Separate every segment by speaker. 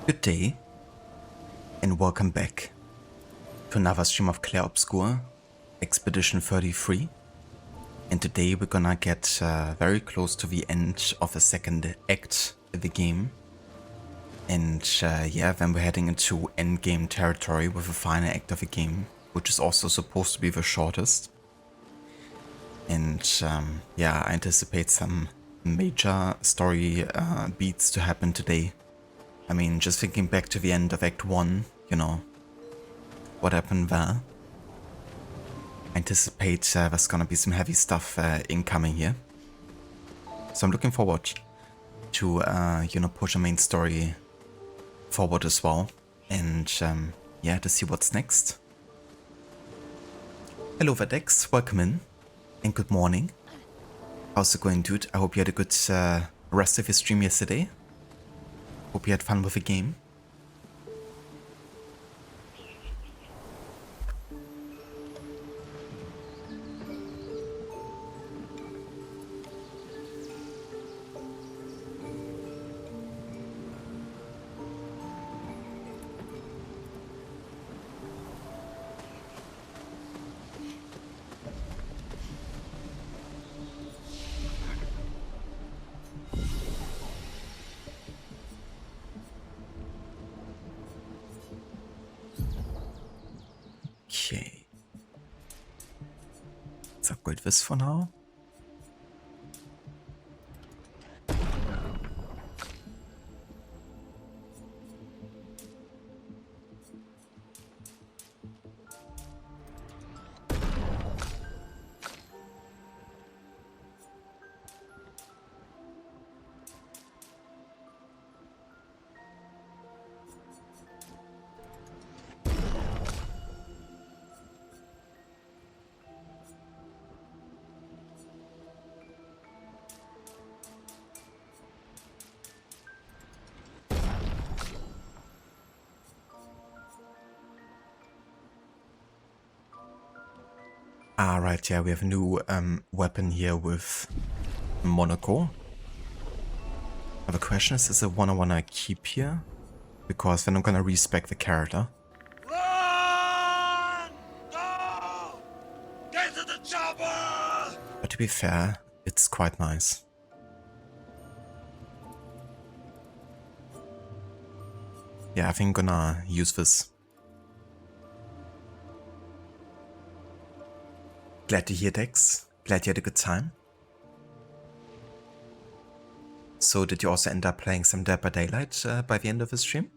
Speaker 1: Good day, and welcome back to another stream of Clair Obscur, Expedition 33. And today we're gonna get very close to the end of the second act of the game. And yeah, then we're heading into endgame territory with the final act of the game, which is also supposed to be the shortest. And yeah, I anticipate some major story beats to happen today. I mean, just thinking back to the end of Act 1, you know, what happened there. I anticipate there's gonna be some heavy stuff incoming here. So I'm looking forward to, you know, push the main story forward as well. And yeah, to see what's next. Hello Verdex, welcome in. And good morning. How's it going, dude? I hope you had a good rest of your stream yesterday. Hope you had fun with the game. Okay. Let's upgrade this for now. Alright, yeah, we have a new weapon here with Monaco. The question is it one I want to keep here? Because then I'm gonna respec the character.
Speaker 2: Run! Go! Get to the chopper!
Speaker 1: But to be fair, it's quite nice. Yeah, I think I'm gonna use this. Glad to hear, Dex. Glad you had a good time. So did you also end up playing some Dead by Daylight by the end of the stream?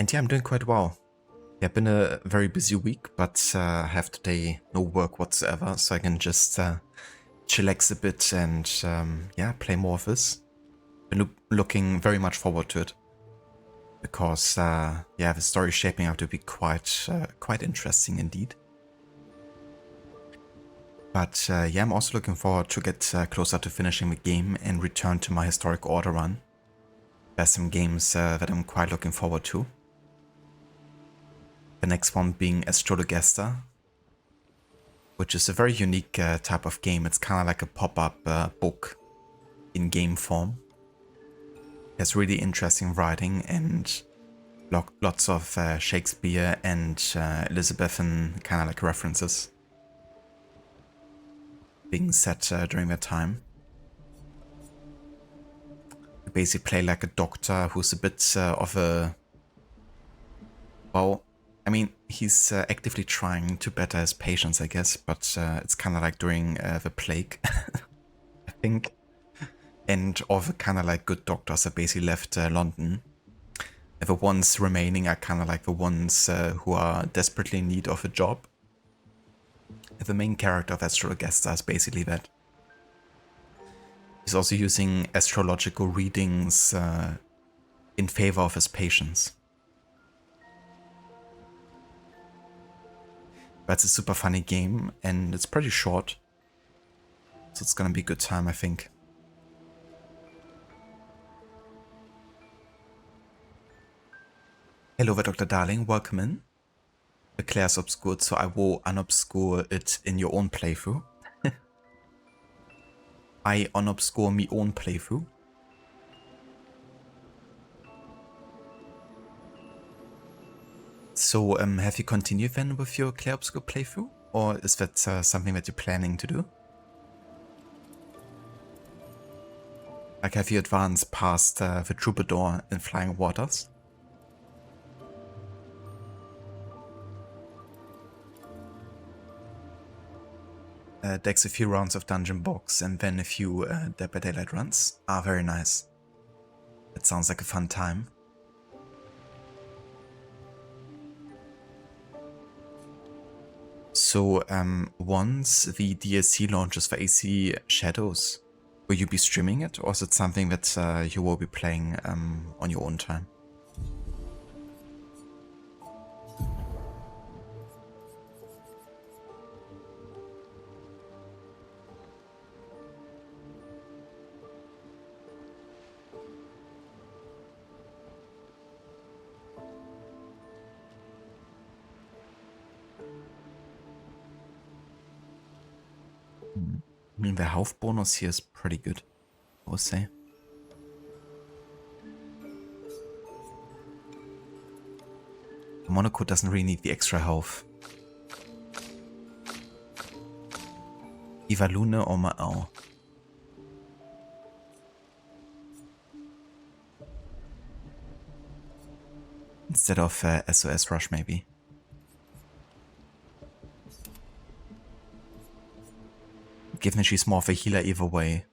Speaker 1: And yeah, I'm doing quite well. Yeah, been a very busy week, but I have today no work whatsoever, so I can just chillax a bit and yeah, play more of this. Been looking very much forward to it. Because yeah, the story is shaping up to be quite interesting indeed. But yeah, I'm also looking forward to get closer to finishing the game and return to my historic order run. There's some games that I'm quite looking forward to. The next one being Astrologesta, which is a very unique type of game. It's kind of like a pop-up book in game form. There's really interesting writing and lots of Shakespeare and Elizabethan kind of like references being set during that time. You basically play like a doctor who's a bit of a... Well, I mean, he's actively trying to better his patients, I guess, but it's kind of like during the plague, I think. And all the kind of like good doctors are basically left London. And the ones remaining are kind of like the ones who are desperately in need of a job. The main character of Astrologesta is basically that. He's also using astrological readings in favor of his patients. But it's a super funny game and it's pretty short. So it's gonna be a good time, I think. Hello there, Dr. Darling, welcome in. The Clair's obscured, so I will unobscure it in your own playthrough. I unobscure me own playthrough. So, have you continued then with your Clair Obscur playthrough? Or is that something that you're planning to do? Like, have you advanced past the Troubadour in Flying Waters? Takes a few rounds of Dungeon Box and then a few Dead by Daylight runs. Ah, very nice. That sounds like a fun time. So, once the DLC launches for AC Shadows, will you be streaming it, or is it something that you will be playing on your own time? I mean, the health bonus here is pretty good, I would say. Monaco doesn't really need the extra health. Eva Lune or Ma'au. Instead of SOS Rush, maybe. Given she's more of a healer either way.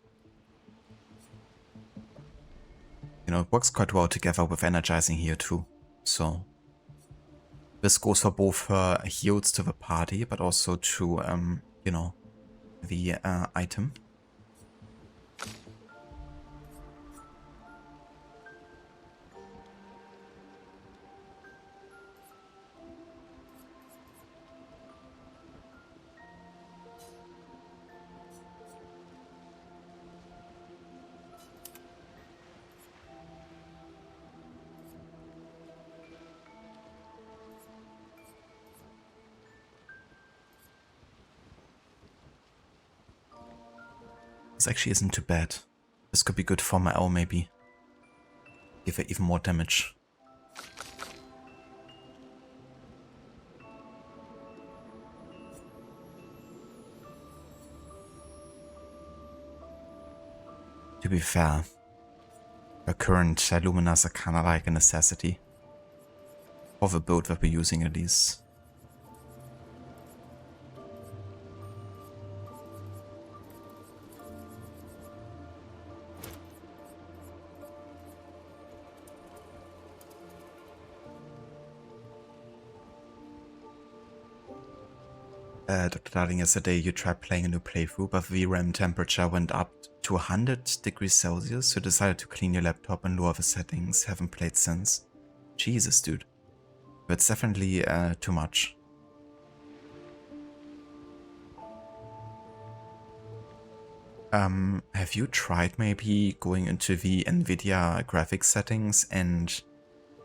Speaker 1: You know, it works quite well together with energizing here too. So this goes for both her heals to the party, but also to, you know, the item. This actually isn't too bad. This could be good for my owl, maybe. Give her even more damage. To be fair, her current Luminas are kinda like a necessity. For the build that we're using at least. Dr. Darling, yesterday you tried playing a new playthrough, but the VRAM temperature went up to 100 degrees Celsius, so decided to clean your laptop and lower the settings. Haven't played since. Jesus, dude. That's definitely too much. Have you tried maybe going into the NVIDIA graphics settings and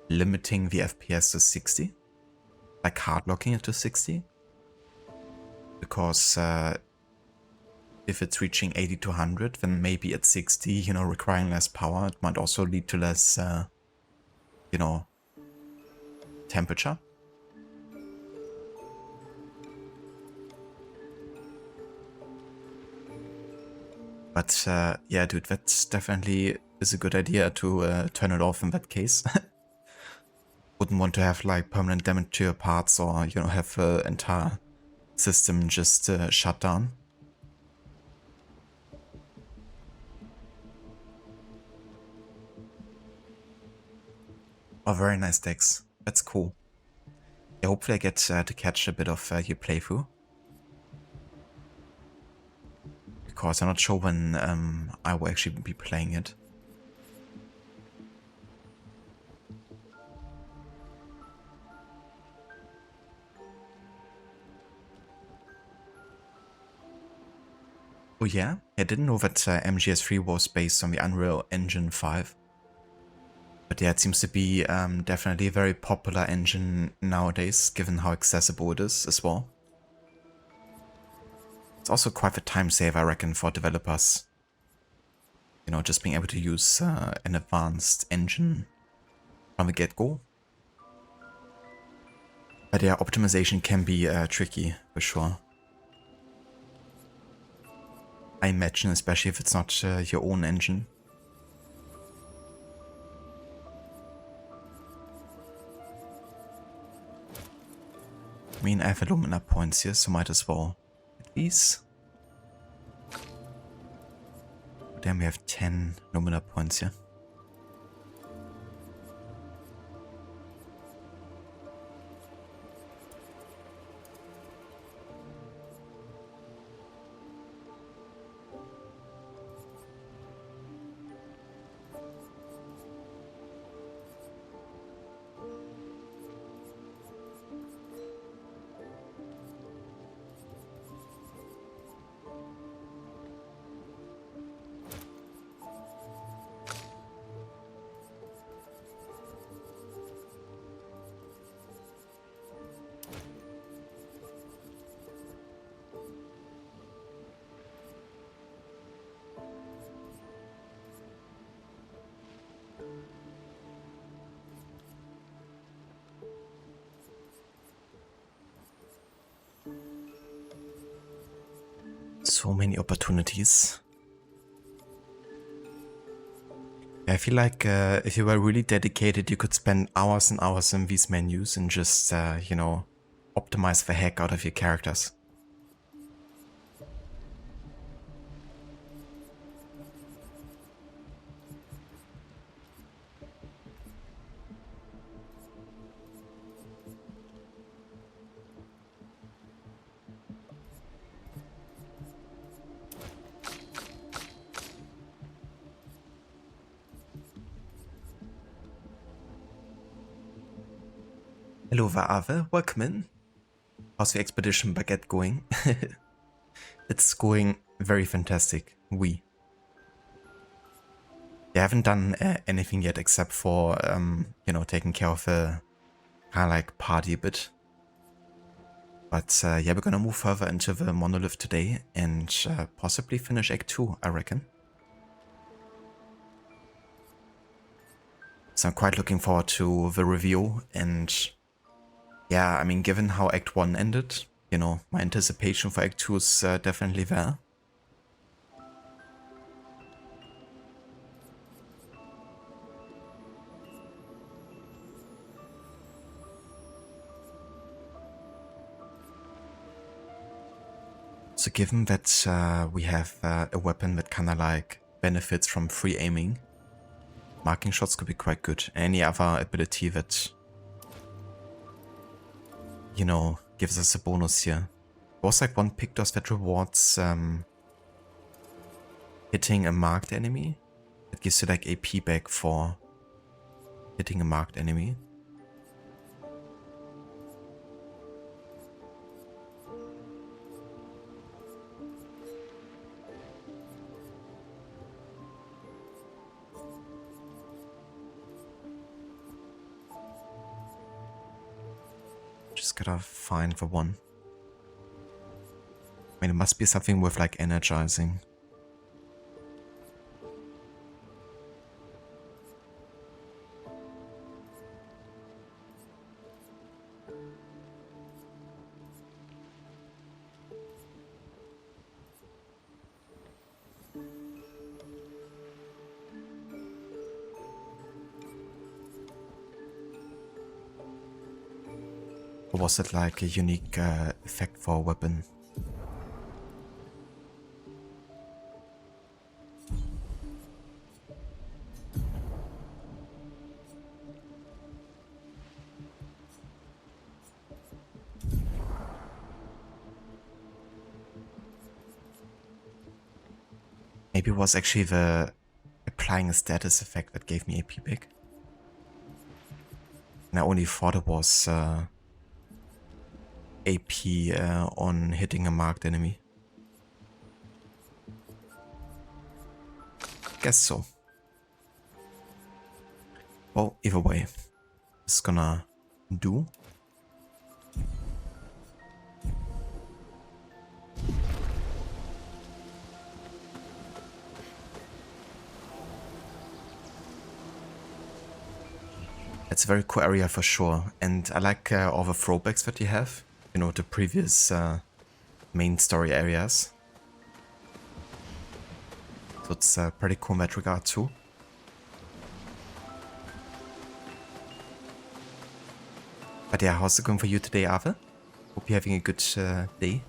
Speaker 1: limiting the FPS to 60? Like hard locking it to 60? Because if it's reaching 80 to 100, then maybe at 60, you know, requiring less power, it might also lead to less, you know, temperature. But yeah, dude, that's definitely is a good idea to turn it off in that case. Wouldn't want to have like permanent damage to your parts, or, you know, have the entire system just shut down. Oh, very nice decks. That's cool. Yeah, hopefully I get to catch a bit of your playthrough. Because I'm not sure when I will actually be playing it. Oh yeah? I didn't know that MGS3 was based on the Unreal Engine 5. But yeah, it seems to be definitely a very popular engine nowadays, given how accessible it is as well. It's also quite a time saver, I reckon, for developers. You know, just being able to use an advanced engine from the get-go. But yeah, optimization can be tricky, for sure. I imagine, especially if it's not your own engine. I mean, I have alumina points here, so might as well get these. Damn, we have 10 alumina points here. So many opportunities. I feel like if you were really dedicated, you could spend hours and hours in these menus and just, you know, optimize the heck out of your characters. Hello, Vaave. Welcome in. How's the expedition baguette going? It's going very fantastic. We haven't done anything yet except for, you know, taking care of the kind of like party a bit. But yeah, we're gonna move further into the Monolith today and possibly finish Act 2, I reckon. So I'm quite looking forward to the review, and yeah, I mean, given how Act 1 ended, you know, my anticipation for Act 2 is definitely there. So given that we have a weapon that kind of like benefits from free aiming, marking shots could be quite good. Any other ability that, you know, gives us a bonus here. There was like one Pictos that rewards hitting a marked enemy. It gives you like AP back for hitting a marked enemy. Just gotta find the one. I mean, it must be something with like energizing. Or was it like a unique effect for a weapon? Maybe it was actually the applying a status effect that gave me AP back. And I only thought it was AP on hitting a marked enemy. Guess so. Well, either way, it's gonna do. Let's it's a very cool area for sure, and I like all the throwbacks that you have, you know, the previous main story areas. So it's pretty cool in that regard too. But yeah, how's it going for you today, Ave? Hope you're having a good day.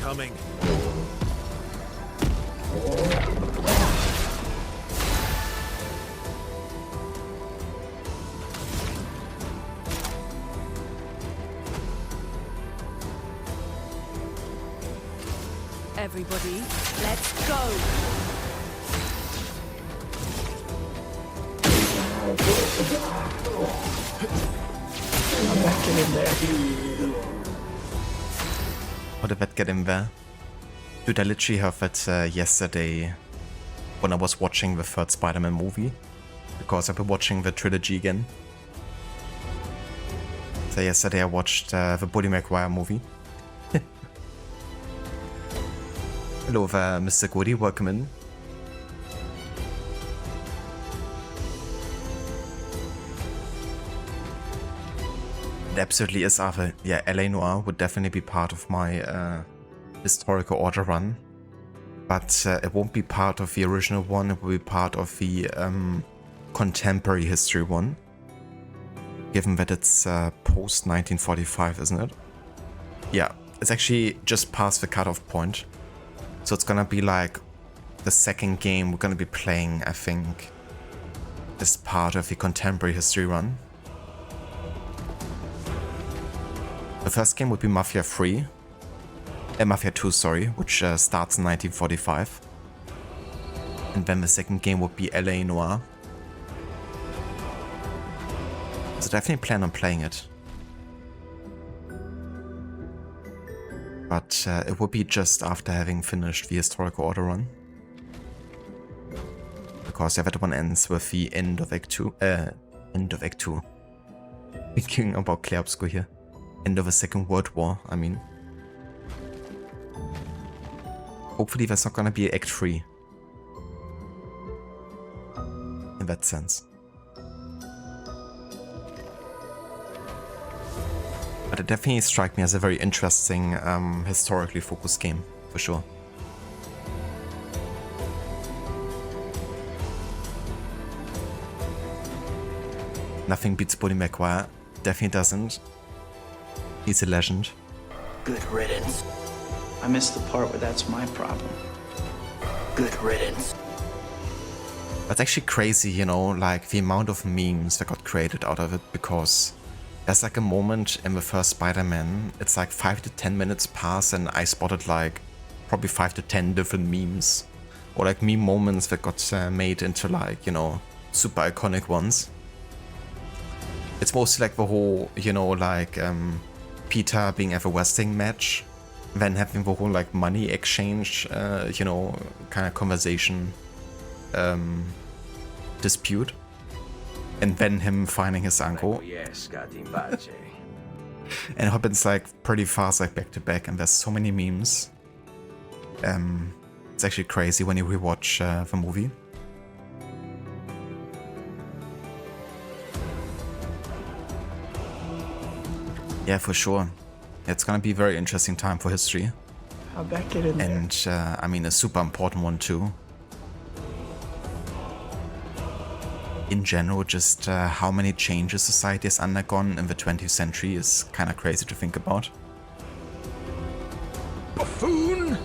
Speaker 2: Coming.
Speaker 3: Everybody, let's go!
Speaker 1: How did that get in there? Dude, I literally heard that yesterday when I was watching the third Spider-Man movie, because I've been watching the trilogy again. So yesterday I watched the Bully Maguire movie. Hello there, Mr. Goody, welcome in. It absolutely is, Arthur. Yeah, LA Noire would definitely be part of my historical order run. But it won't be part of the original one, it will be part of the contemporary history one. Given that it's post 1945, isn't it? Yeah, it's actually just past the cutoff point. So it's gonna be like the second game we're gonna be playing, I think, as part of the contemporary history run. The first game would be Mafia 3. Mafia 2, sorry, which starts in 1945. And then the second game would be LA Noire. So definitely plan on playing it. But it would be just after having finished the historical order run. Because that one ends with the end of Act 2. End of Act 2. Thinking about Clair Obscur here. End of the Second World War, I mean. Hopefully there's not gonna be Act 3. In that sense. But it definitely struck me as a very interesting, historically focused game, for sure. Nothing beats Bully Maguire. Definitely doesn't. He's a legend.
Speaker 4: Good riddance. I missed the part where that's my problem. Good riddance.
Speaker 1: It's actually crazy, you know, like the amount of memes that got created out of it, because there's like a moment in the first Spider-Man, it's like 5 to 10 minutes pass and I spotted like probably 5 to 10 different memes. Or like meme moments that got made into like, you know, super iconic ones. It's mostly like the whole, you know, like Peter being at the wrestling match, then having the whole like money exchange, you know, kind of conversation dispute. And then him finding his uncle. And it happens like pretty fast, like back to back, and there's so many memes. It's actually crazy when you rewatch the movie. Yeah, for sure. It's gonna be a very interesting time for history.
Speaker 4: How'd that get in there?
Speaker 1: And I mean, a super important one too. In general, just how many changes society has undergone in the 20th century is kind of crazy to think about.
Speaker 2: Buffoon!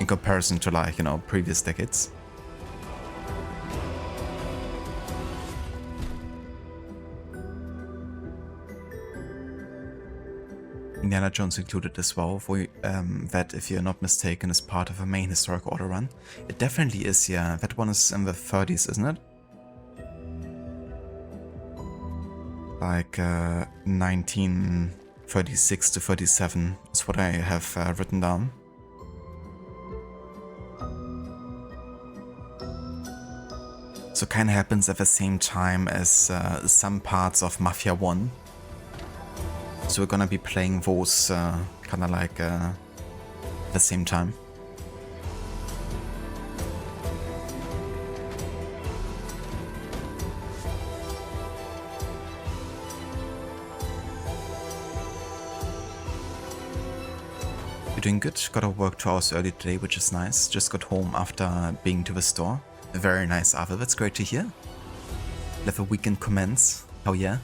Speaker 1: In comparison to like, you know, previous decades. Indiana Jones included as well, for, that, if you're not mistaken, is part of a main historic order run. It definitely is, yeah. That one is in the 30s, isn't it? Like 1936 to 37 is what I have written down. So kind of happens at the same time as some parts of Mafia 1. So we're gonna be playing those kind of like at the same time. You're doing good. Got to work 2 hours early today, which is nice. Just got home after being to the store. Very nice, Arthur. That's great to hear. Let the weekend commence. Oh yeah.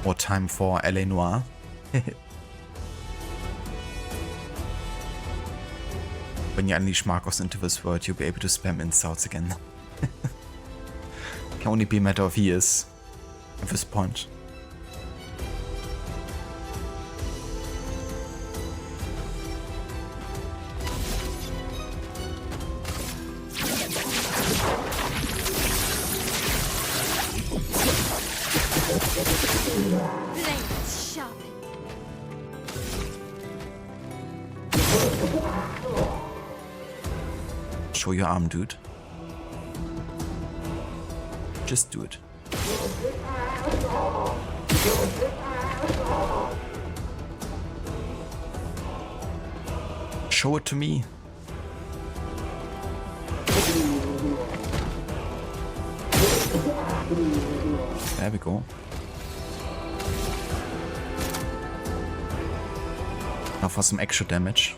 Speaker 1: More time for LA Noire. When you unleash Marcos into this world, you'll be able to spam insults again. Can only be a matter of years at this point. Show your arm, dude. Just do it. Show it to me. There we go. Now for some extra damage.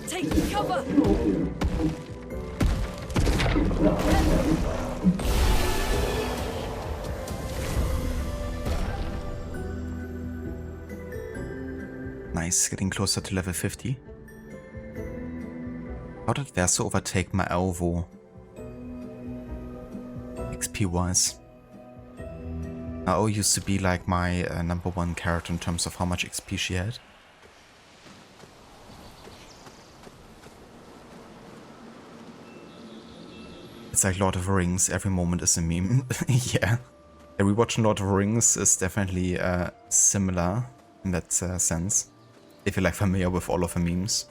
Speaker 3: Take cover!
Speaker 1: Nice, getting closer to level 50. How did Verso overtake my Alvo? XP wise. Ao used to be like my number 1 character in terms of how much XP she had. It's like Lord of the Rings, every moment is a meme. Yeah. Rewatching Lord of the Rings is definitely similar in that sense. If you're like familiar with all of the memes.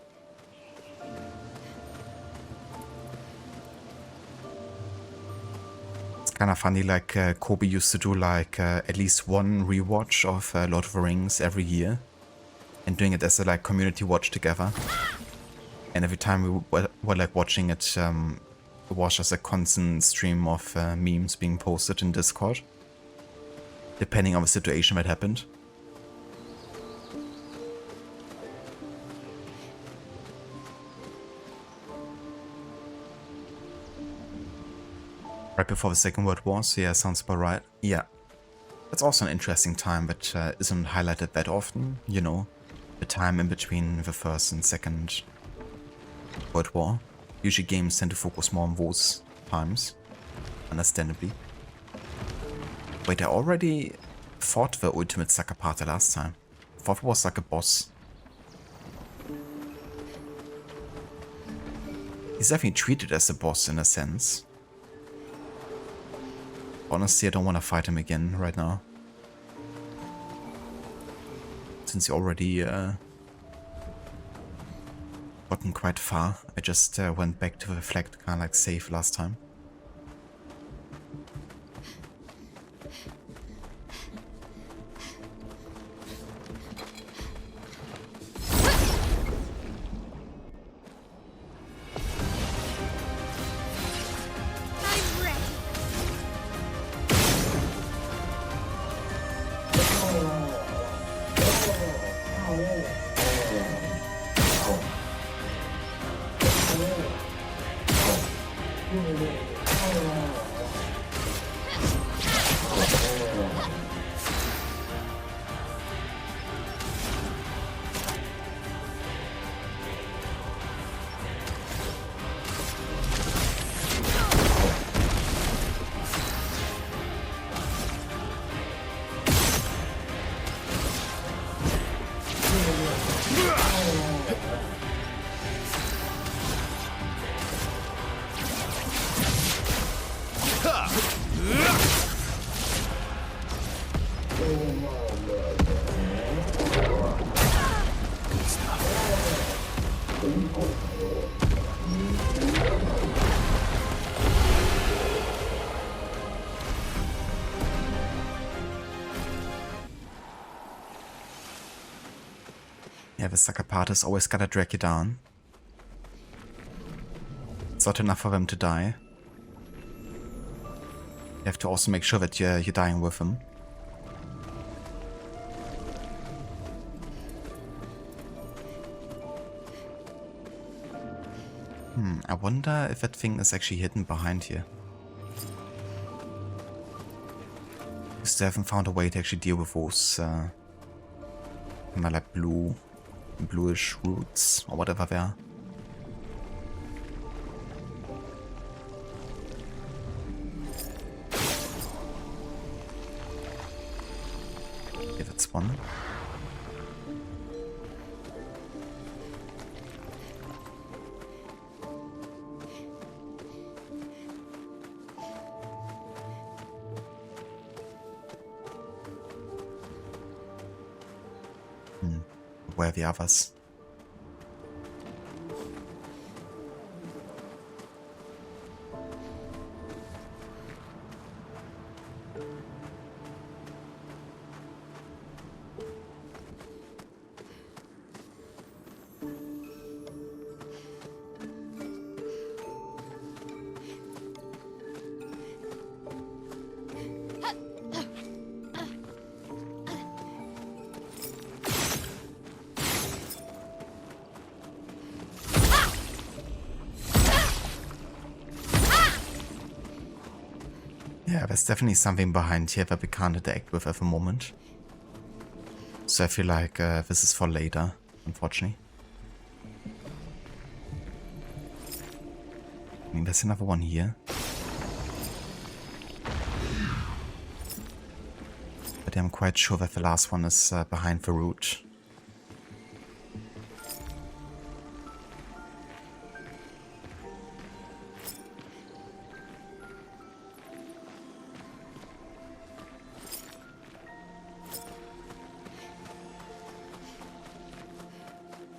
Speaker 1: It's kind of funny, like Kobe used to do like at least one rewatch of Lord of the Rings every year. And doing it as a like community watch together. And every time we were like watching it, it was just a constant stream of memes being posted in Discord. Depending on the situation that happened. Right before the Second World War, so yeah, sounds about right. Yeah. That's also an interesting time that isn't highlighted that often, you know. The time in between the First and Second World War. Usually games tend to focus more on those times, understandably. Wait, I already fought the ultimate sucker part the last time. I thought it was like a boss. He's definitely treated as a boss in a sense. Honestly, I don't want to fight him again right now. Since he already gotten quite far. I just went back to reflect, kind of like save last time. Yeah, the sucker part is always gotta drag you down. It's not enough for them to die. You have to also make sure that you're dying with them. I wonder if that thing is actually hidden behind here. Because they haven't found a way to actually deal with those like bluish roots or whatever they are. Okay, that's one. Where are the others? Yeah, there's definitely something behind here that we can't interact with at the moment. So I feel like this is for later, unfortunately. I mean, there's another one here. But I'm quite sure that the last one is behind the root.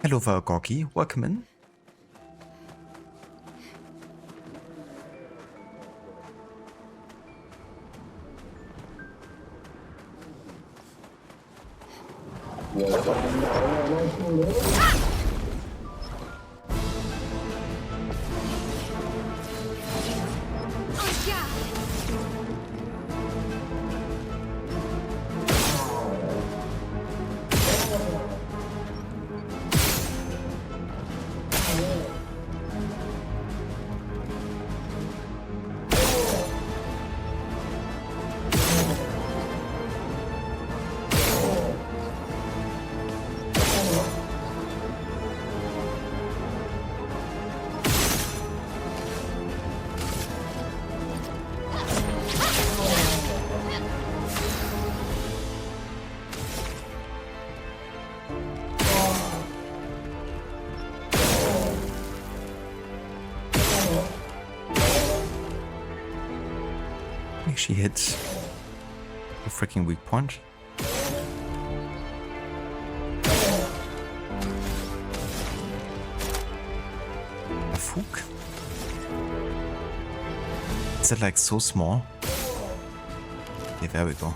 Speaker 1: Hello there, Gorky. Welcome in. She hits the freaking weak point. A Fook? Is it like so small? Okay, there we go.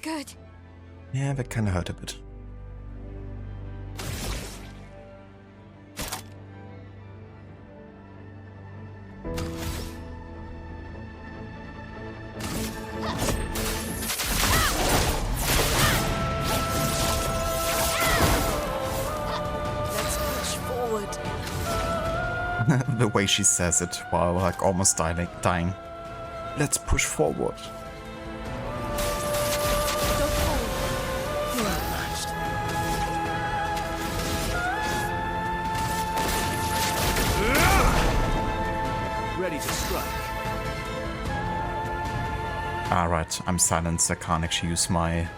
Speaker 3: Good.
Speaker 1: Yeah, that kind of hurt a bit. The way she says it while like almost dying. Let's push forward.
Speaker 2: Ready to strike.
Speaker 1: Alright, I'm silenced. I can't actually use my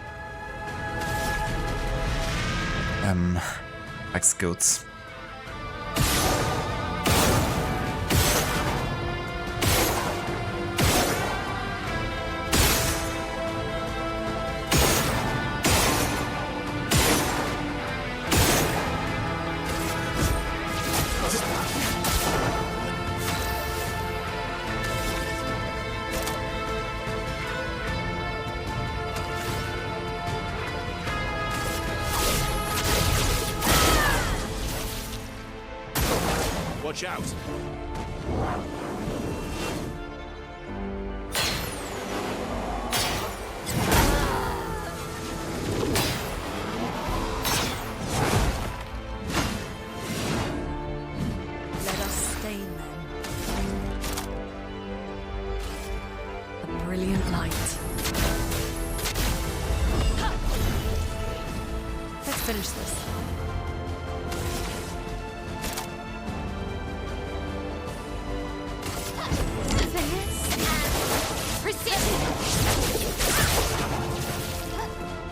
Speaker 1: like skills.
Speaker 2: Watch out.
Speaker 3: Let us stain them. A brilliant light. Let's finish this.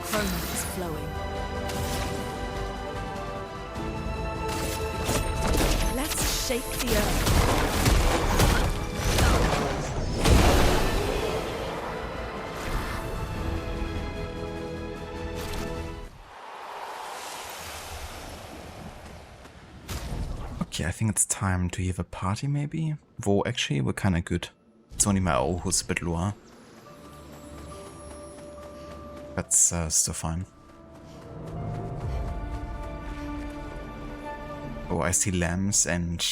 Speaker 3: Chroma is flowing. Let's shake the earth.
Speaker 1: Okay, I think it's time to have a party maybe. Whoa, actually we're kinda good. It's only my O who's a bit lower. That's still fine. Oh, I see lamps and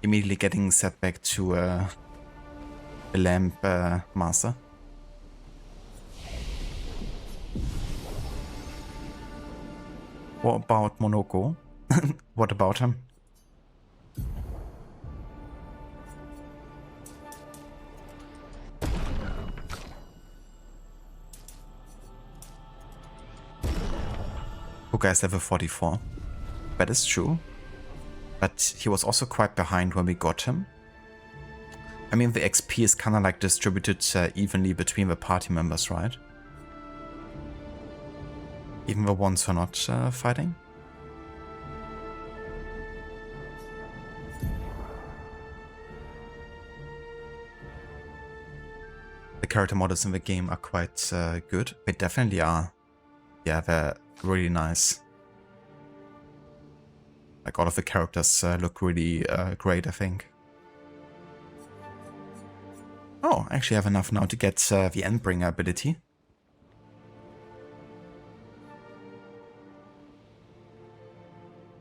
Speaker 1: immediately getting set back to a lamp master. What about Monoko? What about him? Hookah is level 44. That is true. But he was also quite behind when we got him. I mean, the XP is kind of like distributed evenly between the party members, right? Even the ones who are not fighting. The character models in the game are quite good. They definitely are. Yeah, they're really nice. Like all of the characters look really great, I think. Oh, I actually have enough now to get the Endbringer ability.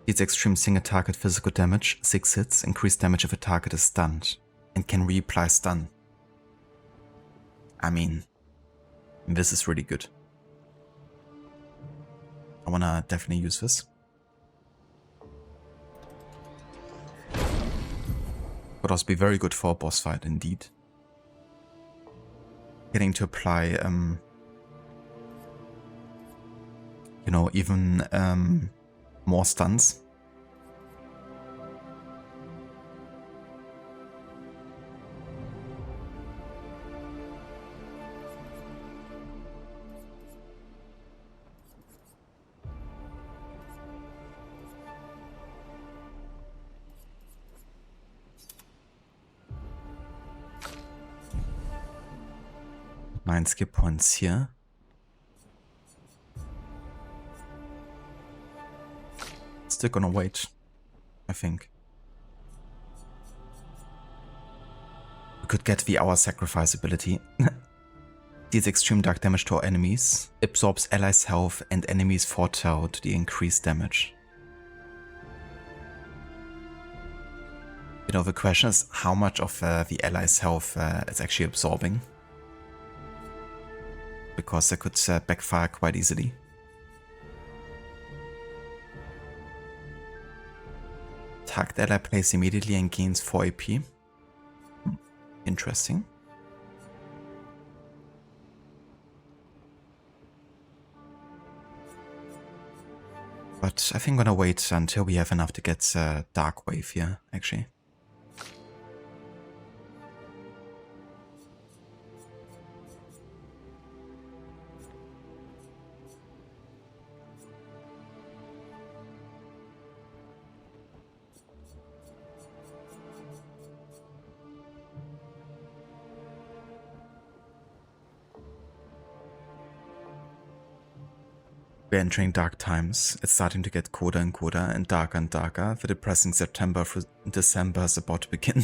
Speaker 1: Deals extreme single target physical damage, 6 hits, increased damage if a target is stunned, and can reapply stun. I mean, this is really good. I wanna definitely use this. Would also be very good for a boss fight indeed. Getting to apply, you know, even more stuns. Nine skill points here. Still gonna wait, I think. We could get the Hour Sacrifice ability. Deals extreme dark damage to our enemies. Absorbs allies' health and enemies' foretell to the increased damage. You know, the question is how much of the allies' health it's actually absorbing. Because that could backfire quite easily. attacked ally plays immediately and gains 4 AP. Interesting. But I think I'm gonna wait until we have enough to get Dark Wave here, actually. We're entering dark times. It's starting to get colder and colder and darker. The depressing September through December is about to begin.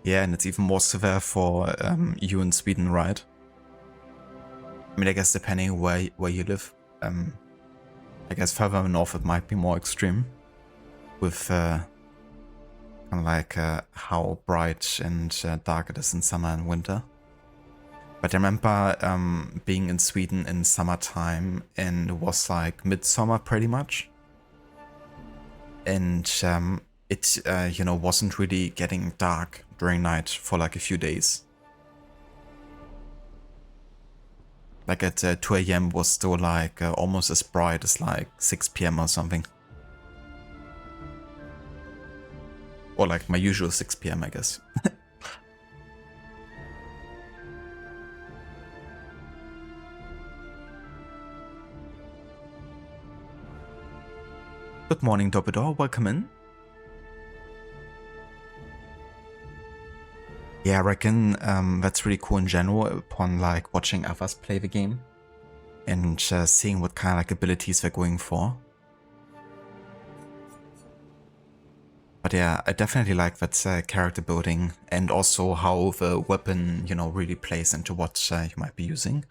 Speaker 1: Yeah, and it's even more severe for you in Sweden, right? I mean, I guess depending where you live. I guess further north it might be more extreme. With kind of like how bright and dark it is in summer and winter. But I remember being in Sweden in summertime and it was like midsummer pretty much. And it, you know, wasn't really getting dark during night for like a few days. Like at 2 AM was still like almost as bright as like 6 PM or something. Or like my usual 6 PM, I guess. Good morning, Doppedor. Welcome in. Yeah, I reckon that's really cool in general upon like watching others play the game and seeing what kind of like abilities they're going for. But yeah, I definitely like that character building and also how the weapon, you know, really plays into what you might be using.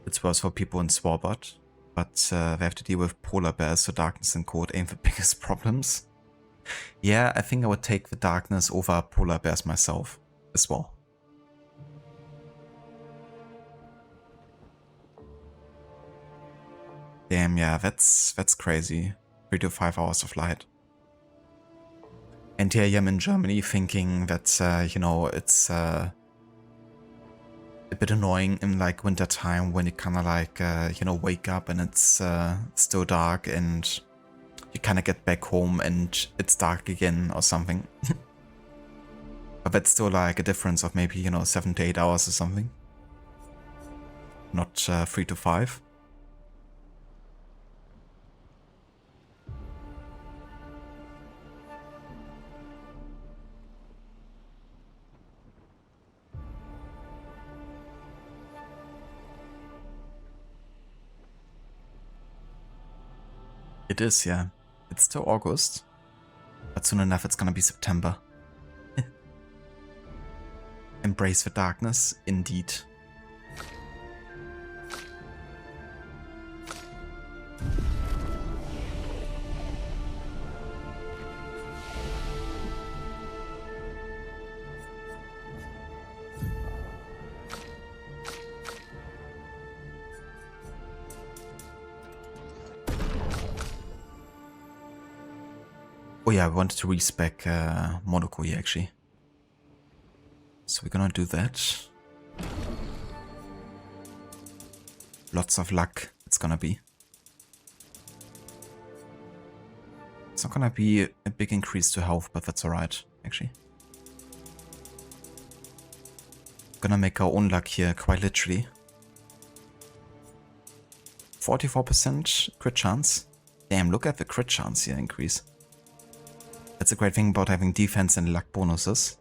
Speaker 1: It's worse for people in Svalbard, but they have to deal with polar bears, so darkness and cold ain't the biggest problems. Yeah, I think I would take the darkness over polar bears myself as well. Damn, yeah, that's crazy. 3 to 5 hours of light. And here I am in Germany thinking that, you know, it's a bit annoying in like winter time when you kind of like, you know, wake up and it's still dark and you kind of get back home and it's dark again or something. But that's still like a difference of maybe, you know, 7 to 8 hours or something. Not 3 to 5. It is, yeah. It's still August, but soon enough it's gonna be September. Embrace the darkness, indeed. Oh yeah, I wanted to respec Monaco here actually. So we're gonna do that. Lots of luck it's gonna be. It's not gonna be a big increase to health, but that's alright, actually. Gonna make our own luck here, quite literally. 44% crit chance. Damn, look at the crit chance here increase. That's a great thing about having defense and luck bonuses.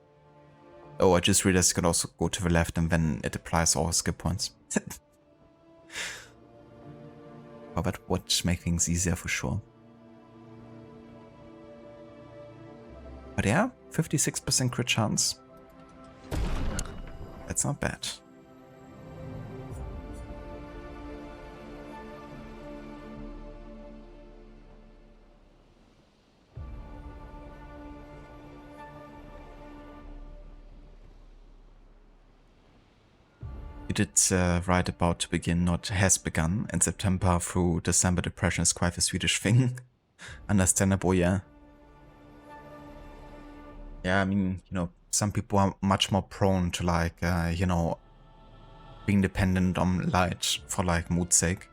Speaker 1: Oh, I just realized you can also go to the left and then it applies all skill points. Oh, that would make things easier for sure. But yeah, 56% crit chance. That's not bad. We did right about to begin, not has begun. In September through December, depression is quite a Swedish thing. Understandable, yeah. Yeah, I mean, you know, some people are much more prone to like, you know, being dependent on light for like mood's sake.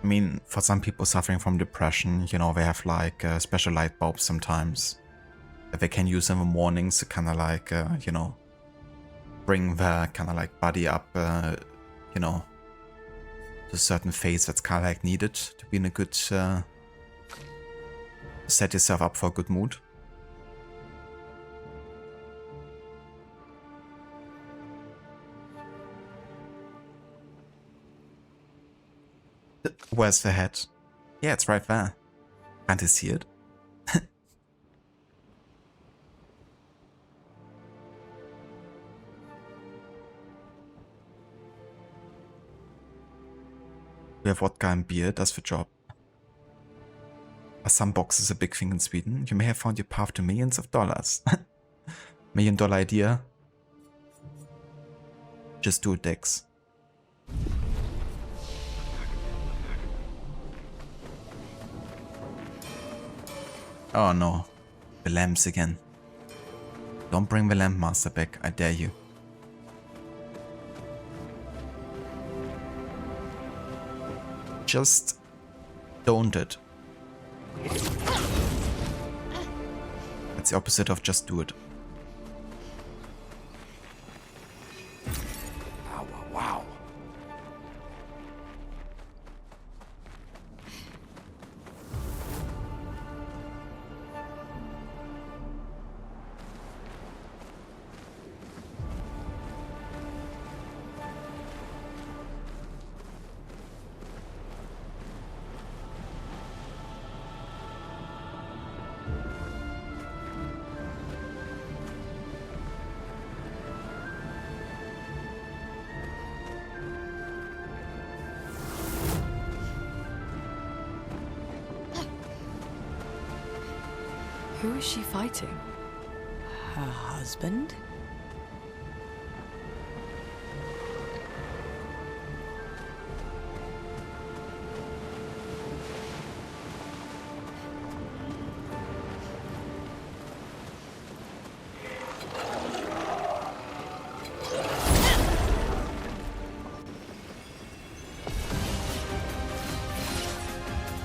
Speaker 1: I mean, for some people suffering from depression, you know, they have like special light bulbs sometimes that they can use in the mornings to kind of like, you know, bring their kind of like body up, you know, to a certain phase that's kind of like needed to be in a good, set yourself up for a good mood. Where's the head? Yeah, it's right there. Can't you see it? We have vodka and beer, does the job. Are some boxes a big thing in Sweden? You may have found your path to millions of dollars. $1 million idea. Just do it, Dex. Oh no, the lamps again. Don't bring the lamp master back, I dare you. Just don't it. That's the opposite of just do it.
Speaker 2: Wow, wow, wow.
Speaker 3: Who is she fighting? Her husband?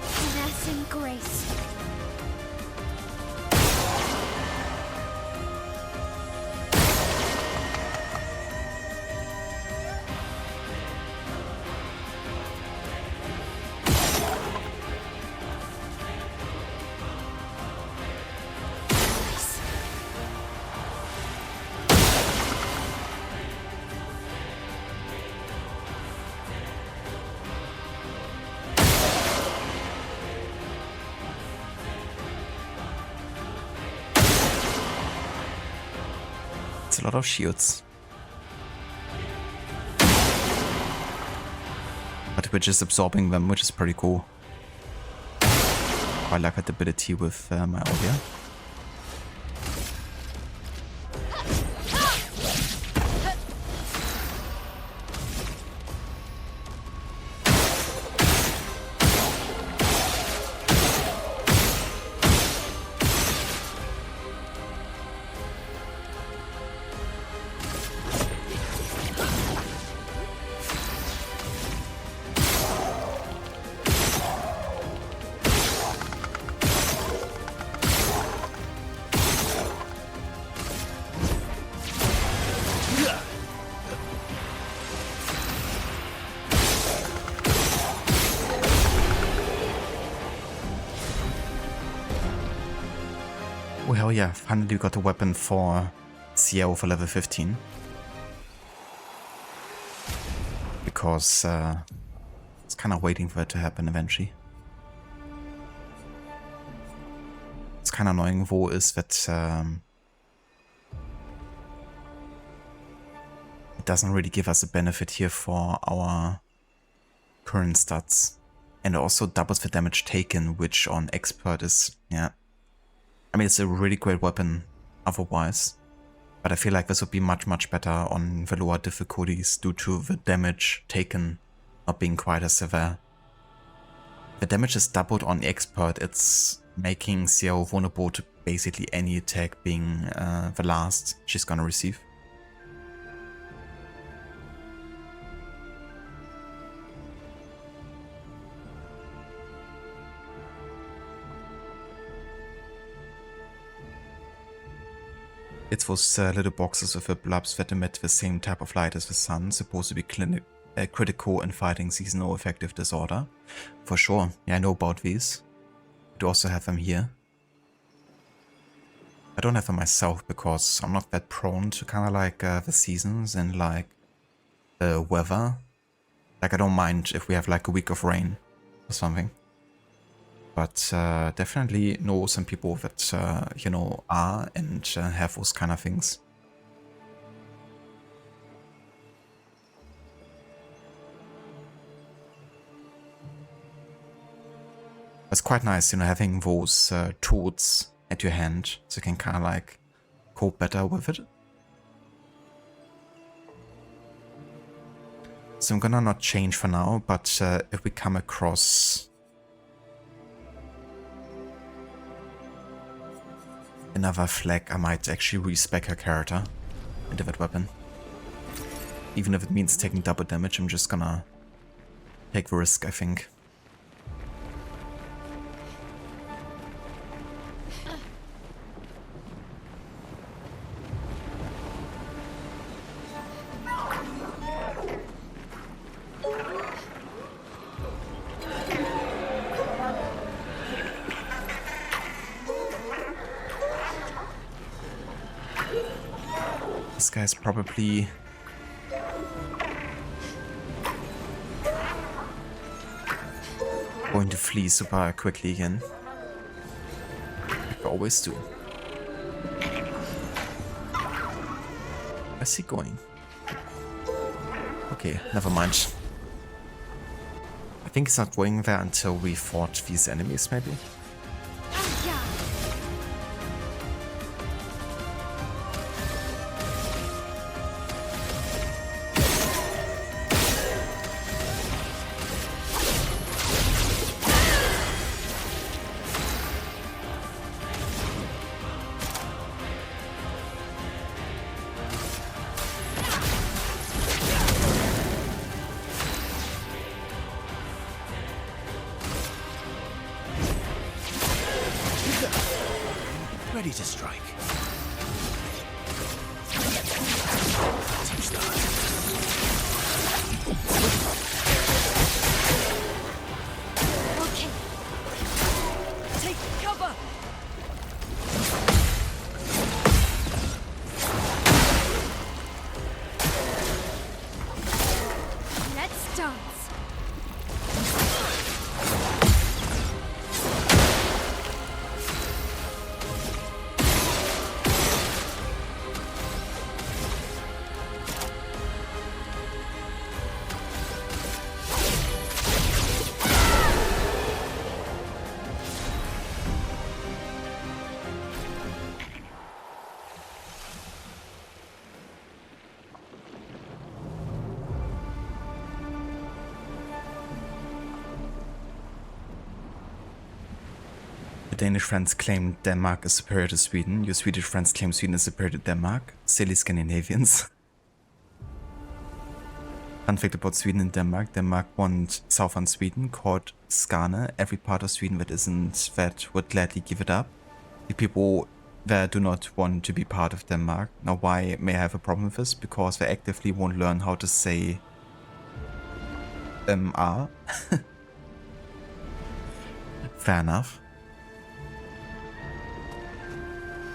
Speaker 5: Finesse and grace.
Speaker 1: It's a lot of shields. But we're just absorbing them, which is pretty cool. I like that ability with my audio. Oh hell yeah, finally got a weapon for CL for level 15. Because it's kind of waiting for it to happen eventually. It's kind of annoying though is that it doesn't really give us a benefit here for our current stats. And it also doubles the damage taken, which on Expert is, yeah. I mean, it's a really great weapon otherwise. But I feel like this would be much better on the lower difficulties due to the damage taken not being quite as severe. The damage is doubled on Expert, it's making Xiao vulnerable to basically any attack being the last she's gonna receive. It's those little boxes with the blobs that emit the same type of light as the sun, supposed to be critical in fighting seasonal affective disorder. For sure, yeah, I know about these. I do also have them here. I don't have them myself because I'm not that prone to kind of like the seasons and like the weather. Like I don't mind if we have like a week of rain or something. But definitely know some people that, you know, are and have those kind of things. It's quite nice, you know, having those tools at your hand so you can kind of like cope better with it. So I'm gonna not change for now, but if we come across another flag, I might actually respec her character into that weapon. Even if it means taking double damage, I'm just gonna take the risk, I think. This guy's probably going to flee super quickly again. Like I always do. Where's he going? Okay, never mind. I think he's not going there until we fought these enemies, maybe.
Speaker 2: Ready to strike.
Speaker 5: Okay. Take cover. Let's dance.
Speaker 1: Your Danish friends claim Denmark is superior to Sweden. Your Swedish friends claim Sweden is superior to Denmark. Silly Scandinavians. Fun fact about Sweden and Denmark. Denmark wants southern Sweden, called Skane. Every part of Sweden that isn't that would gladly give it up. The people that do not want to be part of Denmark. Now why may I have a problem with this? Because they actively won't learn how to say R. Fair enough.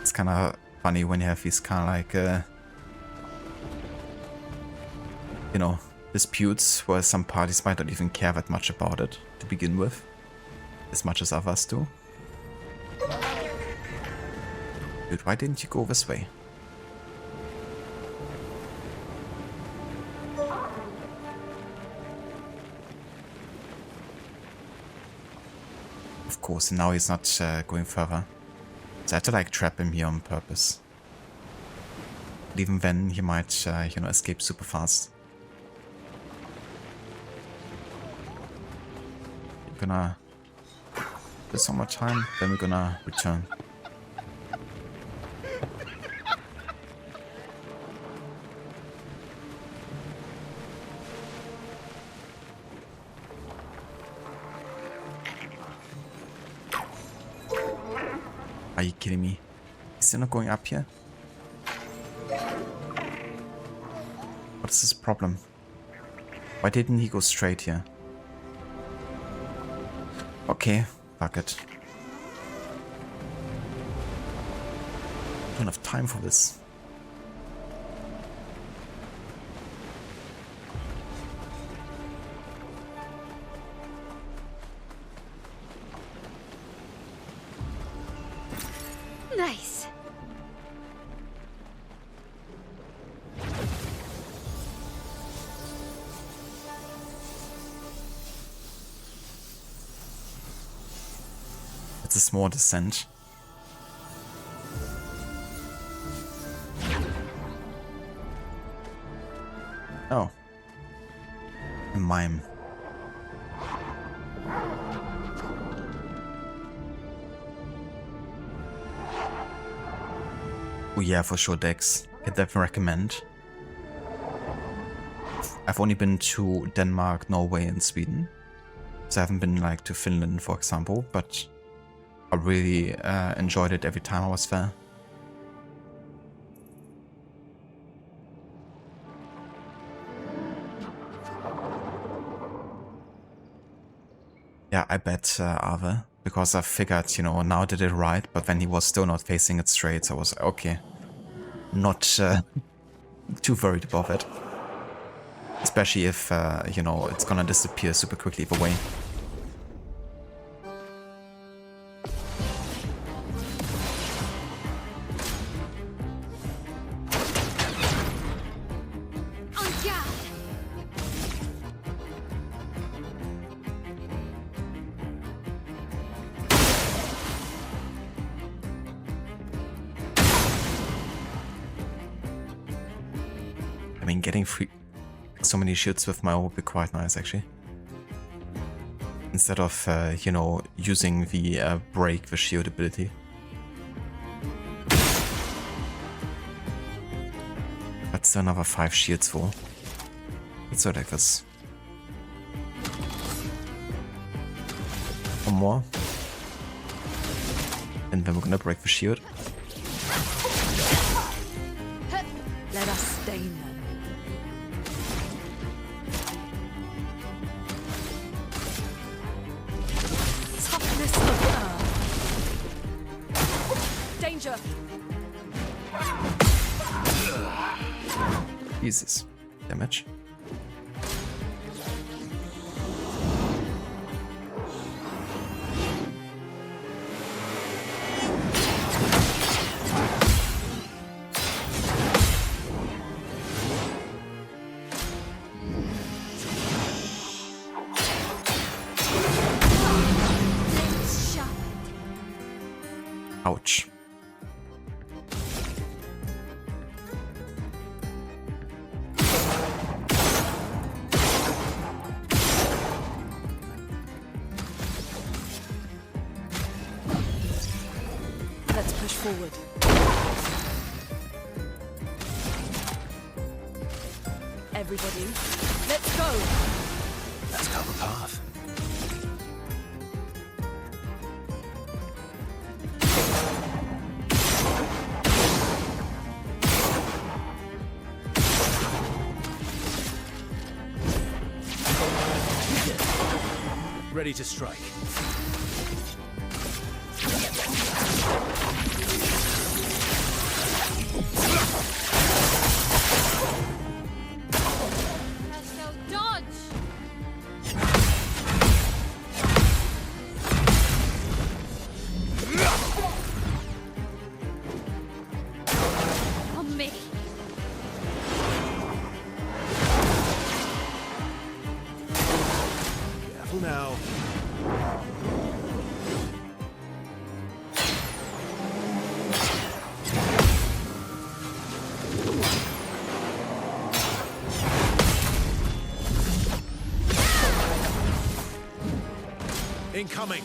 Speaker 1: It's kind of funny when you have these kind of like, you know, disputes where some parties might not even care that much about it to begin with, as much as others do. Dude, why didn't you go this way? Of course, and now he's not going further. So I had to like trap him here on purpose. But even then, he might, you know, escape super fast. We're gonna do some more time, then we're gonna return. Are you kidding me? Is he not going up here? What is his problem? Why didn't he go straight here? Okay, fuck it. I don't have time for this.
Speaker 5: Nice.
Speaker 1: It's a small descent. Oh. A mime. Oh yeah, for sure, Dex. Can definitely recommend. I've only been to Denmark, Norway, and Sweden. So I haven't been like to Finland, for example, but I really enjoyed it every time I was there. Yeah, I bet Ave, because I figured, you know, now I did it right, but then he was still not facing it straight, so I was like, okay, not too worried about it. Especially if, you know, it's gonna disappear super quickly either way.
Speaker 5: On guard.
Speaker 1: I mean, getting so many shields with my ult would be quite nice, actually. Instead of, you know, using the break the shield ability. That's another 5 shields full. Let's go like this. One more. And then we're gonna break the shield.
Speaker 3: Let us stain them. Toughness of earth. Danger.
Speaker 1: Jesus. Damage.
Speaker 5: Shut.
Speaker 1: Ouch.
Speaker 3: Let's push forward. Everybody, let's go.
Speaker 2: Let's cover path. Ready to strike.
Speaker 5: Pastel, dodge. On me.
Speaker 2: Careful now. Incoming.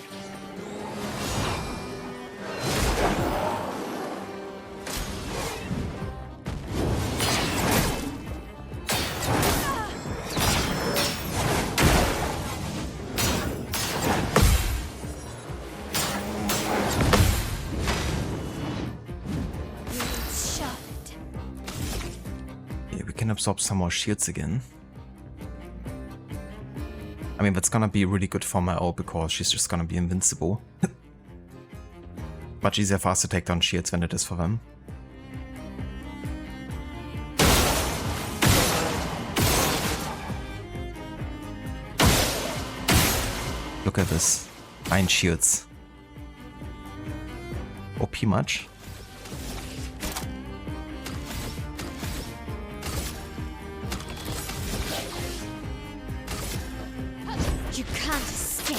Speaker 5: It's sharpened.
Speaker 1: Yeah, we can absorb some more shields again. I mean, that's gonna be really good for my O because she's just gonna be invincible. Much easier for us to take down shields than it is for them. Look at this. 9 shields. OP much?
Speaker 5: You can't escape.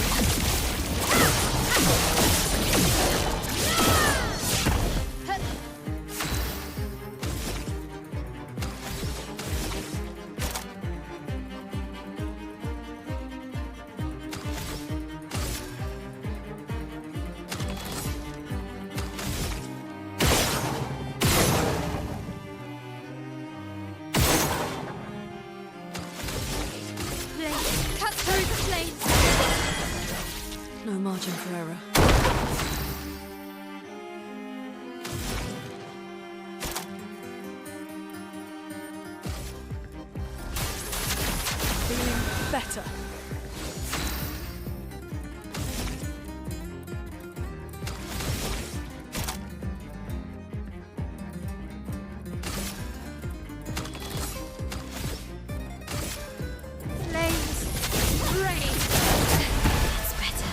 Speaker 5: Blade, cut through the flames.
Speaker 3: No margin for error. Feeling better.
Speaker 5: Flames, rain. That's better.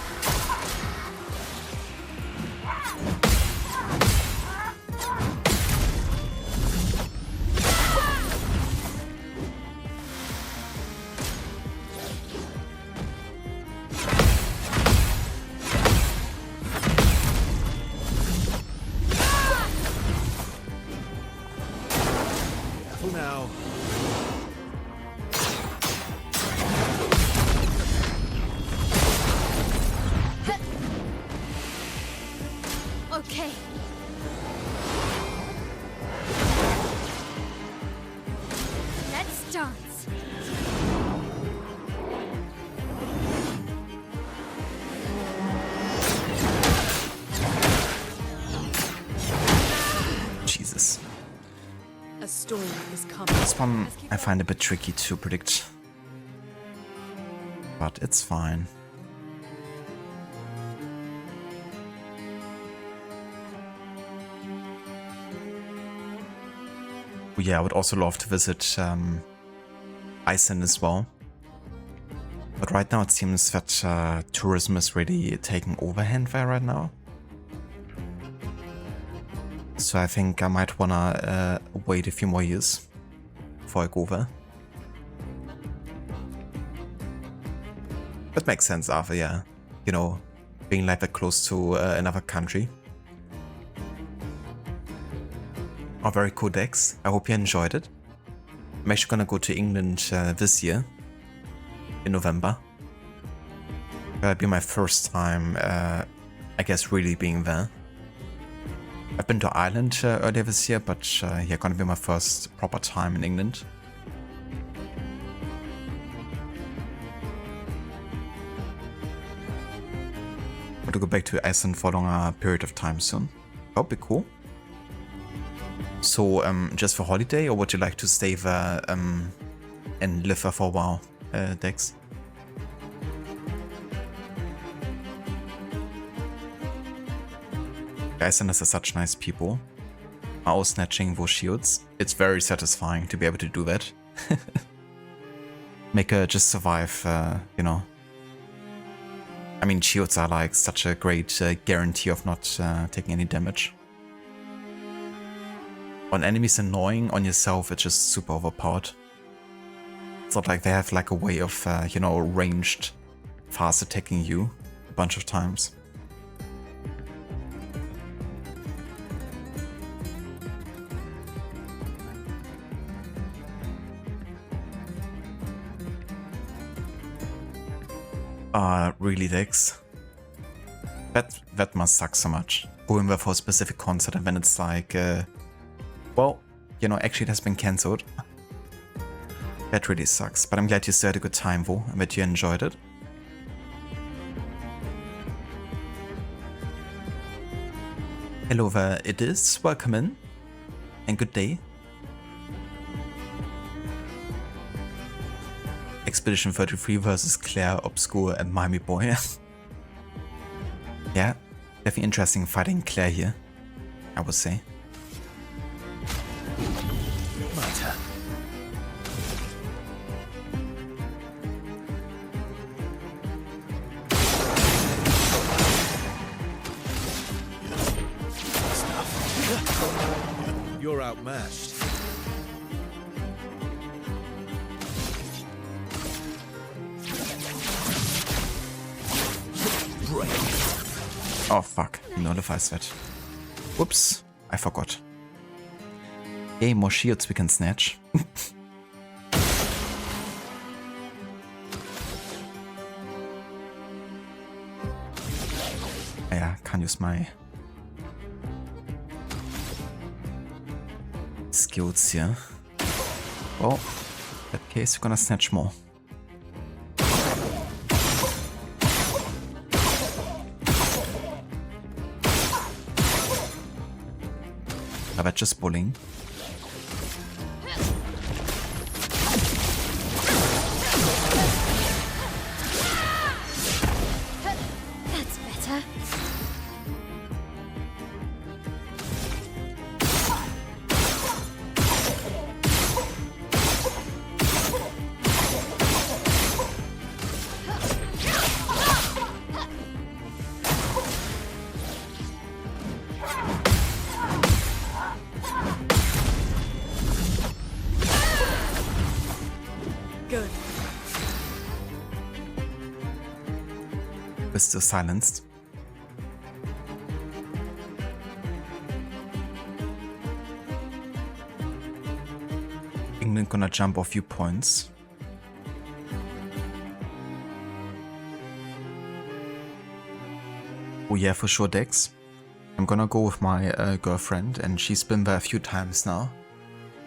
Speaker 2: Careful now.
Speaker 5: Okay. Let's dance.
Speaker 1: Jesus.
Speaker 3: A storm is coming.
Speaker 1: This one I find a bit tricky to predict. But it's fine. Yeah, I would also love to visit Iceland as well. But right now it seems that tourism is really taking overhand there right now. So I think I might wanna wait a few more years before I go there. That makes sense after, yeah. You know, being like that close to another country. Oh, very cool decks. I hope you enjoyed it. I'm actually gonna go to England this year, in November. That'll be my first time, I guess, really being there. I've been to Ireland earlier this year, but yeah, gonna be my first proper time in England. Want to go back to Iceland for a longer period of time soon. That'll be cool. So, just for holiday, or would you like to stay there and live there for a while, Dex? Iceland has such nice people. Mouse snatching those shields. It's very satisfying to be able to do that. Make her just survive, you know. I mean, shields are like such a great guarantee of not taking any damage. On enemies annoying, on yourself it's just super overpowered. It's not like they have like a way of, you know, ranged fast attacking you a bunch of times. Really, Dex? That must suck so much. Going there for a specific concert and then it's like, well, you know, actually it has been cancelled. That really sucks, but I'm glad you still had a good time though, and that you enjoyed it. Hello there, it is. Welcome in, and good day. Expedition 33 versus Clair, Obscur, and Miami Boy. Yeah, definitely interesting fighting Clair here, I would say.
Speaker 6: My turn. You're outmatched.
Speaker 1: Oh fuck, he nullifies that. Whoops, I forgot. Hey, more shields we can snatch. Yeah, can't use my skills here. Well, in that case, we're gonna snatch more. But just bullying.
Speaker 5: That's better. Good.
Speaker 1: We're still silenced. England gonna jump a few points. Oh yeah, for sure, Dex. I'm gonna go with my girlfriend, and she's been there a few times now.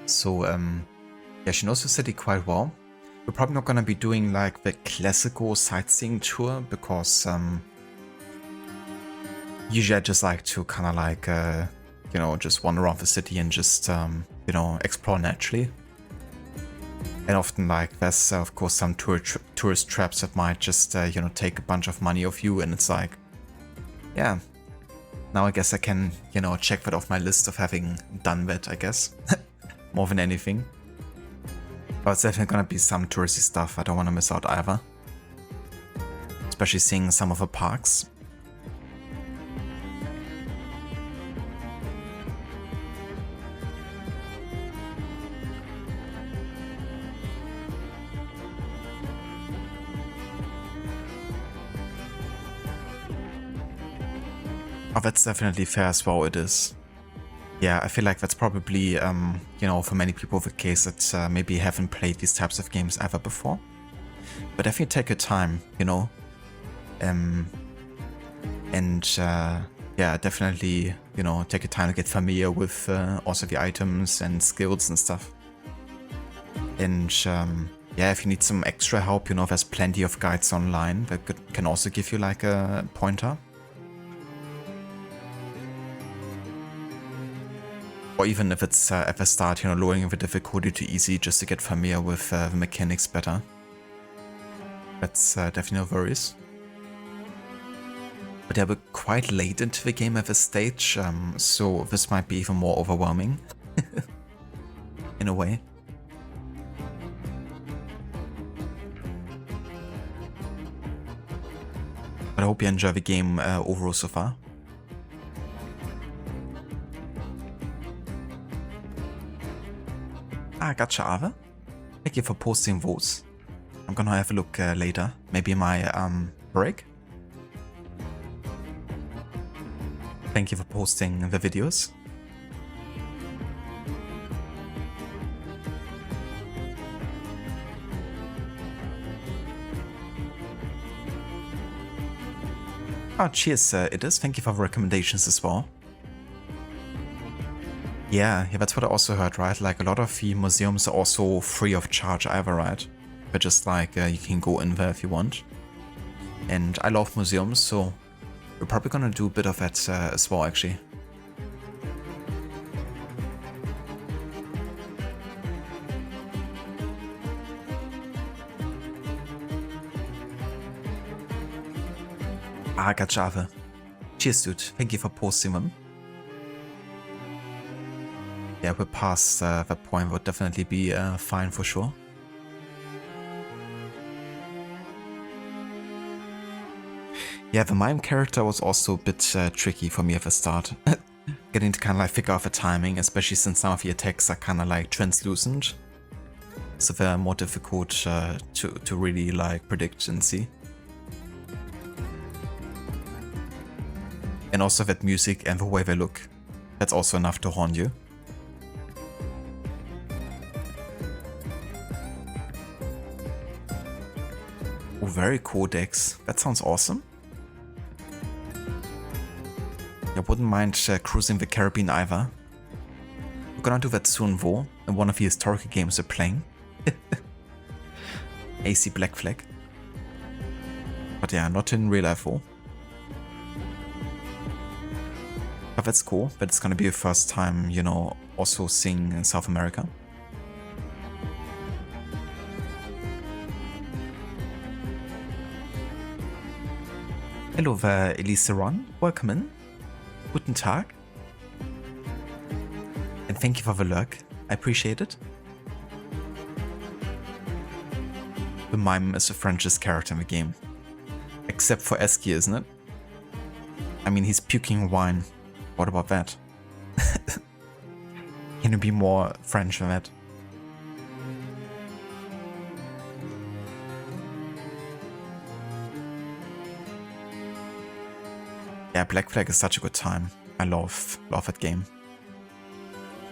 Speaker 1: So, yeah, she knows the city quite well. We're probably not gonna be doing like the classical sightseeing tour because usually I just like to kind of like you know, just wander around the city and just you know, explore naturally. And often like there's of course some tourist traps that might just you know, take a bunch of money off you, and it's like, yeah, now I guess I can, you know, check that off my list of having done that, I guess. More than anything. But it's definitely gonna be some touristy stuff I don't want to miss out either. Especially seeing some of the parks. Oh, that's definitely fair as well, it is. Yeah, I feel like that's probably, you know, for many people the case that maybe haven't played these types of games ever before. But definitely take your time, you know. Yeah, definitely, you know, take your time to get familiar with also the items and skills and stuff. And yeah, if you need some extra help, you know, there's plenty of guides online that can also give you like a pointer. Or even if it's at the start, you know, lowering the difficulty to easy just to get familiar with the mechanics better. That's definitely no worries. But yeah, we're quite late into the game at this stage, so this might be even more overwhelming. In a way. But I hope you enjoy the game overall so far. Ah, gotcha, Ava. Thank you for posting those. I'm gonna have a look later. Maybe in my break. Thank you for posting the videos. Oh, cheers, it is. Thank you for the recommendations as well. Yeah, that's what I also heard, right? Like, a lot of the museums are also free of charge either, right? But just like, you can go in there if you want. And I love museums, so we're probably gonna do a bit of that as well, actually. Ah, gotcha. Cheers, dude. Thank you for posting them. Yeah, we're past that point. Would definitely be fine for sure. Yeah, the mime character was also a bit tricky for me at the start. Getting to kind of like figure out the timing, especially since some of the attacks are kind of like translucent. So they're more difficult to really like predict and see. And also that music and the way they look. That's also enough to haunt you. Oh, very cool decks. That sounds awesome. I wouldn't mind cruising the Caribbean either. We're gonna do that soon though, in one of the historical games we're playing. AC Black Flag. But yeah, not in real life though. But that's cool, but it's gonna be the first time, you know, also seeing in South America. Hello there, Elise Ron. Welcome in. Guten Tag. And thank you for the lurk. I appreciate it. The mime is the Frenchest character in the game. Except for Esky, isn't it? I mean, he's puking wine. What about that? Can you be more French than that? Yeah, Black Flag is such a good time. I love that game.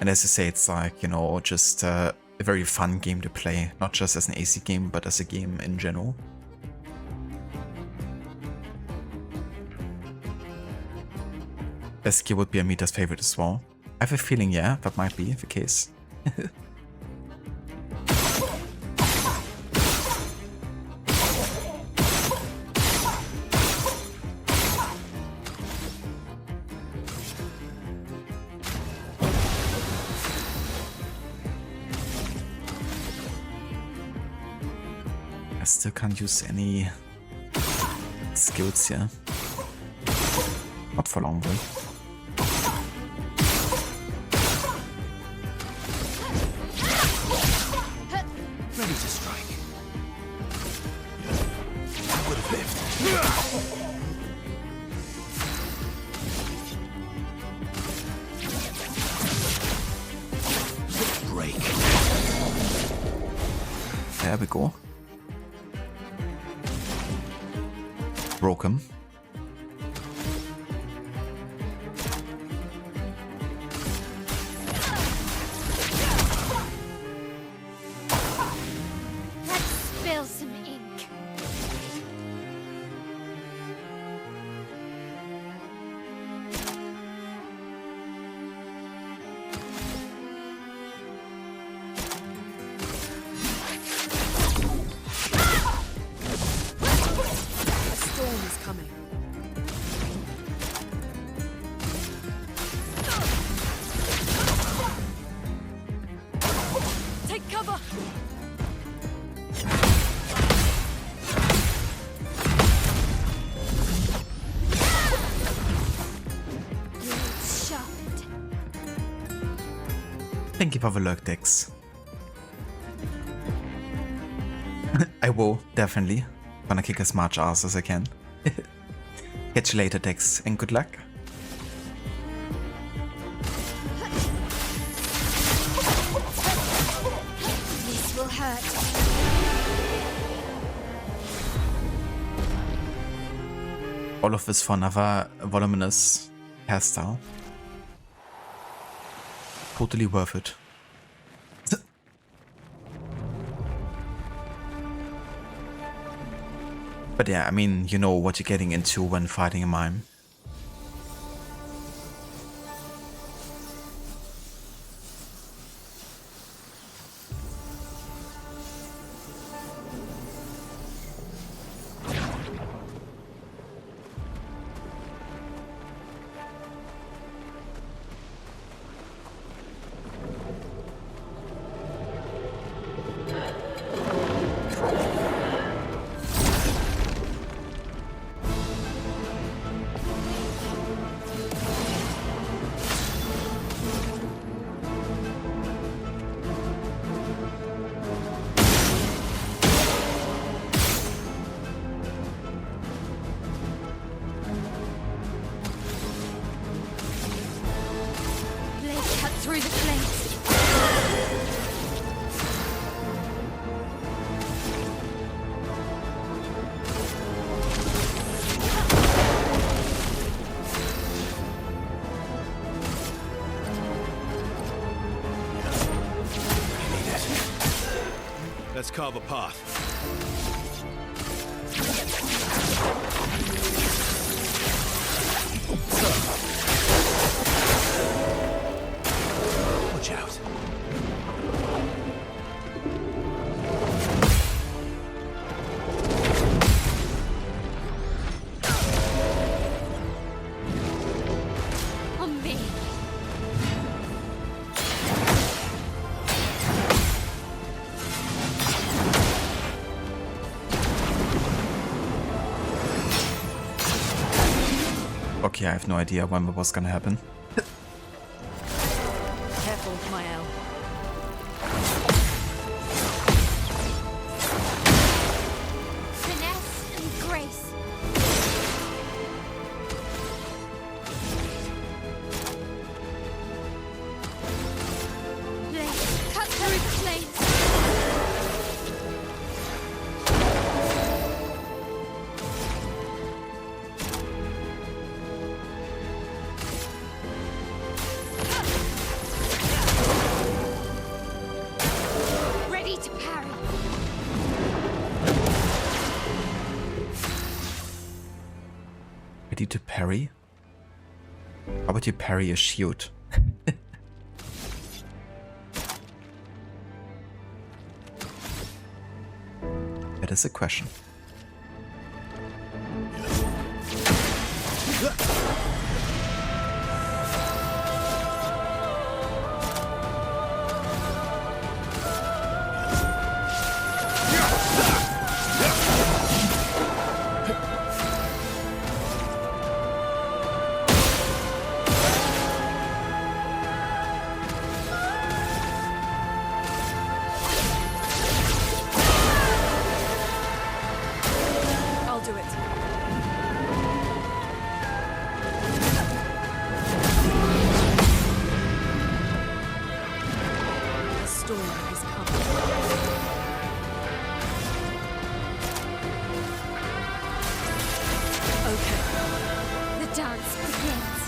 Speaker 1: And as you say, it's like, you know, just a very fun game to play. Not just as an AC game, but as a game in general. Esky would be Amita's favorite as well. I have a feeling, yeah, that might be the case. I still can't use any skills here. Not for long though.
Speaker 6: Ready to strike. I would have lived. Break.
Speaker 1: There we go. Broke him.
Speaker 5: Let's spill some ink.
Speaker 3: A storm is coming.
Speaker 5: Take cover. Blades sharpened.
Speaker 1: Thank you for the lurk, Dex. I will, definitely. Gonna kick as much ass as I can. Catch you later, Dex, and good luck.
Speaker 5: This will hurt.
Speaker 1: All of this for another voluminous hairstyle. Totally worth it. But yeah, I mean, you know what you're getting into when fighting a mime.
Speaker 5: Through the flames.
Speaker 6: Let's carve a path. Watch out.
Speaker 5: On me.
Speaker 1: Okay, I have no idea when that was gonna happen.
Speaker 3: Careful, Mael.
Speaker 5: Finesse and grace. Blade, cut through the flames. Ready to parry.
Speaker 1: Ready to parry? How about you parry a shield? That is a question.
Speaker 3: I'll do it. The storm is coming. Okay.
Speaker 5: The dance begins.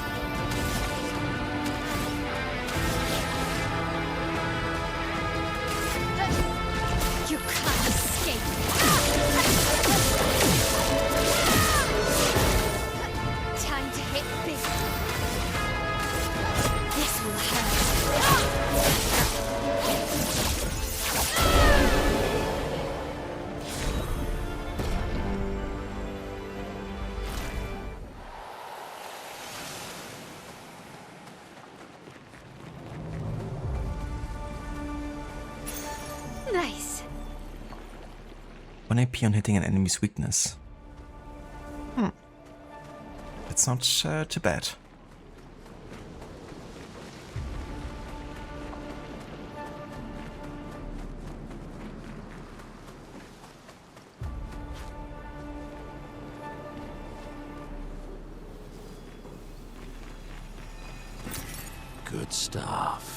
Speaker 5: You can't escape. Time to hit big. This will hurt. Nice.
Speaker 1: 1 AP on hitting an enemy's weakness. That's not too bad.
Speaker 6: Good stuff.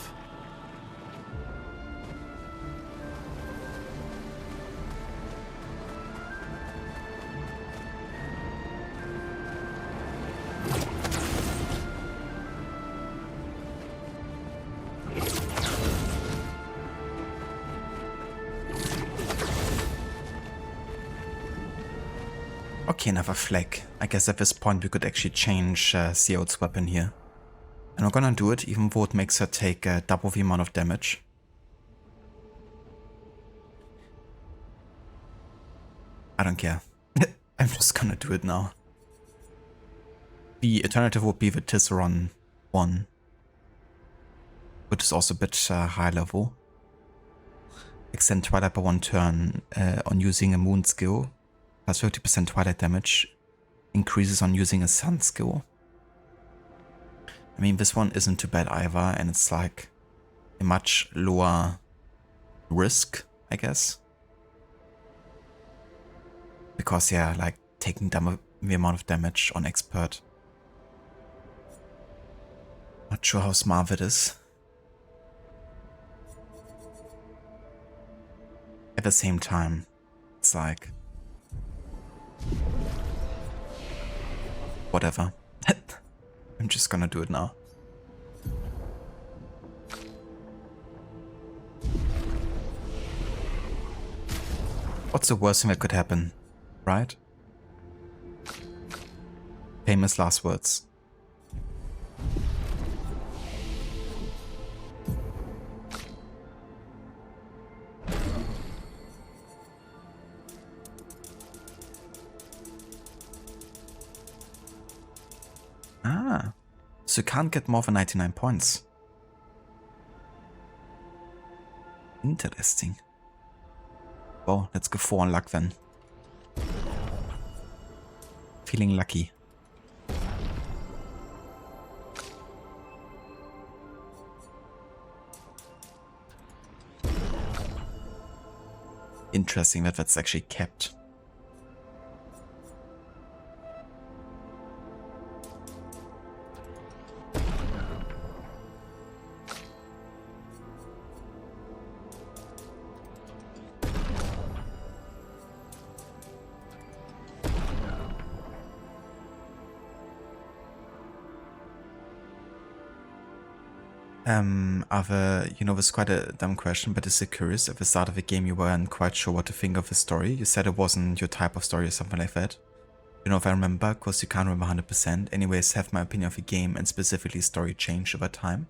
Speaker 1: Okay, another flag. I guess at this point we could actually change Seold's weapon here. And we're gonna do it even though it makes her take double the amount of damage. I don't care. I'm just gonna do it now. The alternative would be the Tisseron one, which is also a bit high level. Extend Twilight by 1 turn on using a Moon skill, plus 50% Twilight damage, increases on using a Sun skill. I mean, this one isn't too bad either, and it's like a much lower risk, I guess. Because, yeah, like taking down the amount of damage on Expert. Not sure how smart it is. At the same time, it's like... whatever. I'm just gonna do it now. What's the worst thing that could happen, right? Famous last words. Ah, so you can't get more than 99 points. Interesting. Well, let's go 4 on luck then. Feeling lucky. Interesting that that's actually kept. You know, it's quite a dumb question, but is it curious? At the start of the game you weren't quite sure what to think of the story. You said it wasn't your type of story or something like that. You know, if I remember, because you can't remember 100%. Anyways, have my opinion of the game and specifically story changed over time?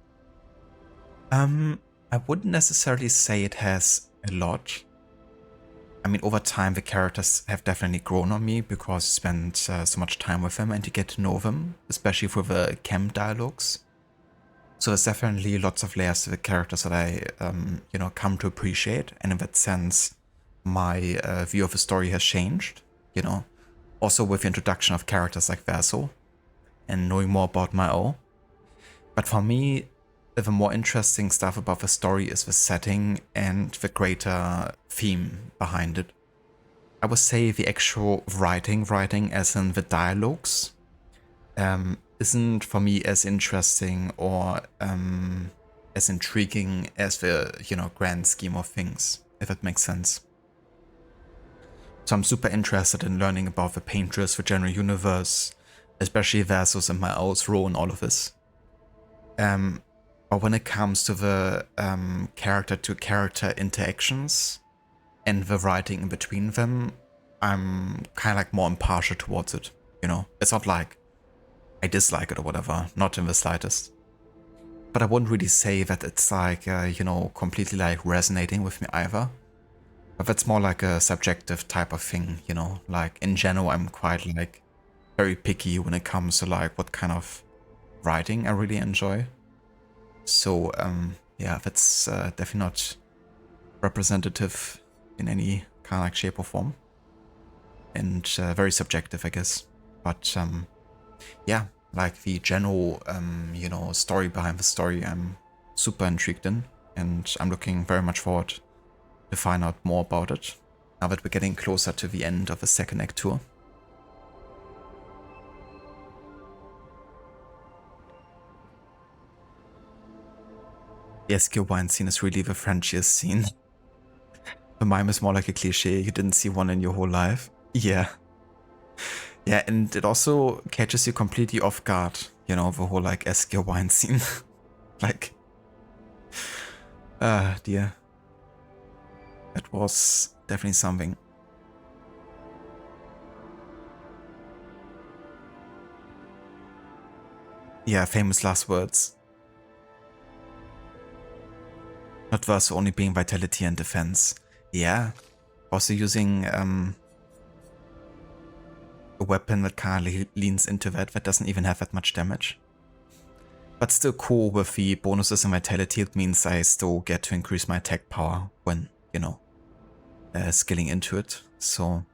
Speaker 1: I wouldn't necessarily say it has a lot. I mean, over time the characters have definitely grown on me because I spent so much time with them and you get to know them, especially for the camp dialogues. So there's definitely lots of layers to the characters that I, you know, come to appreciate. And in that sense, my view of the story has changed, you know. Also with the introduction of characters like Verso and knowing more about my own. But for me, the more interesting stuff about the story is the setting and the greater theme behind it. I would say the actual writing as in the dialogues, isn't for me as interesting or as intriguing as the, you know, grand scheme of things, if that makes sense. So I'm super interested in learning about the painters, the general universe, especially Versus and my owl's role in all of this. But when it comes to the character-to-character interactions and the writing in between them, I'm kind of like more impartial towards it, you know? It's not like I dislike it or whatever, not in the slightest. But I wouldn't really say that it's like, you know, completely like resonating with me either. But that's more like a subjective type of thing, you know? Like in general, I'm quite like very picky when it comes to like what kind of writing I really enjoy. So yeah, that's definitely not representative in any kind of like shape or form. And very subjective, I guess. But yeah, like the general, you know, story behind the story, I'm super intrigued in, and I'm looking very much forward to find out more about it, now that we're getting closer to the end of the second act tour. The Eskio wine scene is really the Frenchiest scene. The mime is more like a cliche, you didn't see one in your whole life. Yeah. Yeah, and it also catches you completely off guard, you know, the whole like Eskio wine scene. Like, dear. That was definitely something. Yeah, famous last words. Not verse only being vitality and defense. Yeah. Also using a weapon that kind of leans into that doesn't even have that much damage. But still cool with the bonuses in vitality. It means I still get to increase my attack power when, you know, skilling into it. So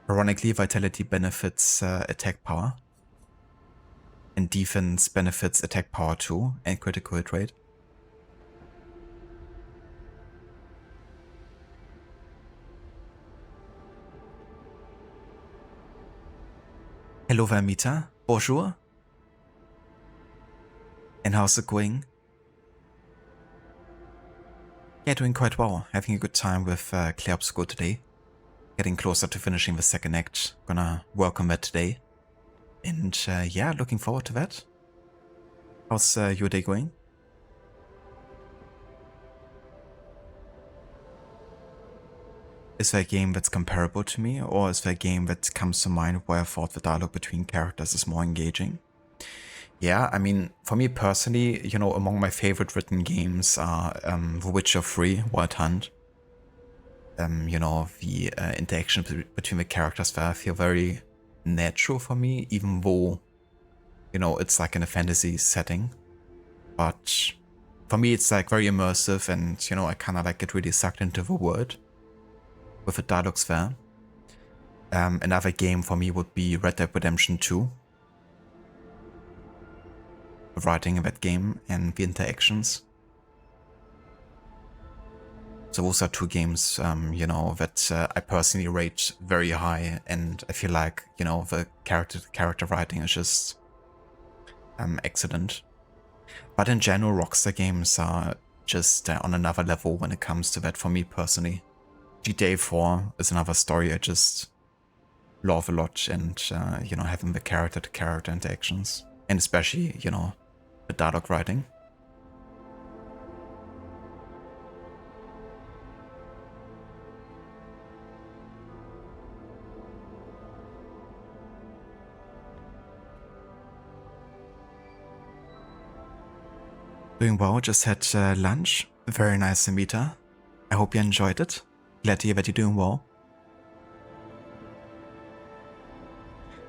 Speaker 1: ironically, vitality benefits attack power. And defense benefits attack power too, and critical hit rate. Hello Vermita, bonjour. And how's it going? Yeah, doing quite well. Having a good time with Clair Obscur today. Getting closer to finishing the second act. Gonna work on that today. And yeah, looking forward to that. How's your day going? Is there a game that's comparable to me, or is there a game that comes to mind where I thought the dialogue between characters is more engaging? Yeah, I mean, for me personally, you know, among my favorite written games are The Witcher 3, Wild Hunt. You know, the interaction between the characters there feel very natural for me, even though, you know, it's like in a fantasy setting. But for me, it's like very immersive, and, you know, I kind of like get really sucked into the world with the dialogues there. Another game for me would be Red Dead Redemption 2. The writing in that game and the interactions. So those are two games, you know, that I personally rate very high, and I feel like, you know, the character writing is just excellent. But in general, Rockstar games are just on another level when it comes to that for me personally. GTA 4 is another story I just love a lot, and, you know, having the character-to-character interactions, and especially, you know, the dialogue writing. Doing well, just had lunch. Very nice, Amita. I hope you enjoyed it. Glad to hear that you're doing well.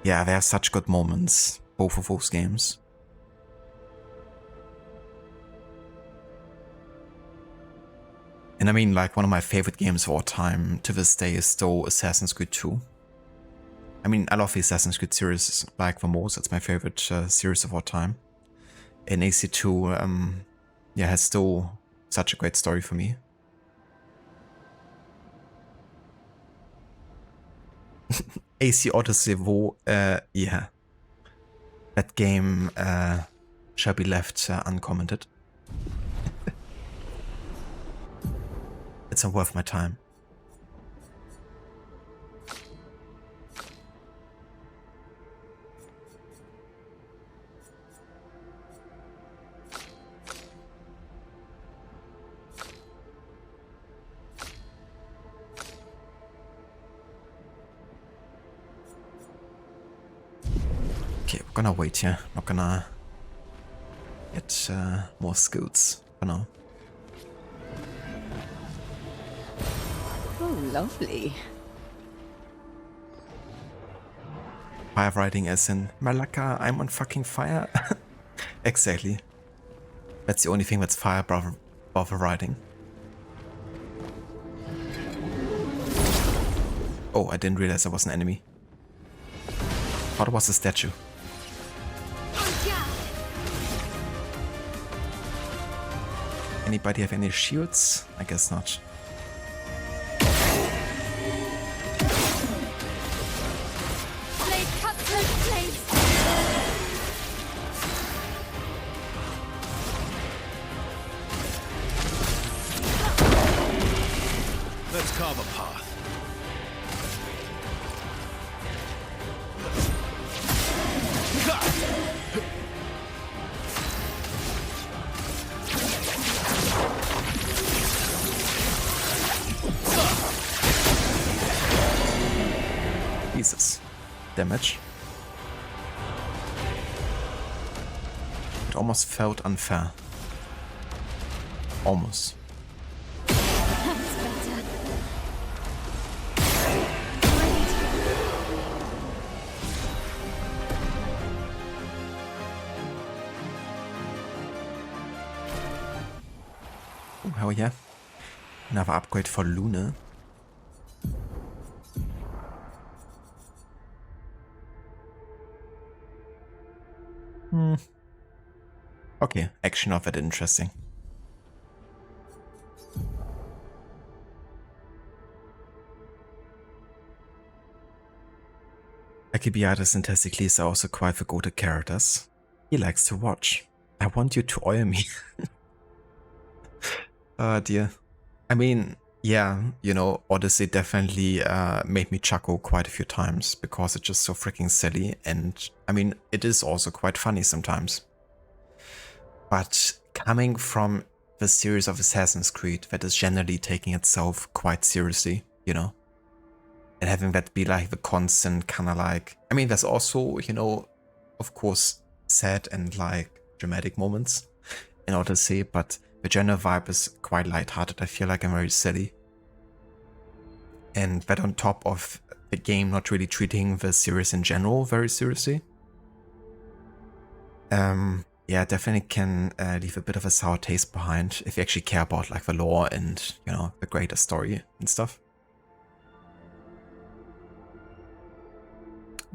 Speaker 1: Yeah, there are such good moments, both of those games. And I mean, like, one of my favorite games of all time to this day is still Assassin's Creed 2. I mean, I love the Assassin's Creed series like the most. It's my favorite series of all time. And AC2, yeah, has still such a great story for me. AC Odyssey, yeah. That game shall be left uncommented. It's not worth my time. Okay, we're gonna wait here. Not gonna get more scoots for now.
Speaker 3: Oh, lovely.
Speaker 1: Fire riding as in Malaka, I'm on fucking fire. Exactly. That's the only thing that's fire above riding. Oh, I didn't realize there was an enemy. Thought it was a statue. Anybody have any shields? I guess not.
Speaker 5: Blade cuts through the flames.
Speaker 6: Let's carve a path.
Speaker 1: Jesus. Damage. It almost felt unfair. Almost.
Speaker 5: That's better.
Speaker 1: Oh, hell yeah. Another upgrade for Luna. Okay, actually not that interesting. Alcibiades and Testicles are also quite the go-to characters. He likes to watch. I want you to oil me. Oh dear. I mean, yeah, you know, Odyssey definitely made me chuckle quite a few times because it's just so freaking silly, and I mean, it is also quite funny sometimes. But coming from the series of Assassin's Creed that is generally taking itself quite seriously, you know, and having that be like the constant kind of like, I mean, there's also, you know, of course, sad and like dramatic moments in Odyssey, but the general vibe is quite lighthearted, I feel like, and very silly. And that on top of the game not really treating the series in general very seriously. Yeah, definitely can leave a bit of a sour taste behind if you actually care about like the lore and, you know, the greater story and stuff.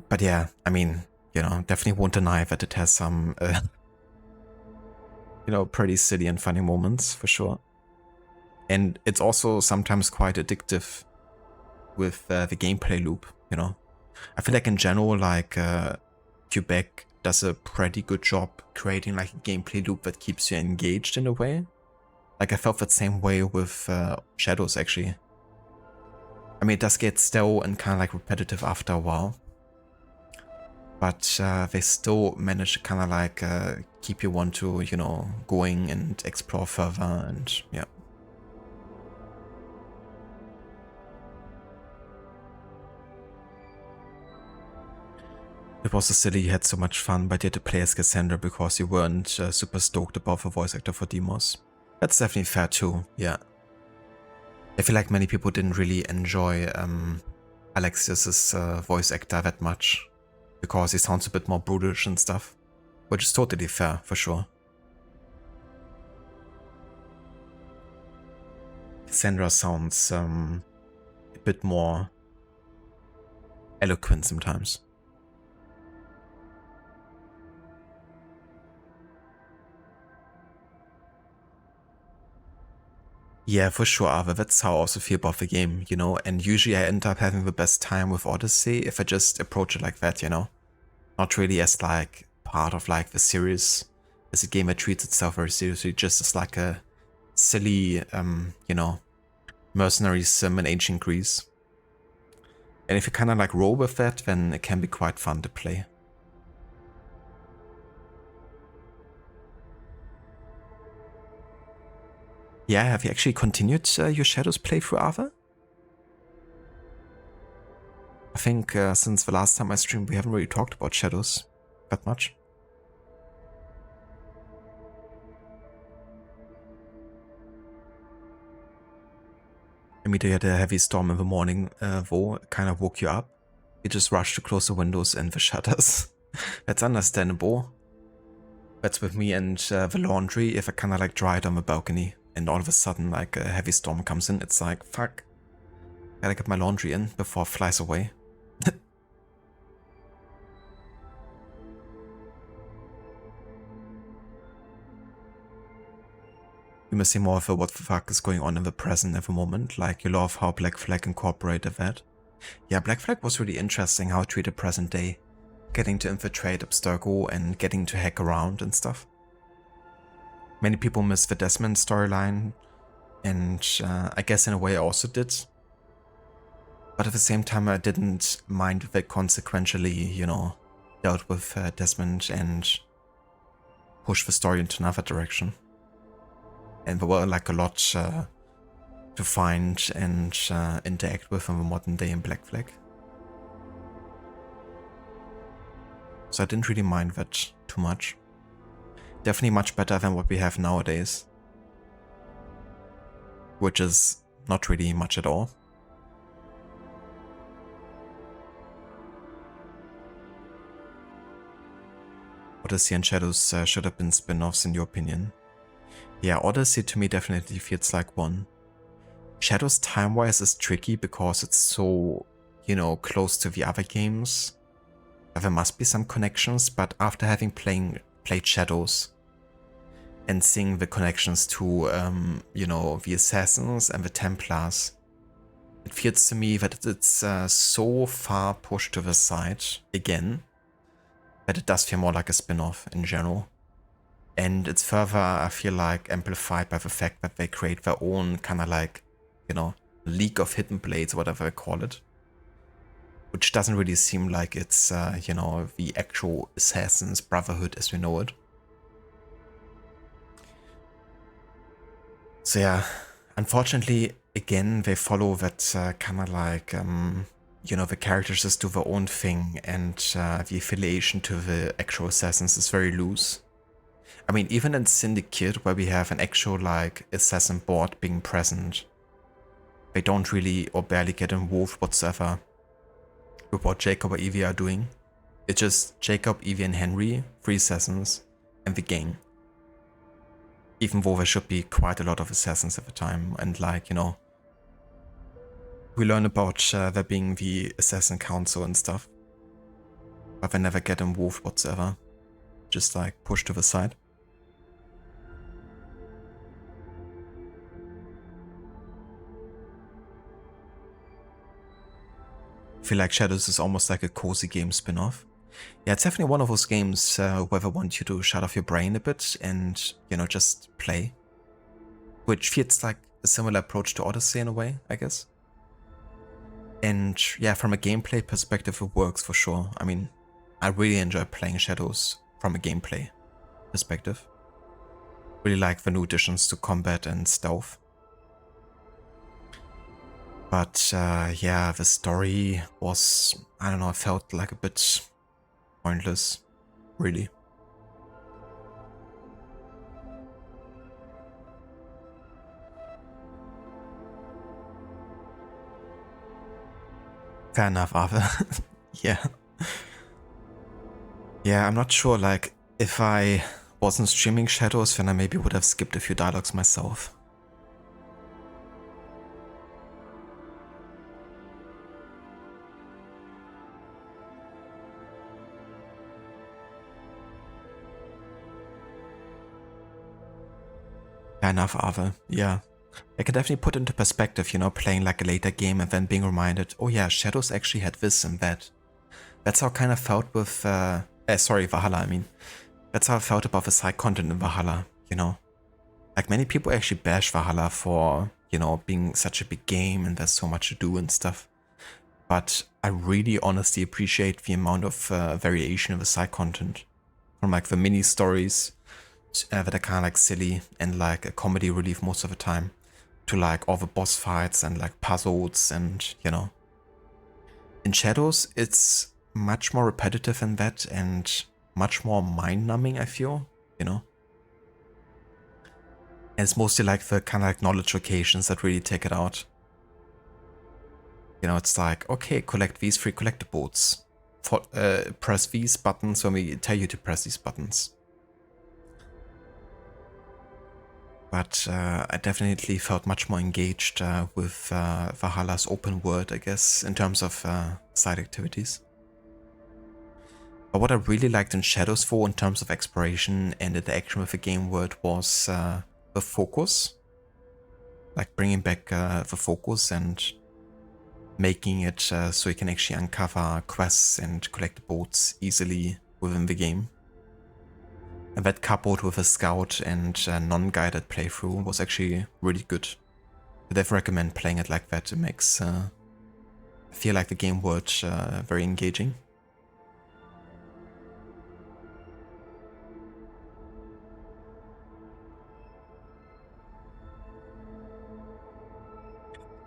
Speaker 1: But yeah, I mean, you know, definitely won't deny that it has some, you know, pretty silly and funny moments for sure. And it's also sometimes quite addictive with the gameplay loop, you know. I feel like in general, like Quebec does a pretty good job creating like a gameplay loop that keeps you engaged in a way. Like I felt that same way with Shadows actually. I mean, it does get stale and kind of like repetitive after a while. But they still manage to kind of like keep you want to, you know, going and explore further and yeah. It was so silly you had so much fun, but you had to play as Cassandra because you weren't super stoked about the voice actor for Deimos. That's definitely fair too, yeah. I feel like many people didn't really enjoy Alexius's voice actor that much because he sounds a bit more brutish and stuff, which is totally fair for sure. Cassandra sounds a bit more eloquent sometimes. Yeah, for sure, Ava. That's how I also feel about the game, you know, and usually I end up having the best time with Odyssey if I just approach it like that, you know. Not really as like part of like the series, as a game that treats itself very seriously, just as like a silly, you know, mercenary sim in ancient Greece. And if you kind of like roll with that, then it can be quite fun to play. Yeah, have you actually continued your Shadows playthrough, Ava? I think since the last time I streamed, we haven't really talked about Shadows that much. Immediately had a heavy storm in the morning, though, kind of woke you up. You just rushed to close the windows and the shutters. That's understandable. That's with me and the laundry. If I kind of like dry it on the balcony and all of a sudden like a heavy storm comes in, it's like, fuck. Gotta get my laundry in before it flies away. You must see more of what the fuck is going on in the present at the moment. Like, you love how Black Flag incorporated that. Yeah, Black Flag was really interesting how it treated present day. Getting to infiltrate Obscur and getting to hack around and stuff. Many people miss the Desmond storyline, and I guess in a way I also did. But at the same time I didn't mind that consequentially, you know, dealt with Desmond and pushed the story into another direction. And there were like a lot to find and interact with in the modern day in Black Flag. So I didn't really mind that too much. Definitely much better than what we have nowadays. Which is not really much at all. Odyssey and Shadows should have been spin-offs in your opinion. Yeah, Odyssey to me definitely feels like one. Shadows time-wise is tricky because it's so, you know, close to the other games. There must be some connections, but after having played Shadows and seeing the connections to, you know, the Assassins and the Templars, it feels to me that it's so far pushed to the side again that it does feel more like a spin-off in general. And it's further, I feel like, amplified by the fact that they create their own kind of like, you know, League of Hidden Blades, whatever they call it. Which doesn't really seem like it's, you know, the actual Assassin's Brotherhood as we know it. So yeah, unfortunately, again, they follow that kind of like, you know, the characters just do their own thing, and the affiliation to the actual Assassins is very loose. I mean, even in Syndicate, where we have an actual like assassin board being present, they don't really or barely get involved whatsoever with what Jacob or Evie are doing. It's just Jacob, Evie and Henry, 3 assassins, and the gang. Even though there should be quite a lot of assassins at the time, and like, you know, we learn about there being the assassin council and stuff, but they never get involved whatsoever, just like pushed to the side. I feel like Shadows is almost like a cozy game spin-off. Yeah, it's definitely one of those games where they want you to shut off your brain a bit and, you know, just play. Which feels like a similar approach to Odyssey in a way, I guess. And yeah, from a gameplay perspective, it works for sure. I mean, I really enjoy playing Shadows from a gameplay perspective. Really like the new additions to combat and stealth. But yeah, the story was, I don't know, I felt like a bit pointless, really. Fair enough, Arthur. Yeah. Yeah, I'm not sure, like, if I wasn't streaming Shadows, then I maybe would have skipped a few dialogues myself. Fair enough, Arthur. Yeah. I can definitely put into perspective, you know, playing like a later game and then being reminded, oh yeah, Shadows actually had this and that. That's how I kind of felt with, sorry, Valhalla, I mean. That's how I felt about the side content in Valhalla, you know. Like many people actually bash Valhalla for, you know, being such a big game and there's so much to do and stuff. But I really honestly appreciate the amount of variation of the side content. From like the mini stories that are kind of like silly and like a comedy relief most of the time, to like all the boss fights and like puzzles and, you know. In Shadows, it's much more repetitive than that and much more mind-numbing, I feel, you know. And it's mostly like the kind of like knowledge locations that really take it out. You know, it's like, okay, collect these 3 collectibles. Press these buttons when we tell you to press these buttons. But I definitely felt much more engaged with Valhalla's open world, I guess, in terms of side activities. But what I really liked in Shadows 4 in terms of exploration and interaction with the game world was the focus. Like bringing back the focus and making it so you can actually uncover quests and collectibles easily within the game. And that coupled with a scout and non-guided playthrough was actually really good. I'd definitely recommend playing it like that. It makes I feel like the game world very engaging.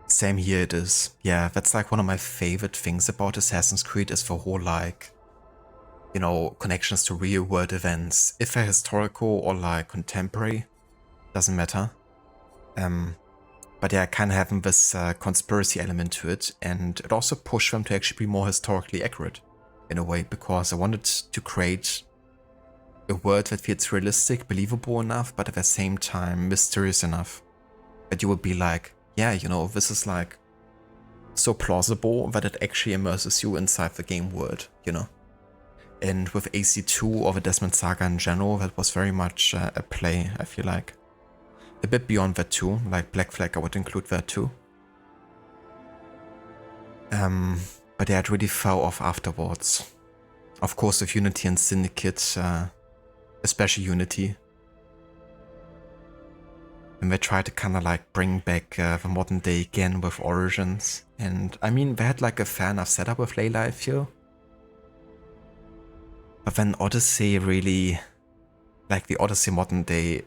Speaker 1: Same here it is. Yeah, that's like one of my favorite things about Assassin's Creed is the whole like you know, connections to real world events. If they're historical or like contemporary, doesn't matter. But yeah, kind of having this conspiracy element to it, and it also pushed them to actually be more historically accurate in a way, because I wanted to create a world that feels realistic, believable enough, but at the same time mysterious enough that you would be like, yeah, you know, this is like so plausible that it actually immerses you inside the game world, you know. And with AC2 or the Desmond Saga in general, that was very much a play, I feel like. A bit beyond that too, like Black Flag I would include that too. But yeah, it really fell off afterwards. Of course with Unity and Syndicate, especially Unity. And they tried to kind of like bring back the modern day again with Origins. And I mean, they had like a fair enough setup with Layla, I feel. But then Odyssey really, like the Odyssey modern day,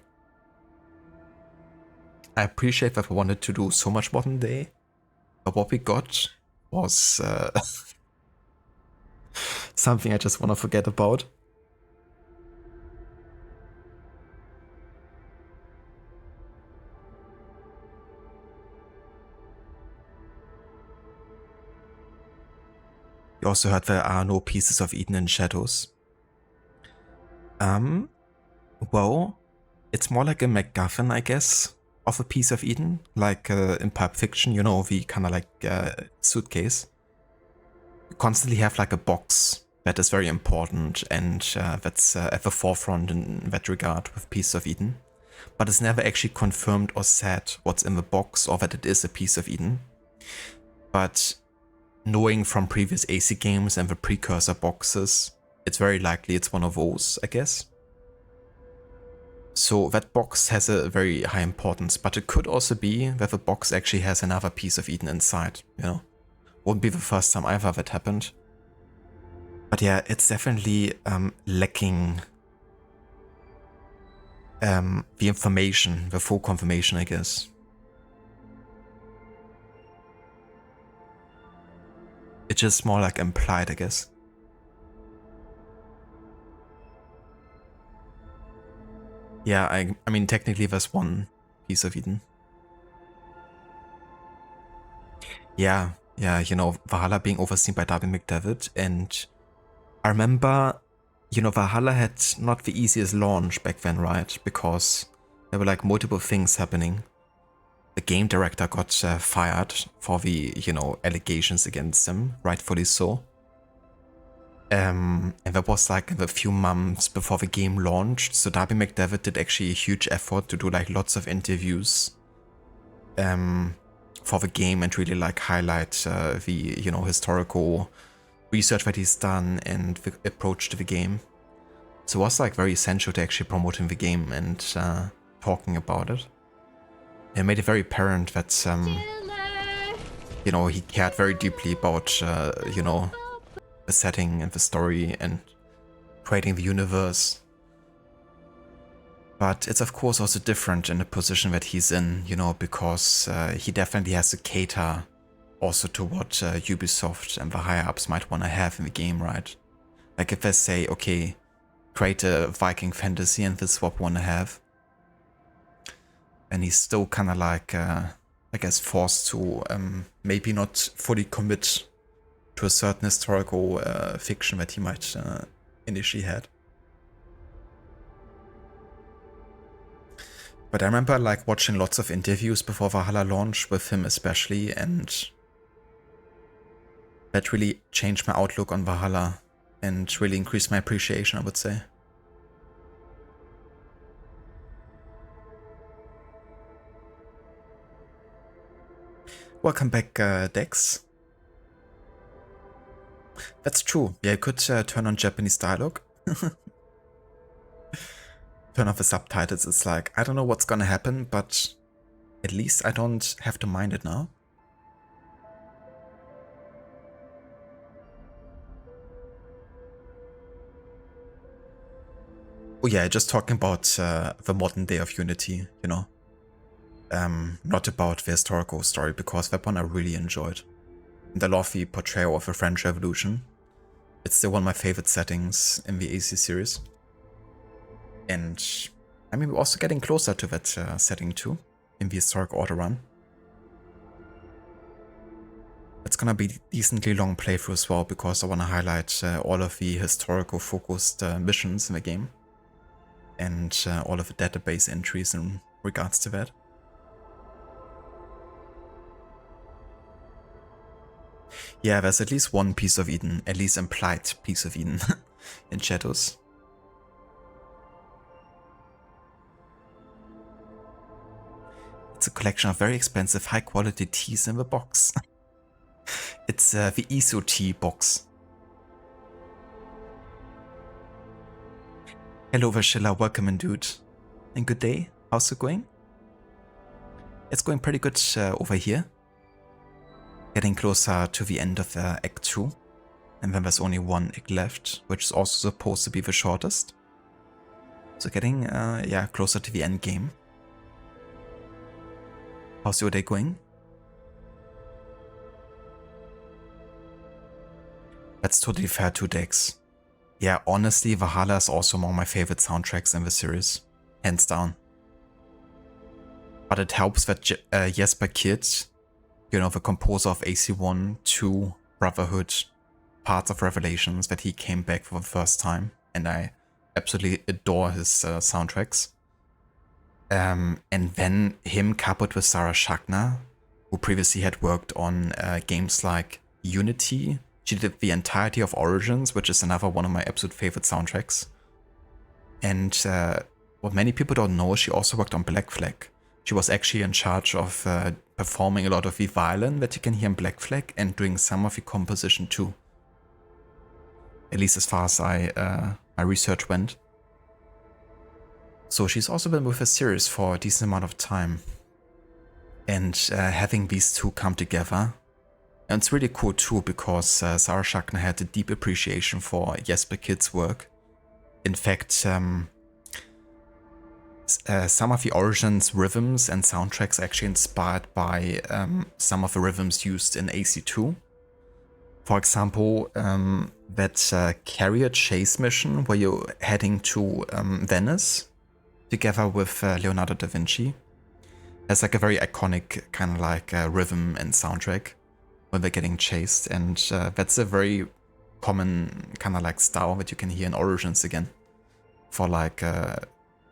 Speaker 1: I appreciate that they wanted to do so much modern day, but what we got was something I just want to forget about. You also heard there are no pieces of Eden in Shadows. Well, it's more like a MacGuffin, I guess, of a piece of Eden, like in Pulp Fiction, you know, the kind of like suitcase. You constantly have like a box that is very important and that's at the forefront in that regard with Piece of Eden. But it's never actually confirmed or said what's in the box or that it is a piece of Eden. But knowing from previous AC games and the precursor boxes, it's very likely it's one of those, I guess. So that box has a very high importance, but it could also be that the box actually has another piece of Eden inside, you know? Wouldn't be the first time either that happened. But yeah, it's definitely lacking the information, the full confirmation, I guess. It's just more like implied, I guess. Yeah, I mean, technically there's one piece of Eden. Yeah, you know, Valhalla being overseen by Darby McDevitt, and I remember, you know, Valhalla had not the easiest launch back then, right? Because there were like multiple things happening. The game director got fired for the, you know, allegations against him, rightfully so. And that was like a few months before the game launched, so Darby McDevitt did actually a huge effort to do like lots of interviews for the game and really like highlight the, you know, historical research that he's done and the approach to the game. So it was like very essential to actually promoting the game and talking about it. It made it very apparent that you know, he cared very deeply about you know, the setting and the story and creating the universe. But it's of course also different in the position that he's in, you know, because he definitely has to cater also to what Ubisoft and the higher-ups might want to have in the game, right? Like if they say, okay, create a Viking fantasy and this is what we want to have. And he's still kind of like, I guess, forced to maybe not fully commit to a certain historical fiction that he might initially had. But I remember like watching lots of interviews before Valhalla launched with him especially, and that really changed my outlook on Valhalla and really increased my appreciation, I would say. Welcome back, Dex. That's true. Yeah, you could turn on Japanese dialogue. Turn off the subtitles. It's like, I don't know what's gonna happen, but at least I don't have to mind it now. Oh yeah, just talking about the modern day of Unity, you know. Not about the historical story, because that one I really enjoyed. And I love the portrayal of the French Revolution. It's still one of my favorite settings in the AC series. And I mean, we're also getting closer to that setting too, in the historic order run. It's gonna be decently long playthrough as well, because I want to highlight all of the historical focused missions in the game. And all of the database entries in regards to that. Yeah, there's at least one piece of Eden, at least implied piece of Eden in Shadows. It's a collection of very expensive, high quality teas in the box. It's the ISO tea box. Hello Vashilla, welcome in dude. And good day, how's it going? It's going pretty good over here. Getting closer to the end of Act 2. And then there's only one act left, which is also supposed to be the shortest. So getting, yeah, closer to the end game. How's your day going? That's totally fair, 2 decks. Yeah, honestly, Valhalla is also among my favorite soundtracks in the series. Hands down. But it helps that Jesper Kyd, you know, the composer of AC1, 2, Brotherhood, parts of Revelations, that he came back for the first time. And I absolutely adore his soundtracks. And then him coupled with Sarah Schachner, who previously had worked on games like Unity. She did the entirety of Origins, which is another one of my absolute favorite soundtracks. And what many people don't know, she also worked on Black Flag. She was actually in charge of performing a lot of the violin that you can hear in Black Flag and doing some of the composition too. At least as far as my research went. So she's also been with the series for a decent amount of time. And having these two come together, and it's really cool too, because Sarah Schachner had a deep appreciation for Jesper Kyd's work. In fact, some of the Origins rhythms and soundtracks are actually inspired by some of the rhythms used in AC2. For example, that carrier chase mission where you're heading to Venice together with Leonardo da Vinci has like a very iconic kind of like rhythm and soundtrack when they're getting chased, and that's a very common kind of like style that you can hear in Origins again for like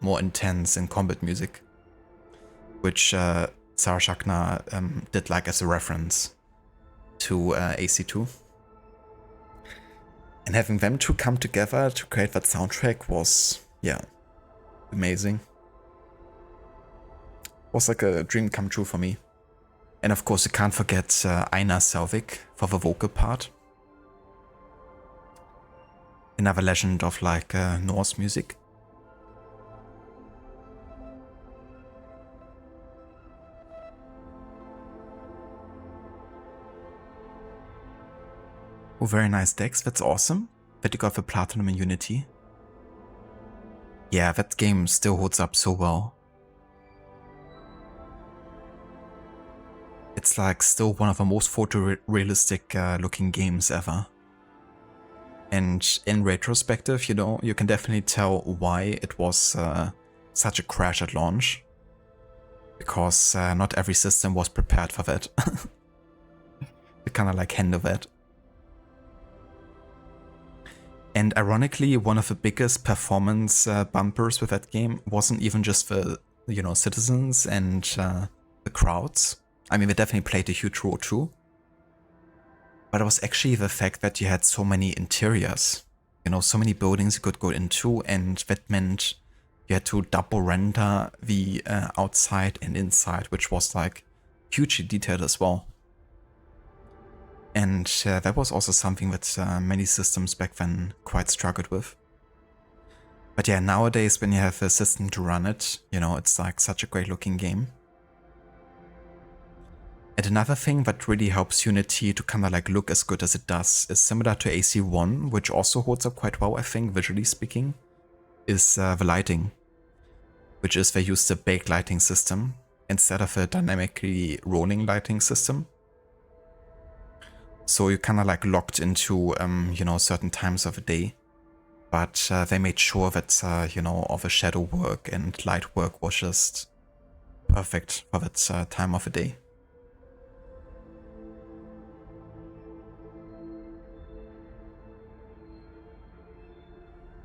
Speaker 1: more intense and combat music, which Sarah Schachner did like as a reference to AC2. And having them two come together to create that soundtrack was, yeah, amazing. Was like a dream come true for me. And of course you can't forget Einar Selvik for the vocal part. Another legend of like Norse music. Oh, very nice decks, that's awesome. That you got the Platinum in Unity. Yeah, that game still holds up so well. It's like still one of the most photorealistic looking games ever. And in retrospective, you know, you can definitely tell why it was such a crash at launch. Because not every system was prepared for that. To kind of like handle that. And ironically, one of the biggest performance bumpers with that game wasn't even just the, you know, citizens and the crowds. I mean, they definitely played a huge role too. But it was actually the fact that you had so many interiors. You know, so many buildings you could go into, and that meant you had to double render the outside and inside, which was like hugely detailed as well. And that was also something that many systems back then quite struggled with. But yeah, nowadays when you have a system to run it, you know, it's like such a great looking game. And another thing that really helps Unity to kind of like look as good as it does is similar to AC1, which also holds up quite well, I think, visually speaking, is the lighting. Which is they use the baked lighting system instead of a dynamically rolling lighting system. So you're kind of like locked into, you know, certain times of the day. But they made sure that, you know, all the shadow work and light work was just perfect for that time of the day.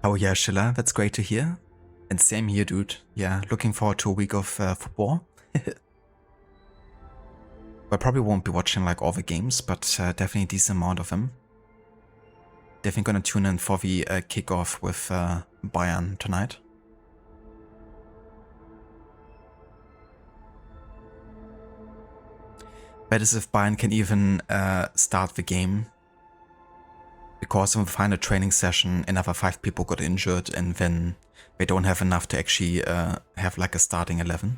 Speaker 1: Oh yeah, Schiller, that's great to hear. And same here, dude. Yeah, looking forward to a week of football. I probably won't be watching like all the games, but definitely a decent amount of them. Definitely gonna tune in for the kickoff with Bayern tonight. That is if Bayern can even start the game. Because in the final training session, another 5 people got injured and then they don't have enough to actually have like a starting 11.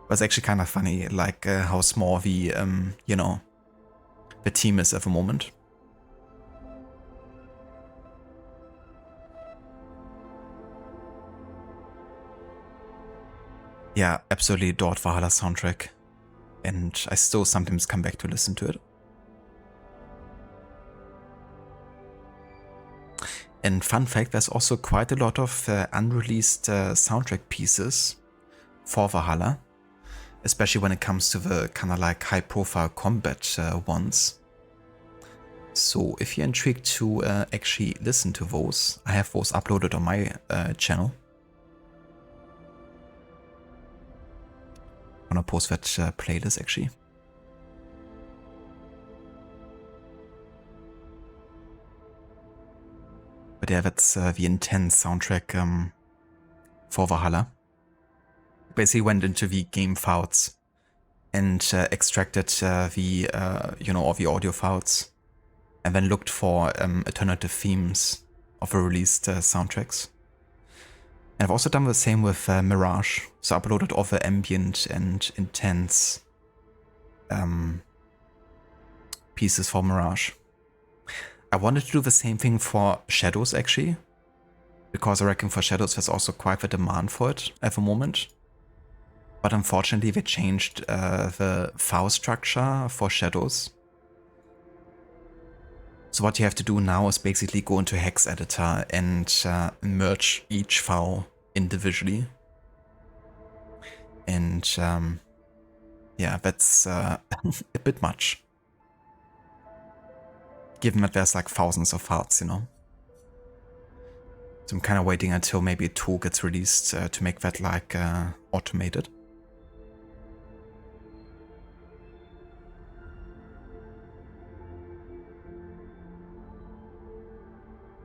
Speaker 1: But it's actually kind of funny, like how small the, you know, the team is at the moment. Yeah, absolutely adored Valhalla soundtrack. And I still sometimes come back to listen to it. And fun fact, there's also quite a lot of unreleased soundtrack pieces for Valhalla. Especially when it comes to the kind of like high profile combat ones. So if you're intrigued to actually listen to those, I have those uploaded on my channel. I'm gonna post that playlist actually. But yeah, that's the intense soundtrack for Valhalla. Basically went into the game files and extracted the you know, all the audio files, and then looked for alternative themes of the released soundtracks. And I've also done the same with Mirage, so I uploaded all the ambient and intense pieces for Mirage. I wanted to do the same thing for Shadows actually, because I reckon for Shadows there's also quite the demand for it at the moment. But unfortunately they changed the file structure for Shadows. So what you have to do now is basically go into Hex Editor and merge each file individually. And yeah, that's a bit much. Given that there's like thousands of files, you know. So I'm kind of waiting until maybe a tool gets released to make that like automated.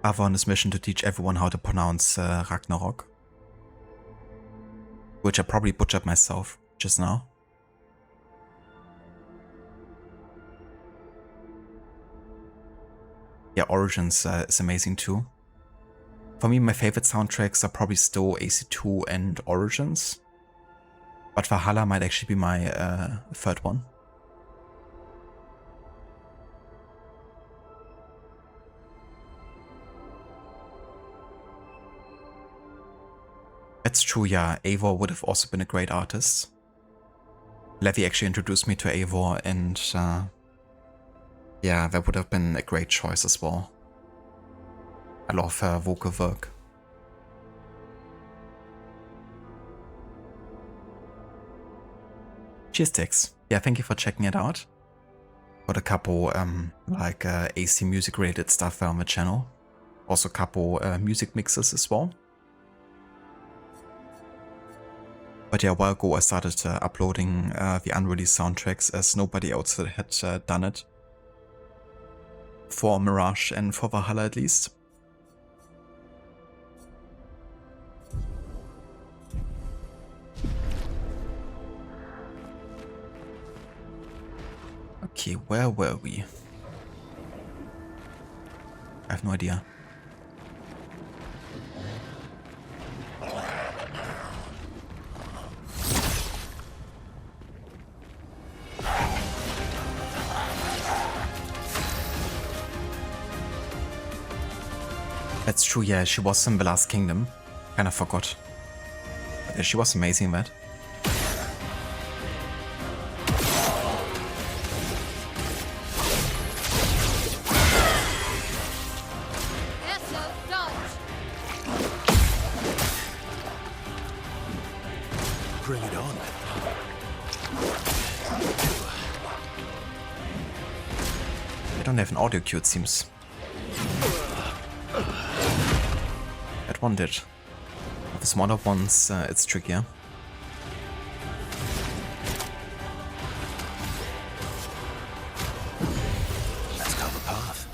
Speaker 1: Ava on his mission to teach everyone how to pronounce Ragnarok. Which I probably butchered myself just now. Yeah, Origins is amazing too. For me, my favorite soundtracks are probably still AC2 and Origins. But Valhalla might actually be my third one. That's true, yeah. Eivor would have also been a great artist. Levi actually introduced me to Eivor, and yeah, that would have been a great choice as well. I love her vocal work. Cheers, Tix. Yeah, thank you for checking it out. Got a couple like AC music related stuff there on the channel. Also a couple music mixes as well. But yeah, a while ago I started uploading the unreleased soundtracks as nobody else had done it. For Mirage and for Valhalla at least. Okay, where were we? I have no idea. That's true, yeah, she was in the Last Kingdom. Kinda forgot. But yeah, she was amazing in that.
Speaker 6: Bring it on.
Speaker 1: I don't have an audio cue, it seems. That one did. With the smaller ones, it's trickier.
Speaker 6: Let's carve a path.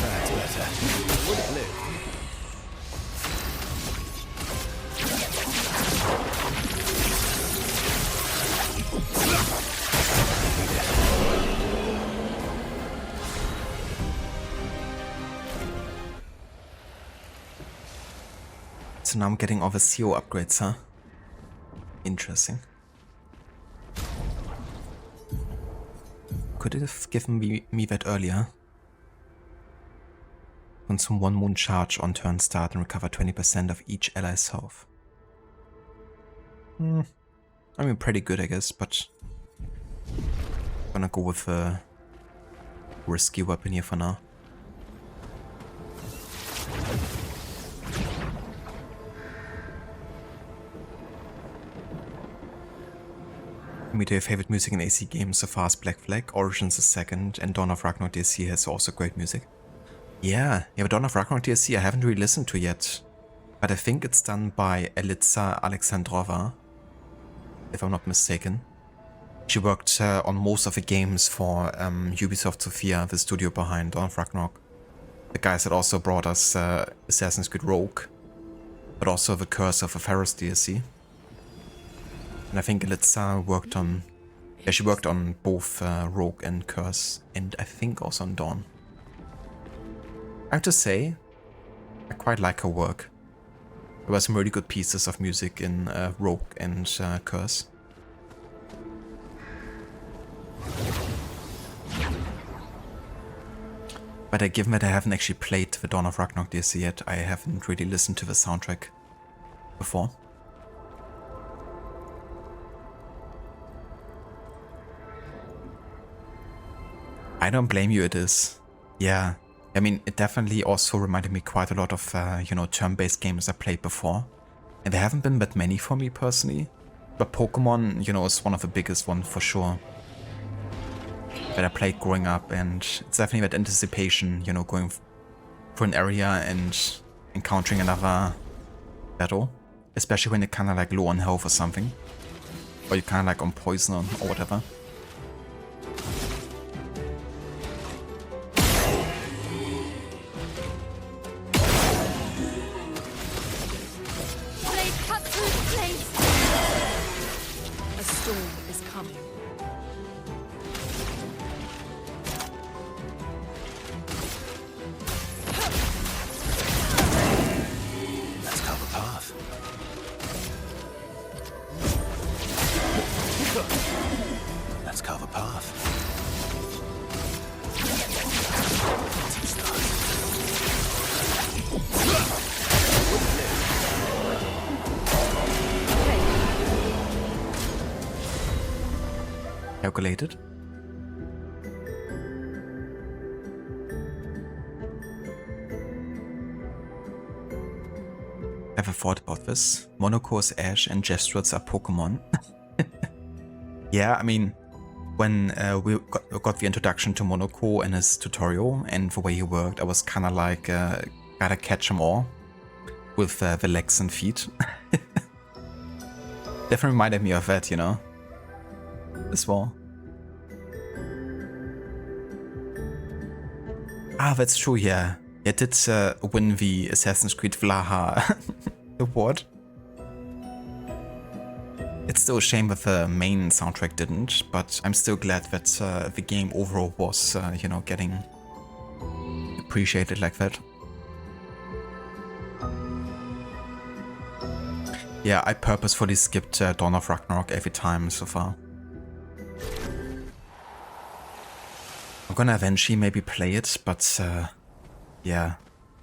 Speaker 6: That's better. Would have lived.
Speaker 1: So now I'm getting all the CO upgrades, huh? Interesting. Could it have given me that earlier? Consume 1 moon charge on turn start and recover 20% of each ally's health. I mean, pretty good, I guess, but gonna go with a risky weapon here for now. Me to your favorite music in AC games so far is Black Flag, Origins is second, and Dawn of Ragnarok DLC has also great music. Yeah, but Dawn of Ragnarok DLC I haven't really listened to yet, but I think it's done by Elitsa Alexandrova, if I'm not mistaken. She worked on most of the games for Ubisoft Sofia, the studio behind Dawn of Ragnarok. The guys that also brought us Assassin's Creed Rogue, but also the Curse of Aferos DLC. And I think Elitsa worked on... Yeah, she worked on both Rogue and Curse, and I think also on Dawn. I have to say, I quite like her work. There were some really good pieces of music in Rogue and Curse. But given that I haven't actually played the Dawn of Ragnarok DLC yet, I haven't really listened to the soundtrack before. I don't blame you, it is. Yeah, I mean, it definitely also reminded me quite a lot of, you know, turn-based games I played before. And there haven't been that many for me personally. But Pokemon, you know, is one of the biggest ones for sure. That I played growing up, and it's definitely that anticipation, you know, going through an area and encountering another battle. Especially when you're kind of like low on health or something. Or you're kind of like on poison or whatever. Calculated. Ever thought about this? Monaco's Ash and Gestrats are Pokemon. Yeah, I mean, when we got the introduction to Monaco and his tutorial and the way he worked, I was kind of like, gotta catch them all with the legs and feet. Definitely reminded me of that, you know, as well. Ah, that's true, yeah. It did win the Assassin's Creed Vlaha award. It's still a shame that the main soundtrack didn't, but I'm still glad that the game overall was, you know, getting appreciated like that. Yeah, I purposefully skipped Dawn of Ragnarok every time so far. I'm gonna eventually maybe play it, but yeah,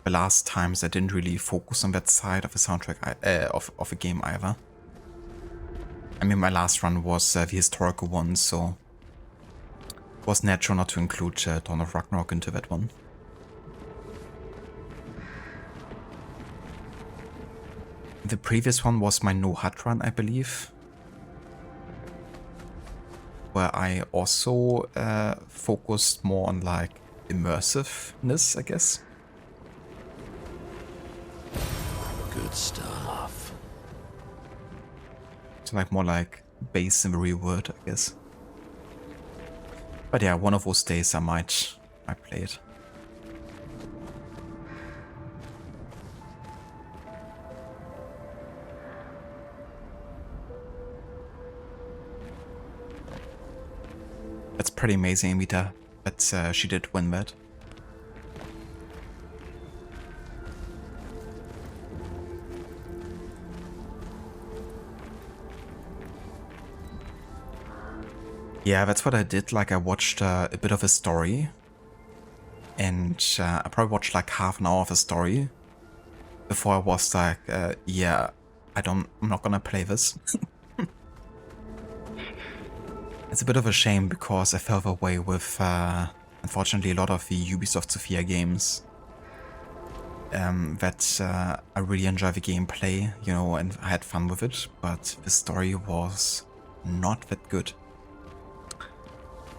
Speaker 1: the last times I didn't really focus on that side of the soundtrack of the game either. I mean, my last run was the historical one, so it was natural not to include Dawn of Ragnarok into that one. The previous one was my no HUD run, I believe, where I also focused more on like immersiveness, I guess.
Speaker 6: Good stuff.
Speaker 1: So like more like base in the real world, I guess. But yeah, one of those days I might play it. That's pretty amazing, Amita, that she did win that. Yeah, that's what I did. Like, I watched a bit of a story, and I probably watched like half an hour of a story before I was like, yeah, I'm not gonna play this. It's a bit of a shame because I fell away with, unfortunately, a lot of the Ubisoft Sophia games. That I really enjoy the gameplay, you know, and I had fun with it, but the story was not that good.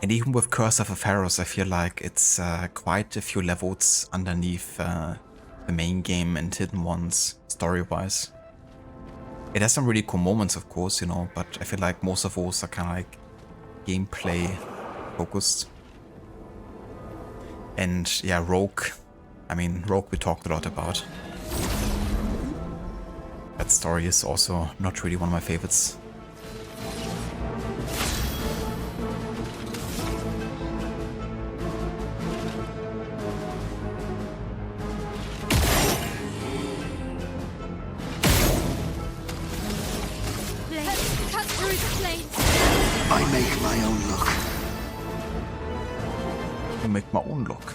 Speaker 1: And even with Curse of the Pharaohs, I feel like it's quite a few levels underneath the main game and hidden ones, story-wise. It has some really cool moments, of course, you know, but I feel like most of those are kind of like gameplay focused. And yeah, Rogue. I mean, Rogue we talked a lot about. That story is also not really one of my favorites.
Speaker 5: Cut through the flames.
Speaker 2: I make my own luck.
Speaker 1: I make my own luck.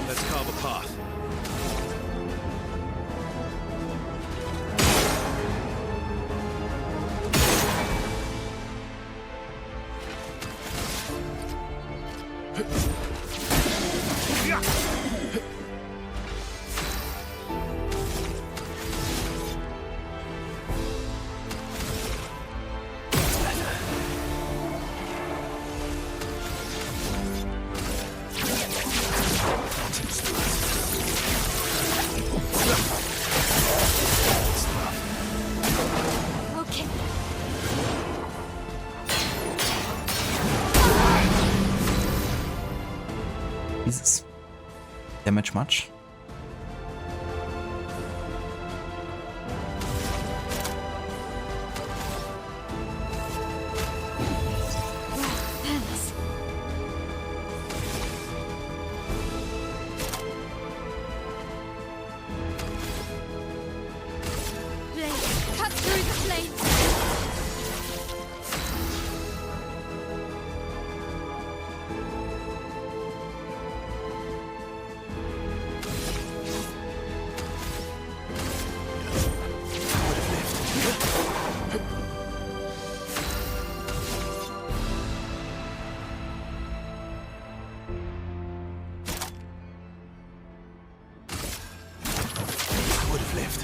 Speaker 6: Let's carve a path.
Speaker 5: Okay.
Speaker 1: Jesus. Damage much?
Speaker 5: Thanks. Blade, cut through the flames.
Speaker 6: I would have lived.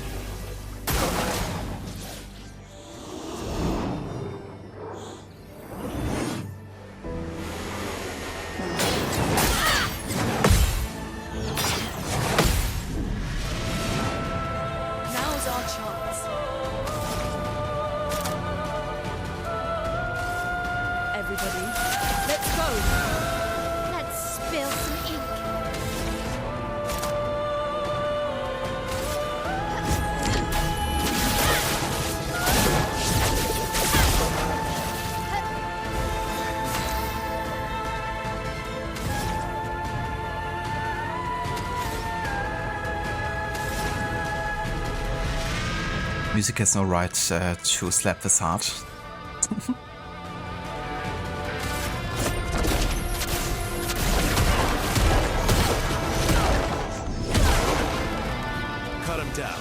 Speaker 3: Now's our chance. Everybody, let's go.
Speaker 5: Let's spill some ink.
Speaker 1: Music has no right to slap this hard.
Speaker 6: Cut him down.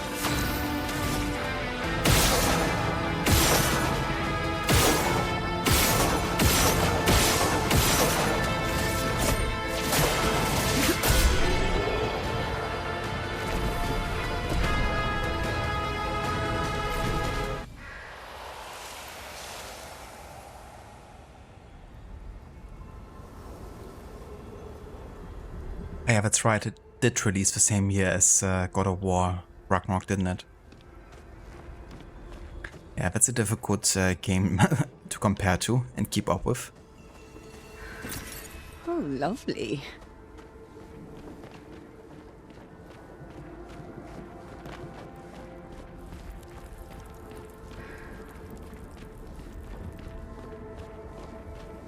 Speaker 1: Yeah, that's right. It did release the same year as God of War Ragnarok, didn't it? Yeah, that's a difficult game to compare to and keep up with.
Speaker 3: Oh, lovely.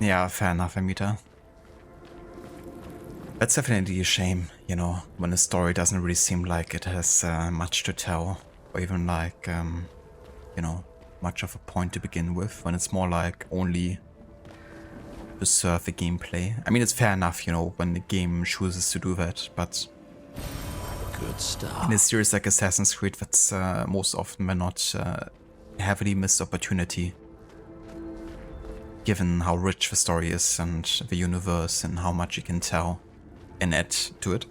Speaker 1: Yeah, fair enough, Amita. That's definitely a shame, you know, when a story doesn't really seem like it has much to tell, or even like, you know, much of a point to begin with, when it's more like only to serve the gameplay. I mean, it's fair enough, you know, when the game chooses to do that, but
Speaker 6: Good stuff.
Speaker 1: in a series like Assassin's Creed, that's most often than not a heavily missed opportunity, given how rich the story is and the universe and how much you can tell and add to it.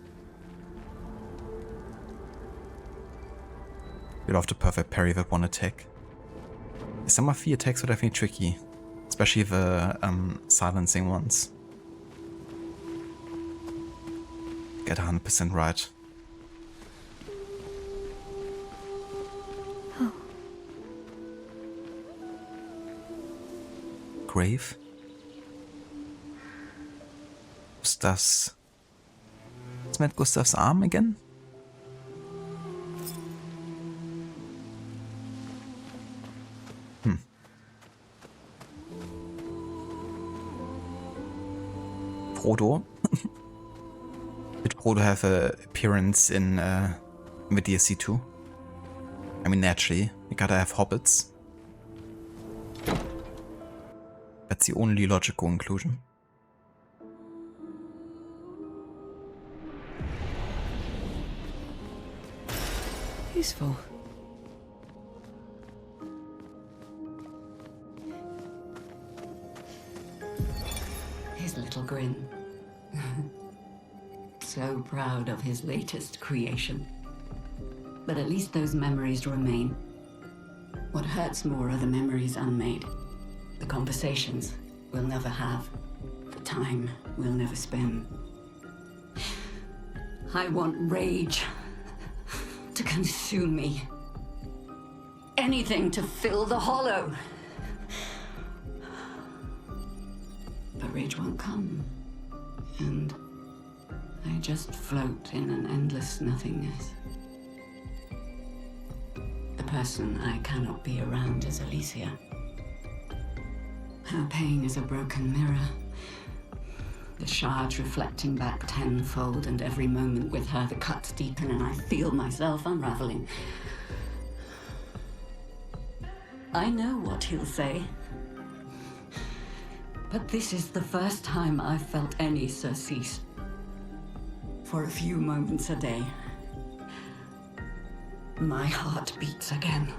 Speaker 1: You love the perfect parry with one attack. Some of the attacks are definitely tricky, especially the silencing ones. Get 100% right. Grave? Gustav's... What's mit Gustav's arm again? Frodo? Did Frodo have an appearance in the DLC too? I mean, naturally, you gotta have hobbits. That's the only logical inclusion.
Speaker 3: Useful.
Speaker 7: His little grin. So proud of his latest creation. But at least those memories remain. What hurts more are the memories unmade. The conversations we'll never have. The time we'll never spend. I want rage to consume me. Anything to fill the hollow. But rage won't come. And I just float in an endless nothingness. The person I cannot be around is Alicia. Her pain is a broken mirror. The shards reflecting back tenfold, and every moment with her the cuts deepen and I feel myself unraveling. I know what he'll say. But this is the first time I've felt any surcease. For a few moments a day, my heart beats again.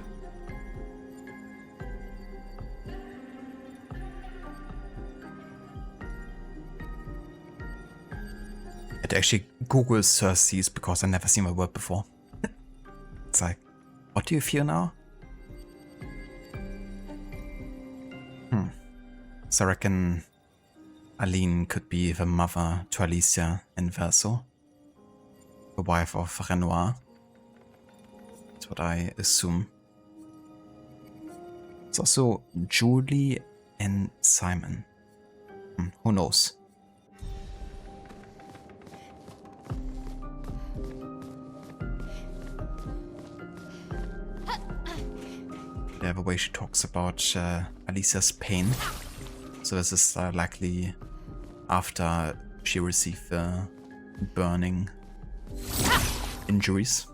Speaker 1: I'd actually Google surcease because I've never seen the word before. It's like, what do you feel now? So I reckon Aline could be the mother to Alicia in Verso, the wife of Renoir. That's what I assume. It's also Julie and Simon. Who knows? Yeah, the way she talks about Alicia's pain. So this is likely after she received the burning injuries.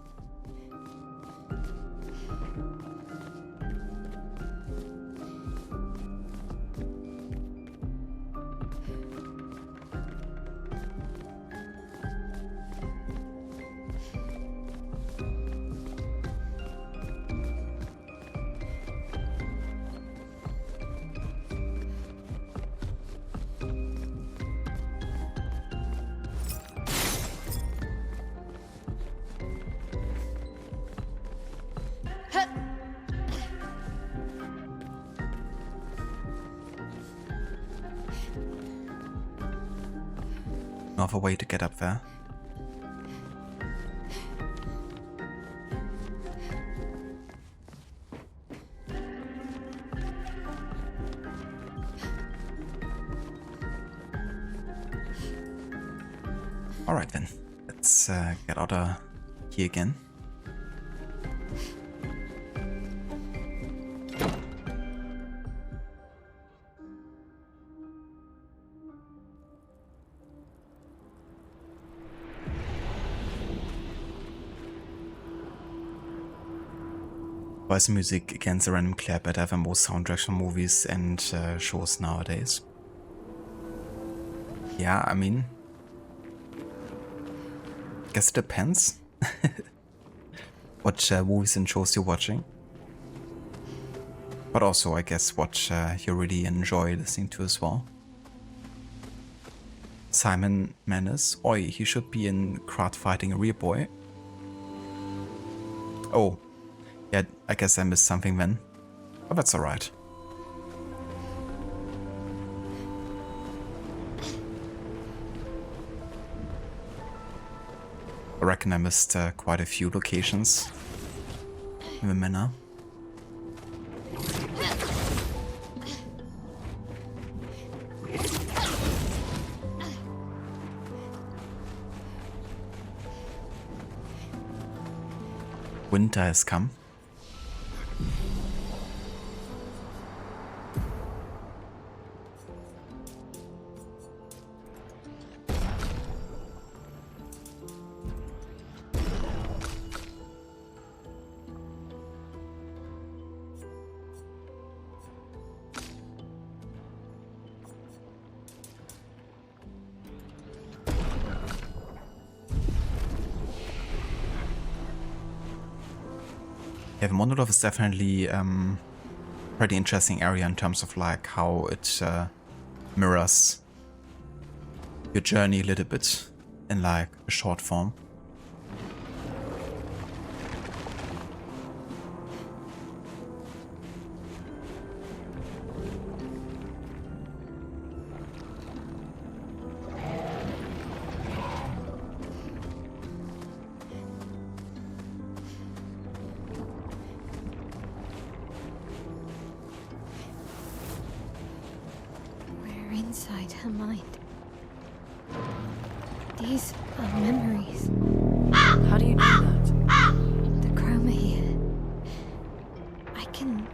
Speaker 1: No other way to get up there. Alright then, let's get out of here again. Why is the music against the random Clair better than most soundtracks from movies and shows nowadays? Yeah, I mean, guess it depends what movies and shows you're watching. But also, I guess, what you really enjoy listening to as well. Simon Menace. Oi, he should be in crowd fighting a real boy. Oh, yeah, I guess I missed something then. But that's alright. I reckon I missed quite a few locations in the manor. Winter has come. Yeah, the Monolith is definitely pretty interesting area in terms of like how it mirrors your journey a little bit in like a short form.
Speaker 5: Inside her mind. These are memories.
Speaker 3: How do you know that?
Speaker 5: The chroma here. I can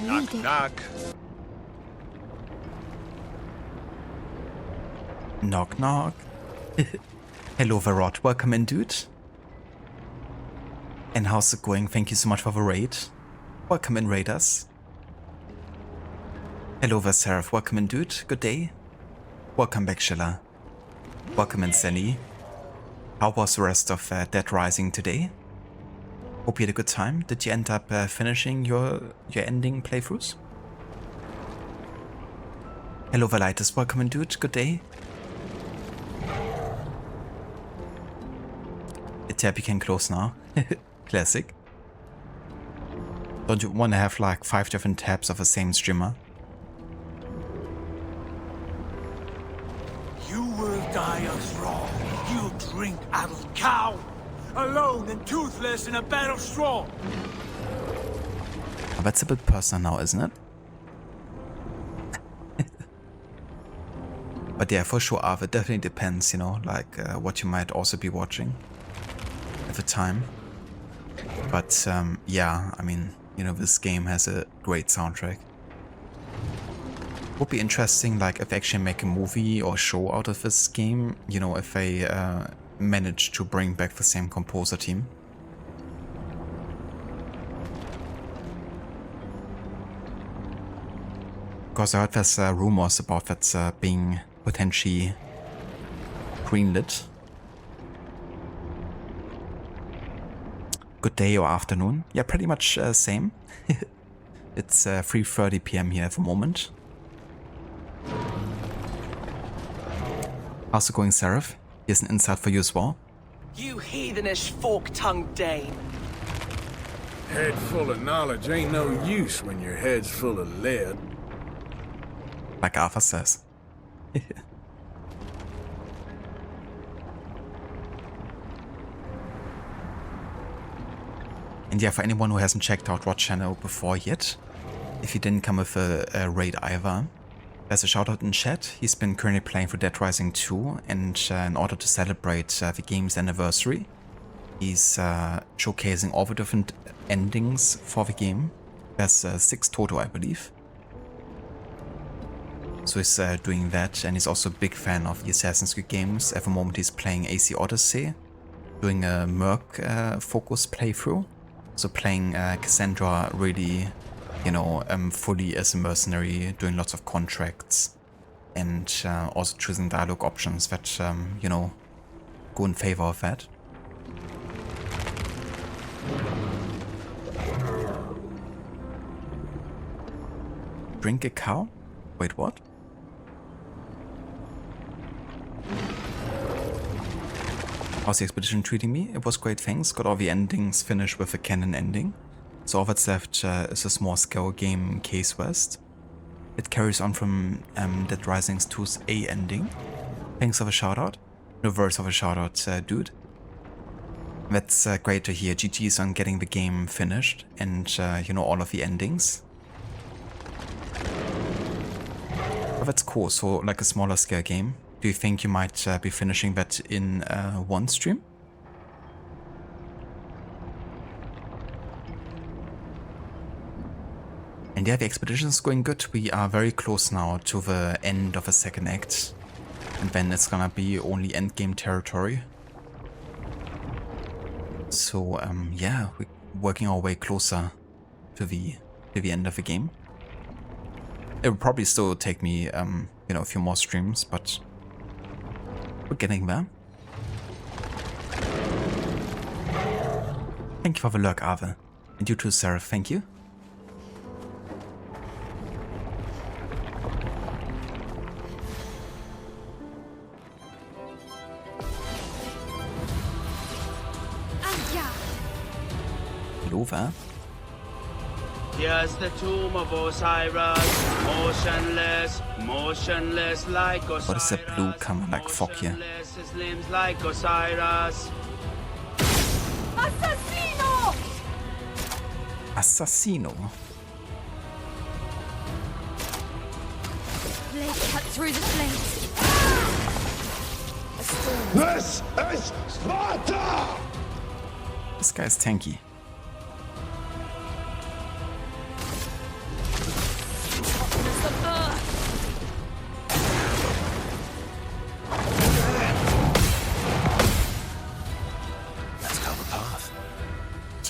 Speaker 5: read it.
Speaker 2: Knock.
Speaker 1: Knock knock. Hello Varrot, welcome in dude. And how's it going? Thank you so much for the raid. Welcome in raiders. Hello Seraph, welcome in dude, good day. Welcome back Shilla. Welcome in Senny. How was the rest of Dead Rising today? Hope you had a good time. Did you end up finishing your ending playthroughs? Hello Valitis, welcome in dude, good day. The tab you can close now. Classic. Don't you want to have like 5 different tabs of the same streamer?
Speaker 2: You will die a thrall. You drink addled cow. Alone and toothless in a bed of straw.
Speaker 1: But that's a bit personal now, isn't it? But yeah, for sure, Arve, it definitely depends, you know, like what you might also be watching at the time. But yeah, I mean, you know, this game has a great soundtrack. Would be interesting, like, if they actually make a movie or show out of this game, you know, if they manage to bring back the same composer team. Because I heard there's rumors about that being potentially greenlit. Good day or afternoon. Yeah, pretty much same. It's 3:30 PM here at the moment. How's it going, Seraph? Here's an insight for you as well.
Speaker 8: You heathenish fork-tongued Dane.
Speaker 6: Head full of knowledge ain't no use when your head's full of lead.
Speaker 1: Like Arthur says. And yeah, for anyone who hasn't checked out Rod channel before yet, if you didn't come with a raid either, There's a shout out in chat. He's been currently playing for Dead Rising 2, and in order to celebrate the game's anniversary, he's showcasing all the different endings for the game. There's 6 total, I believe. So he's doing that, and he's also a big fan of the Assassin's Creed games. At the moment he's playing AC Odyssey, doing a Merc focus playthrough. So playing Cassandra really, you know, fully as a mercenary, doing lots of contracts, and also choosing dialogue options that, you know, go in favor of that. Drink a cow? Wait, what? How's the expedition treating me? It was great, thanks. Got all the endings finished with a canon ending. So all that's left is a small scale game, Case West. It carries on from Dead Rising 2's A ending. Thanks for the shoutout. No worries of a shoutout, dude. That's great to hear. GG's on getting the game finished and, you know, all of the endings. But that's cool. So, like a smaller scale game. Do you think you might be finishing that in one stream? And yeah, the expedition is going good. We are very close now to the end of the second act. And then it's gonna be only endgame territory. So yeah, we're working our way closer to the end of the game. It will probably still take me you know, a few more streams, but we're getting there. Thank you for the lurk, Ave. And you too, Sarah, thank you. Over.
Speaker 9: Here's the tomb of Osiris, motionless like Osiris.
Speaker 1: What is that blue coming like fog here?
Speaker 9: His limbs like Osiris.
Speaker 5: Assassino!
Speaker 1: Assassino.
Speaker 5: Blade cut through the flames. A storm.
Speaker 2: This is Sparta!
Speaker 1: This guy's tanky.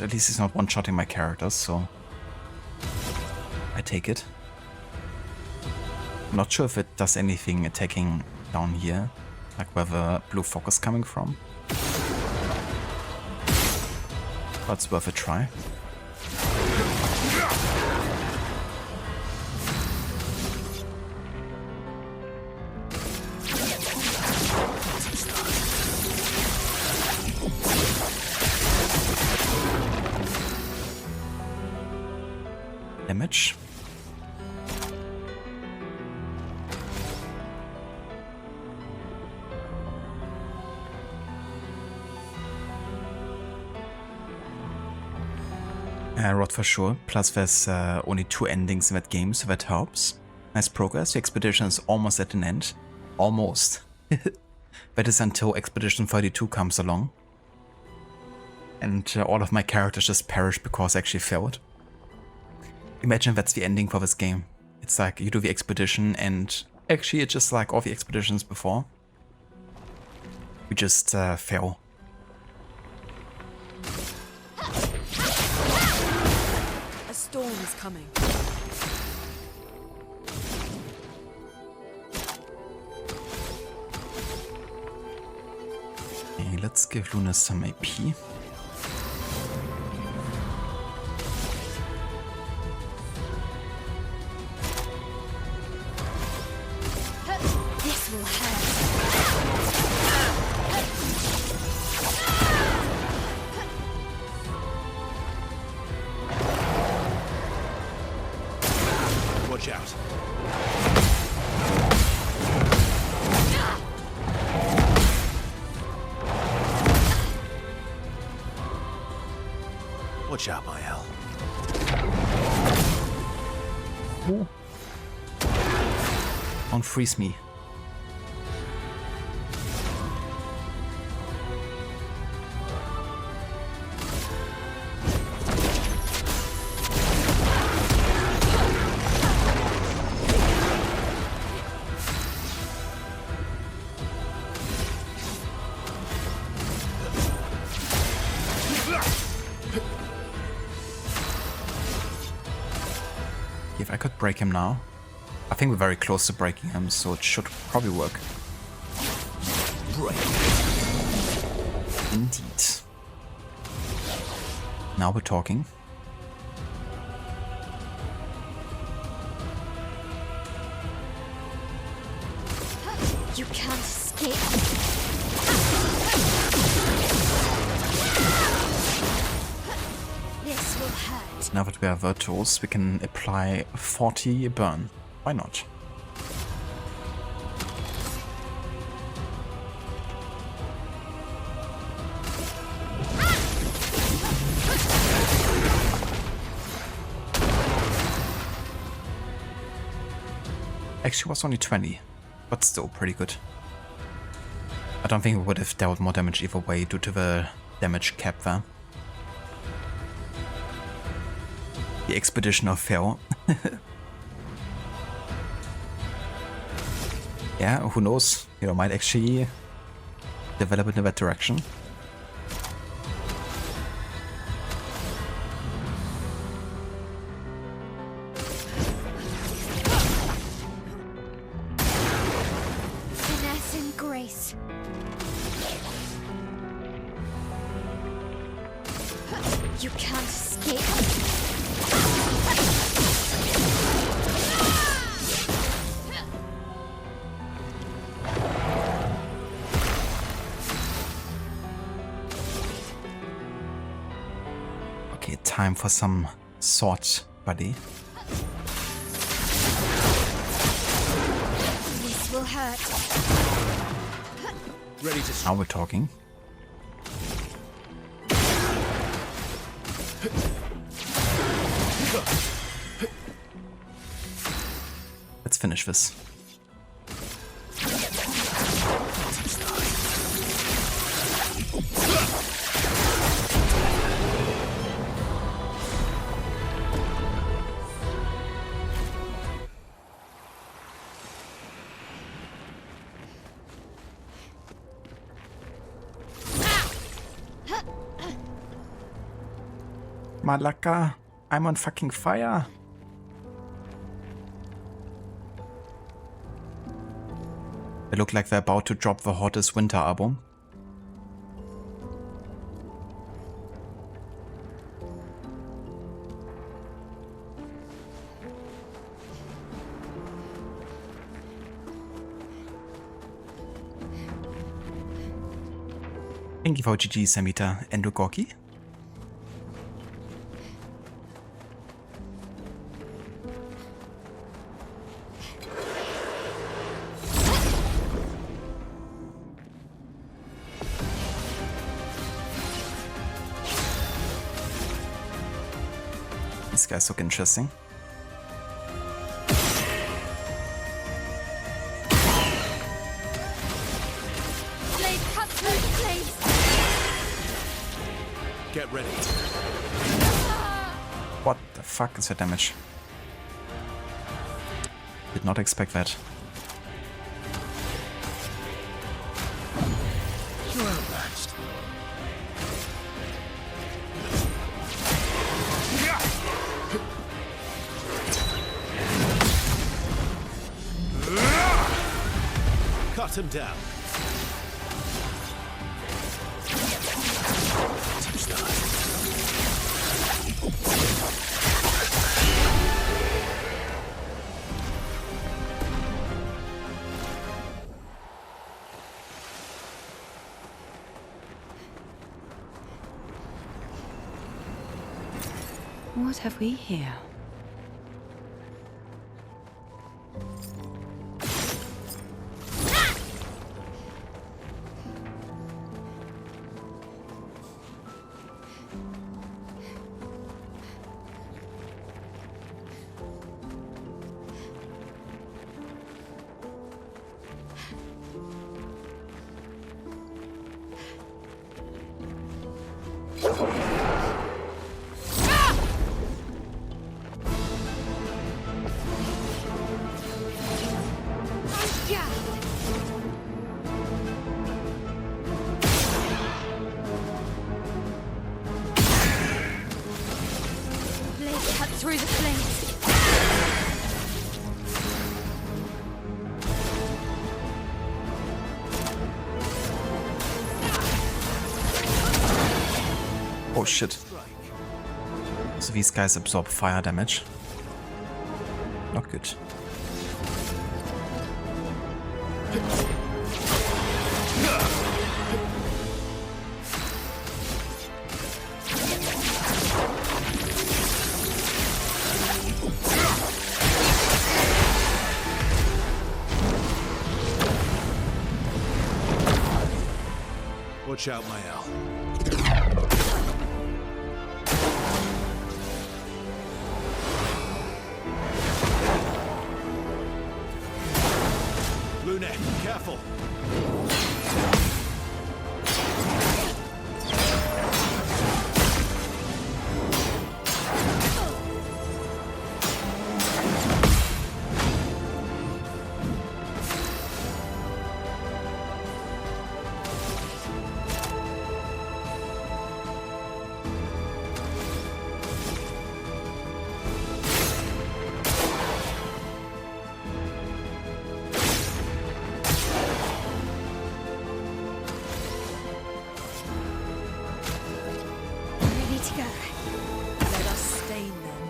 Speaker 1: At least he's not one-shotting my characters, so I take it. I'm not sure if it does anything attacking down here, like where the blue fog is coming from. But it's worth a try. Damage. Rod for sure. Plus there's only 2 endings in that game, so that helps. Nice progress. The expedition is almost at an end. Almost. That is until Expedition 32 comes along. And all of my characters just perish because I actually failed. Imagine that's the ending for this game. It's like you do the expedition and actually it's just like all the expeditions before. We just fail.
Speaker 3: A storm is coming.
Speaker 1: Okay, let's give Luna some AP.
Speaker 5: This will hurt.
Speaker 2: Watch out. Watch out, my hell.
Speaker 1: Don't freeze me. If I could break him now. I think we're very close to breaking him, so it should probably work. Break. Indeed. Now we're talking.
Speaker 5: You can't escape. This will hurt.
Speaker 1: Now that we have virtuals, we can apply 40 burn. Why not? Actually, it was only 20, but still pretty good. I don't think we would have dealt more damage either way due to the damage cap there. The Expedition of Pharaoh. Yeah, who knows? You know, might actually develop in that direction.
Speaker 5: Finesse and grace. You can't escape.
Speaker 1: Okay, time for some sword, buddy.
Speaker 5: This will hurt.
Speaker 2: Ready to
Speaker 1: Now we're talking. Let's finish this. Malaka, I'm on fucking fire. They look like they're about to drop the hottest winter album. Thank you for GG, Samita and Gorky. These guys look interesting.
Speaker 5: Blade cuts through the blades.
Speaker 2: get ready.
Speaker 1: What the fuck is that damage? Did not expect that.
Speaker 2: You're outmatched. Cut him down. Touch that.
Speaker 3: What have we here?
Speaker 5: Blade cut through the flames.
Speaker 1: Oh shit. So these guys absorb fire damage. Not good.
Speaker 2: Watch out, my Al. Lunette, careful.
Speaker 5: Ready to go. Let us stain them.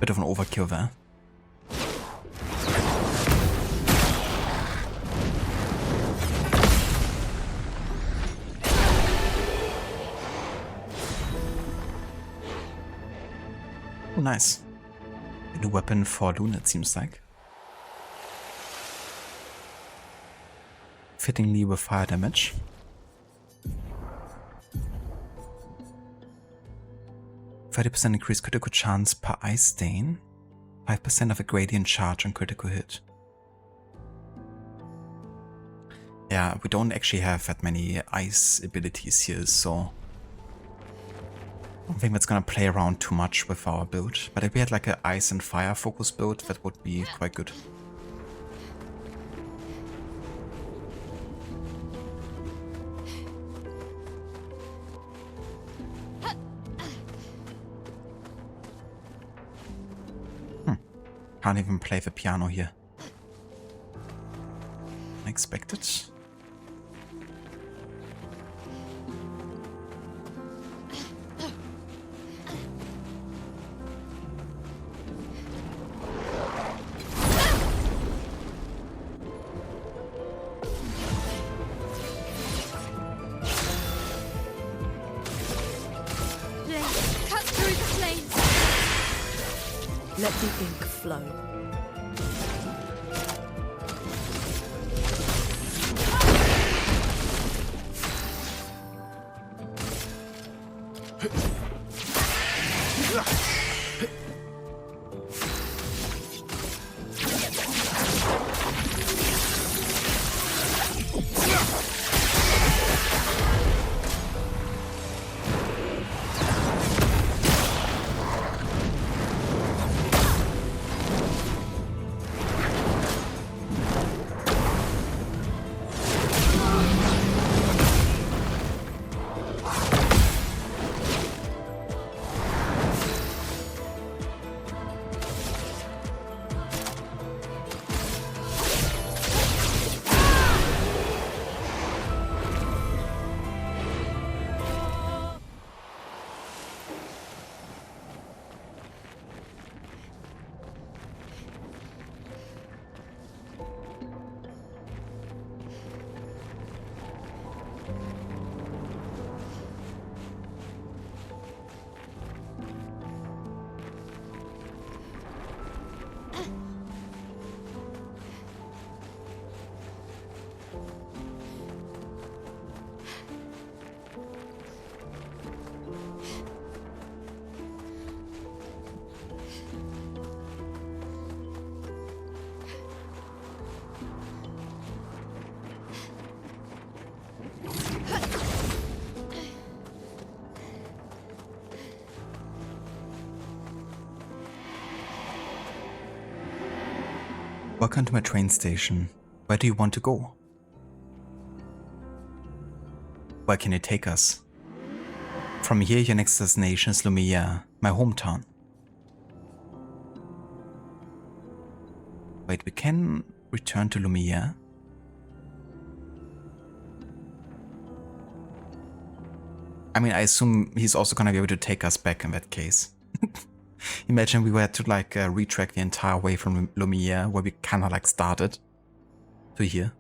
Speaker 1: Bit of an overkill there. Oh, nice. A new weapon for Luna, it seems like. Fittingly with fire damage. %30 increased critical chance per ice stain. 5% of a gradient charge on critical hit. Yeah, we don't actually have that many ice abilities here, so I don't think that's gonna play around too much with our build. But if we had like an ice and fire focus build, that would be quite good. Can't even play the piano here. Unexpected.
Speaker 5: Blade cut through the flames.
Speaker 3: Let the ink flow.
Speaker 1: welcome to my train station. Where do you want to go? Where can you take us? From here, your next destination is Lumiere, my hometown. Wait, we can return to Lumiere? I mean, I assume he's also gonna be able to take us back in that case. Imagine we were to like retrack the entire way from Lumiere, where we kinda like started, to here.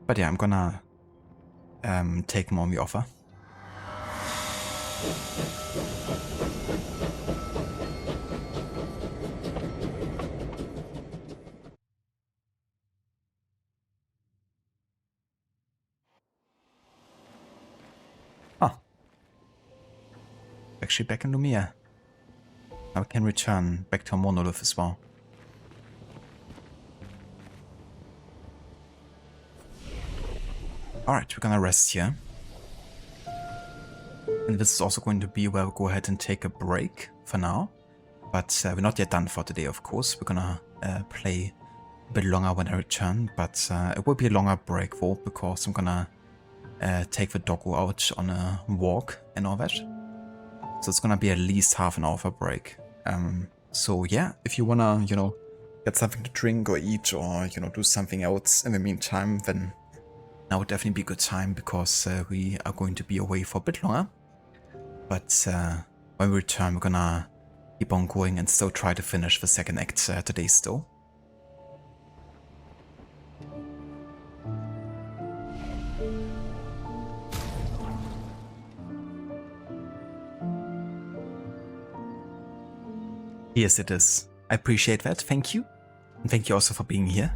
Speaker 1: But yeah, I'm gonna take him on the offer. Oh. Actually back in Lumiere. Now we can return back to Monolith as well. Alright, we're gonna rest here. And this is also going to be where we'll go ahead and take a break for now. But we're not yet done for today, of course. We're gonna play a bit longer when I return, but it will be a longer break though, because I'm gonna take the doggo out on a walk and all that. So it's gonna be at least half an hour for break. So yeah, if you wanna, you know, get something to drink or eat or, you know, do something else in the meantime, then now would definitely be a good time, because we are going to be away for a bit longer. But when we return, we're gonna keep on going and still try to finish the second act today still. Yes, it is. I appreciate that. Thank you. And thank you also for being here.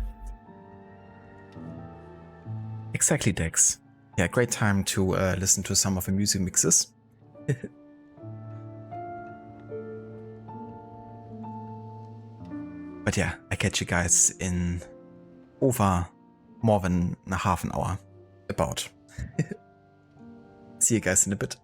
Speaker 1: Exactly, Dex. Yeah, great time to listen to some of the music mixes. But yeah, I catch you guys in over more than a half an hour. About. See you guys in a bit.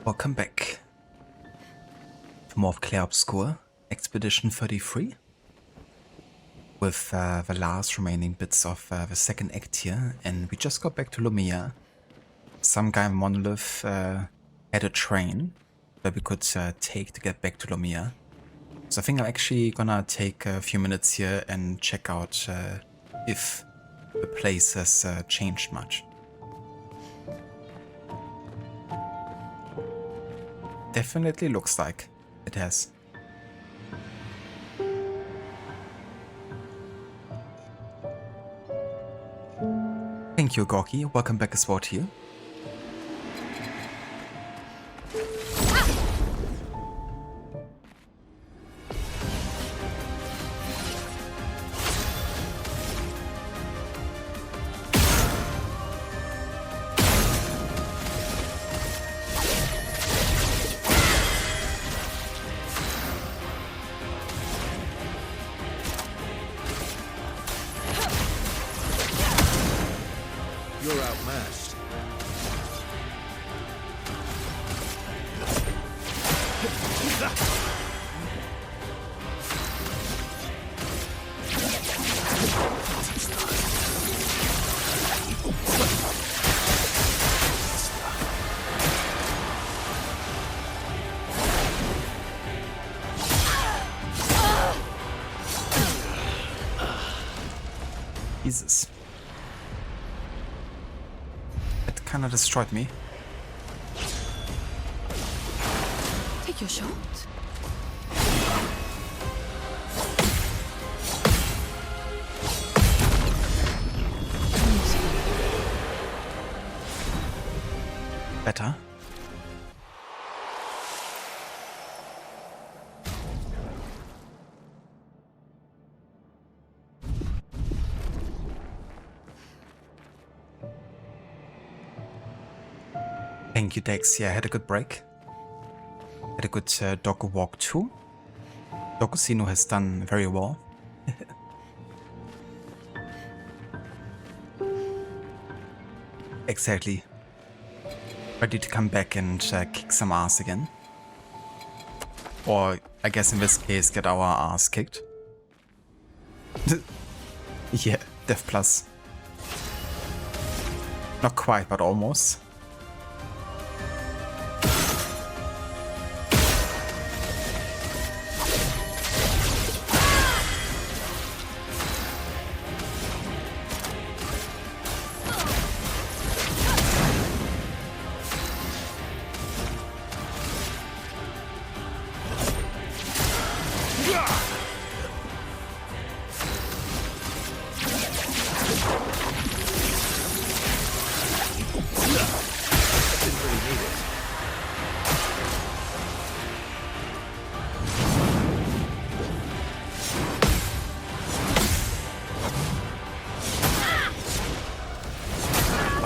Speaker 1: Welcome back to more of Clair Obscur, Expedition 33, with the last remaining bits of the second act here, and we just got back to Lumia. Some guy in Monolith had a train that we could take to get back to Lumia. So I think I'm actually gonna take a few minutes here and check out if the place has changed much. Definitely looks like it has. Thank you, Gorky. Welcome back as well to you.
Speaker 6: You're outmatched.
Speaker 1: Jesus. It kinda destroyed me.
Speaker 3: Take your shot.
Speaker 1: Better. Thank you, Dex. Yeah, I had a good break. Had a good dog walk too. Docusino has done very well. Exactly. Ready to come back and kick some ass again. Or, I guess in this case, get our ass kicked. Yeah, Death Plus. Not quite, but almost.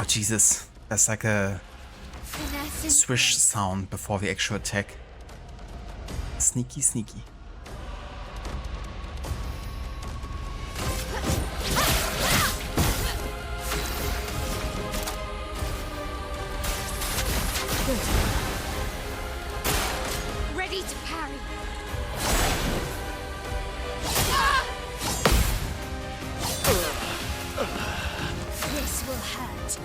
Speaker 1: Jesus, that's like a swish sound before the actual attack. Sneaky, sneaky.
Speaker 5: Ready to parry. This will hurt.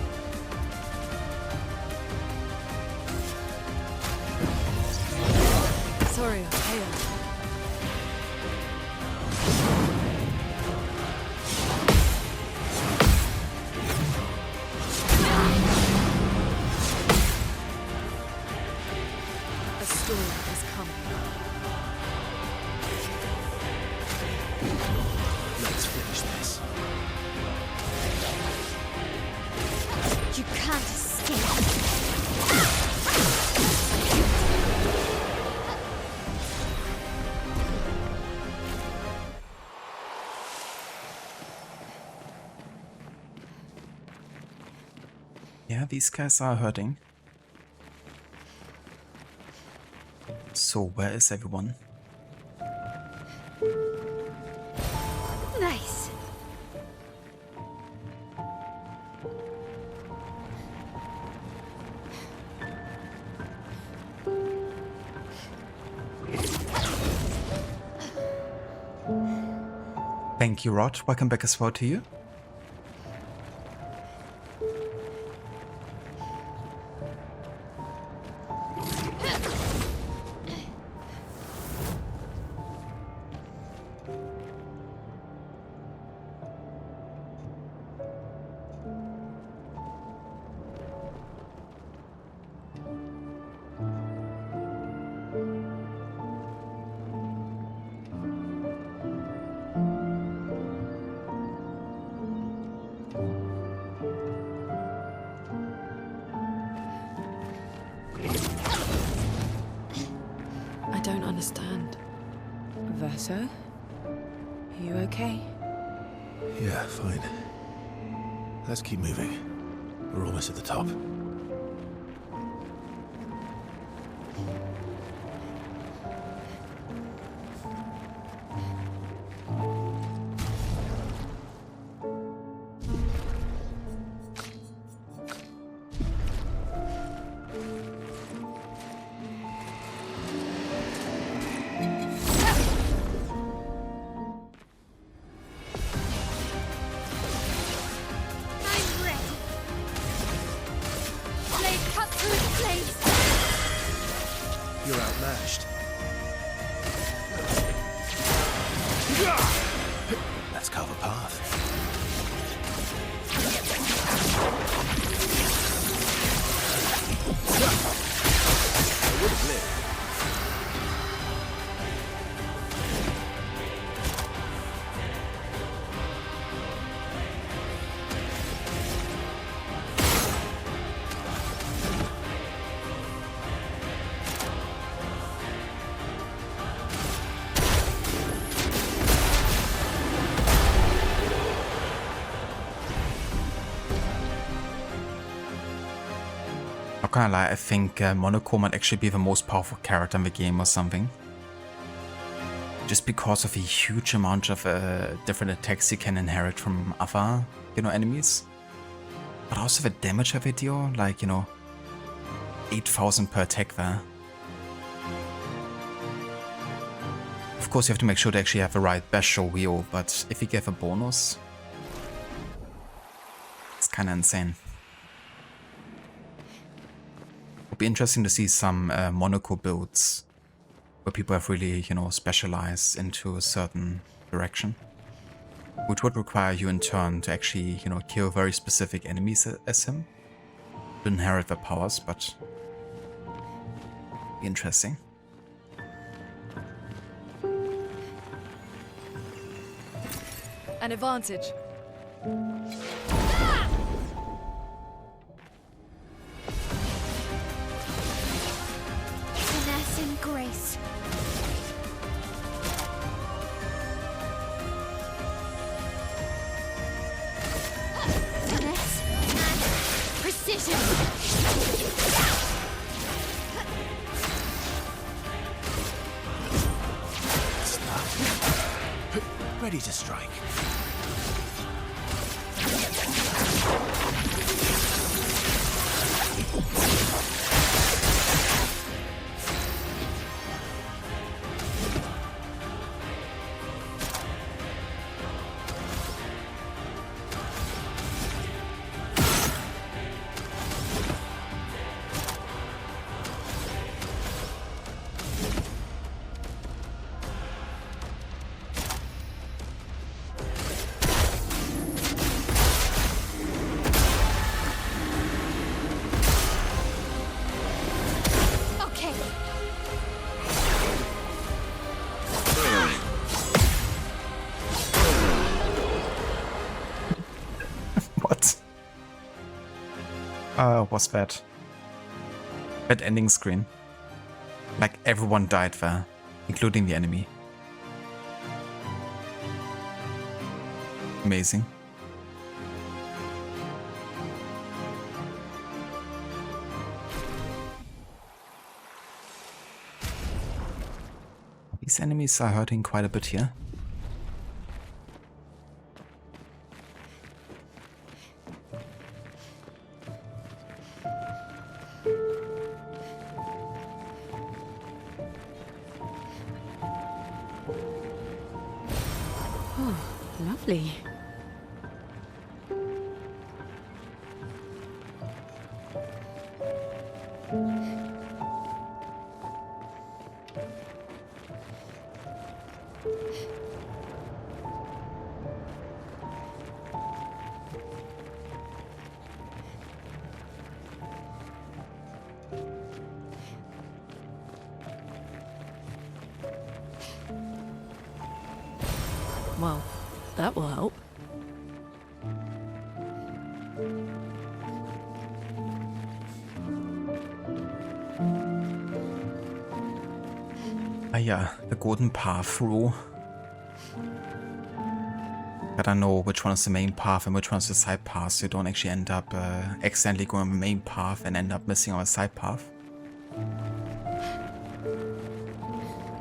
Speaker 3: Sorry, I failed. A storm is coming.
Speaker 6: Let's finish this.
Speaker 5: You can't escape.
Speaker 1: Yeah, these guys are hurting. So, where is everyone?
Speaker 5: Nice.
Speaker 1: Thank you, Rod. Welcome back as well to you.
Speaker 3: I don't understand. Verso? Are you okay?
Speaker 10: Yeah, fine. Let's keep moving. We're almost at the top.
Speaker 5: I'm ready. Blade cut through its blades.
Speaker 10: You're outmatched. Let's carve a path. I would have lived.
Speaker 1: Not gonna lie, I think Monaco might actually be the most powerful character in the game or something. Just because of the huge amount of different attacks you can inherit from other, enemies. But also the damage of it, like, 8,000 per attack there. Of course, you have to make sure to actually have the right Basho wheel, but if you get a bonus, it's kinda insane. It'll be interesting to see some Monaco builds where people have really, specialized into a certain direction. Which would require you in turn to actually, kill very specific enemies as him. To inherit their powers, but be interesting.
Speaker 3: An advantage.
Speaker 5: Finesse and grace. Finesse and precision.
Speaker 10: Ready to strike.
Speaker 5: Okay.
Speaker 1: What? What's that? That ending screen. Like everyone died there, including the enemy. Amazing. These enemies are hurting quite a bit here.
Speaker 3: lovely. Well, that will help.
Speaker 1: Ah yeah, the golden path rule. Gotta know which one is the main path and which one is the side path, so you don't actually end up accidentally going on the main path and end up missing on a side path.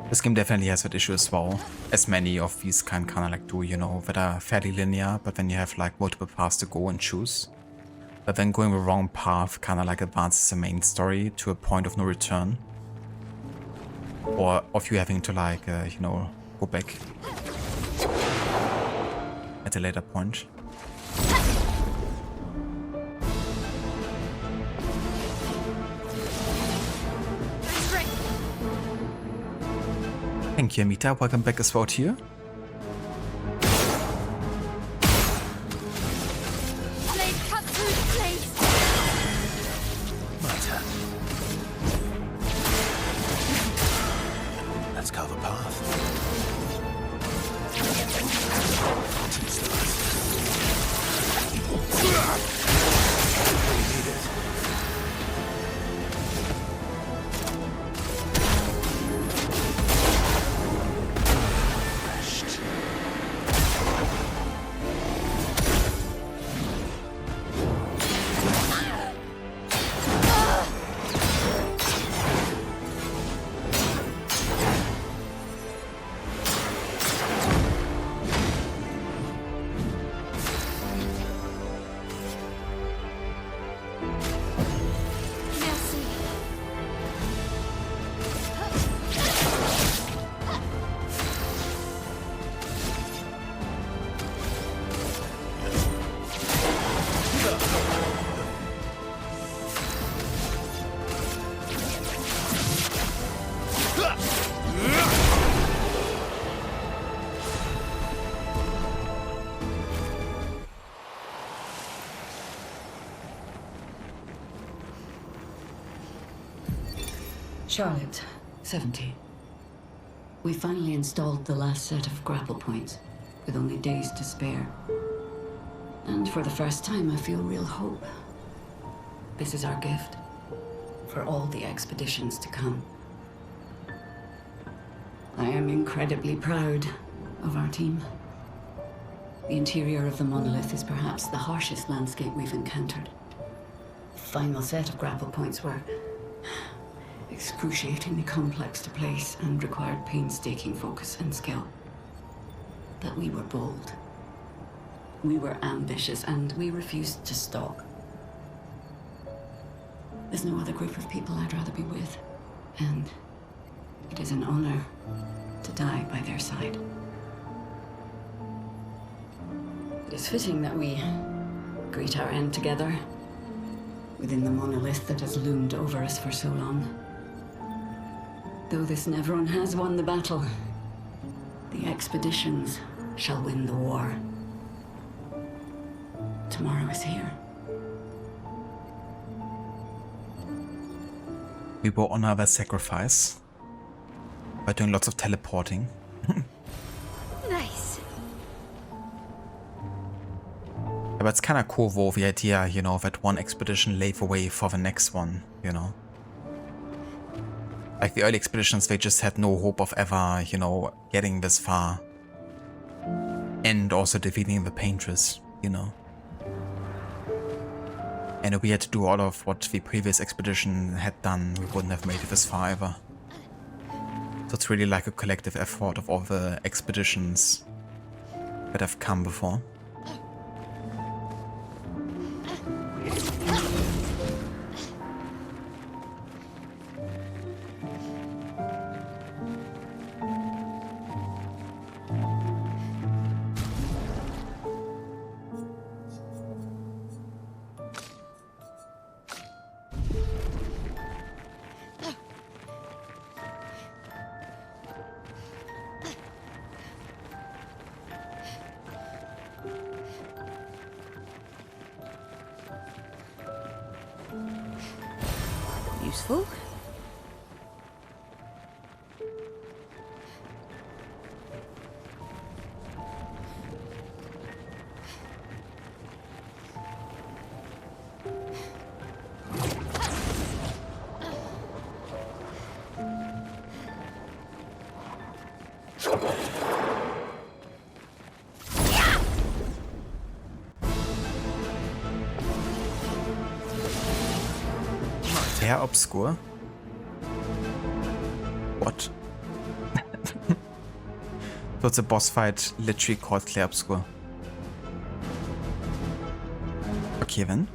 Speaker 1: This game definitely has that issue as well, as many of these kind of like do, you know, that are fairly linear, but then you have like multiple paths to go and choose. But then going the wrong path kind of like advances the main story to a point of no return. Or of you having to like, you know, go back at a later point. Thank you, Amita. Welcome back as well to you.
Speaker 5: Blade cut through the blade.
Speaker 10: My turn. Let's carve a path. Teach the rest. We need it.
Speaker 7: Charlotte, 70. We finally installed the last set of grapple points, with only days to spare. And for the first time, I feel real hope. This is our gift for all the expeditions to come. I am incredibly proud of our team. The interior of the Monolith is perhaps the harshest landscape we've encountered. The final set of grapple points were excruciatingly complex to place and required painstaking focus and skill. But we were bold. We were ambitious, and we refused to stop. There's no other group of people I'd rather be with, and it is an honor to die by their side. It is fitting that we greet our end together within the monolith that has loomed over us for so long. Though this Nevron has won the battle, the expeditions shall win the war. Tomorrow is here.
Speaker 1: We will honor their sacrifice by doing lots of teleporting.
Speaker 5: Nice.
Speaker 1: But it's kind of cool though, the idea, you know, that one expedition laid the way for the next one, you know. Like the early expeditions, they just had no hope of ever, you know, getting this far. And also defeating the Paintress, you know. And if we had to do all of what the previous expedition had done, we wouldn't have made it this far ever. So it's really like a collective effort of all the expeditions that have come before.
Speaker 3: useful.
Speaker 1: Clair Obscur? What? So it's a boss fight literally called Clair Obscur. Okay then.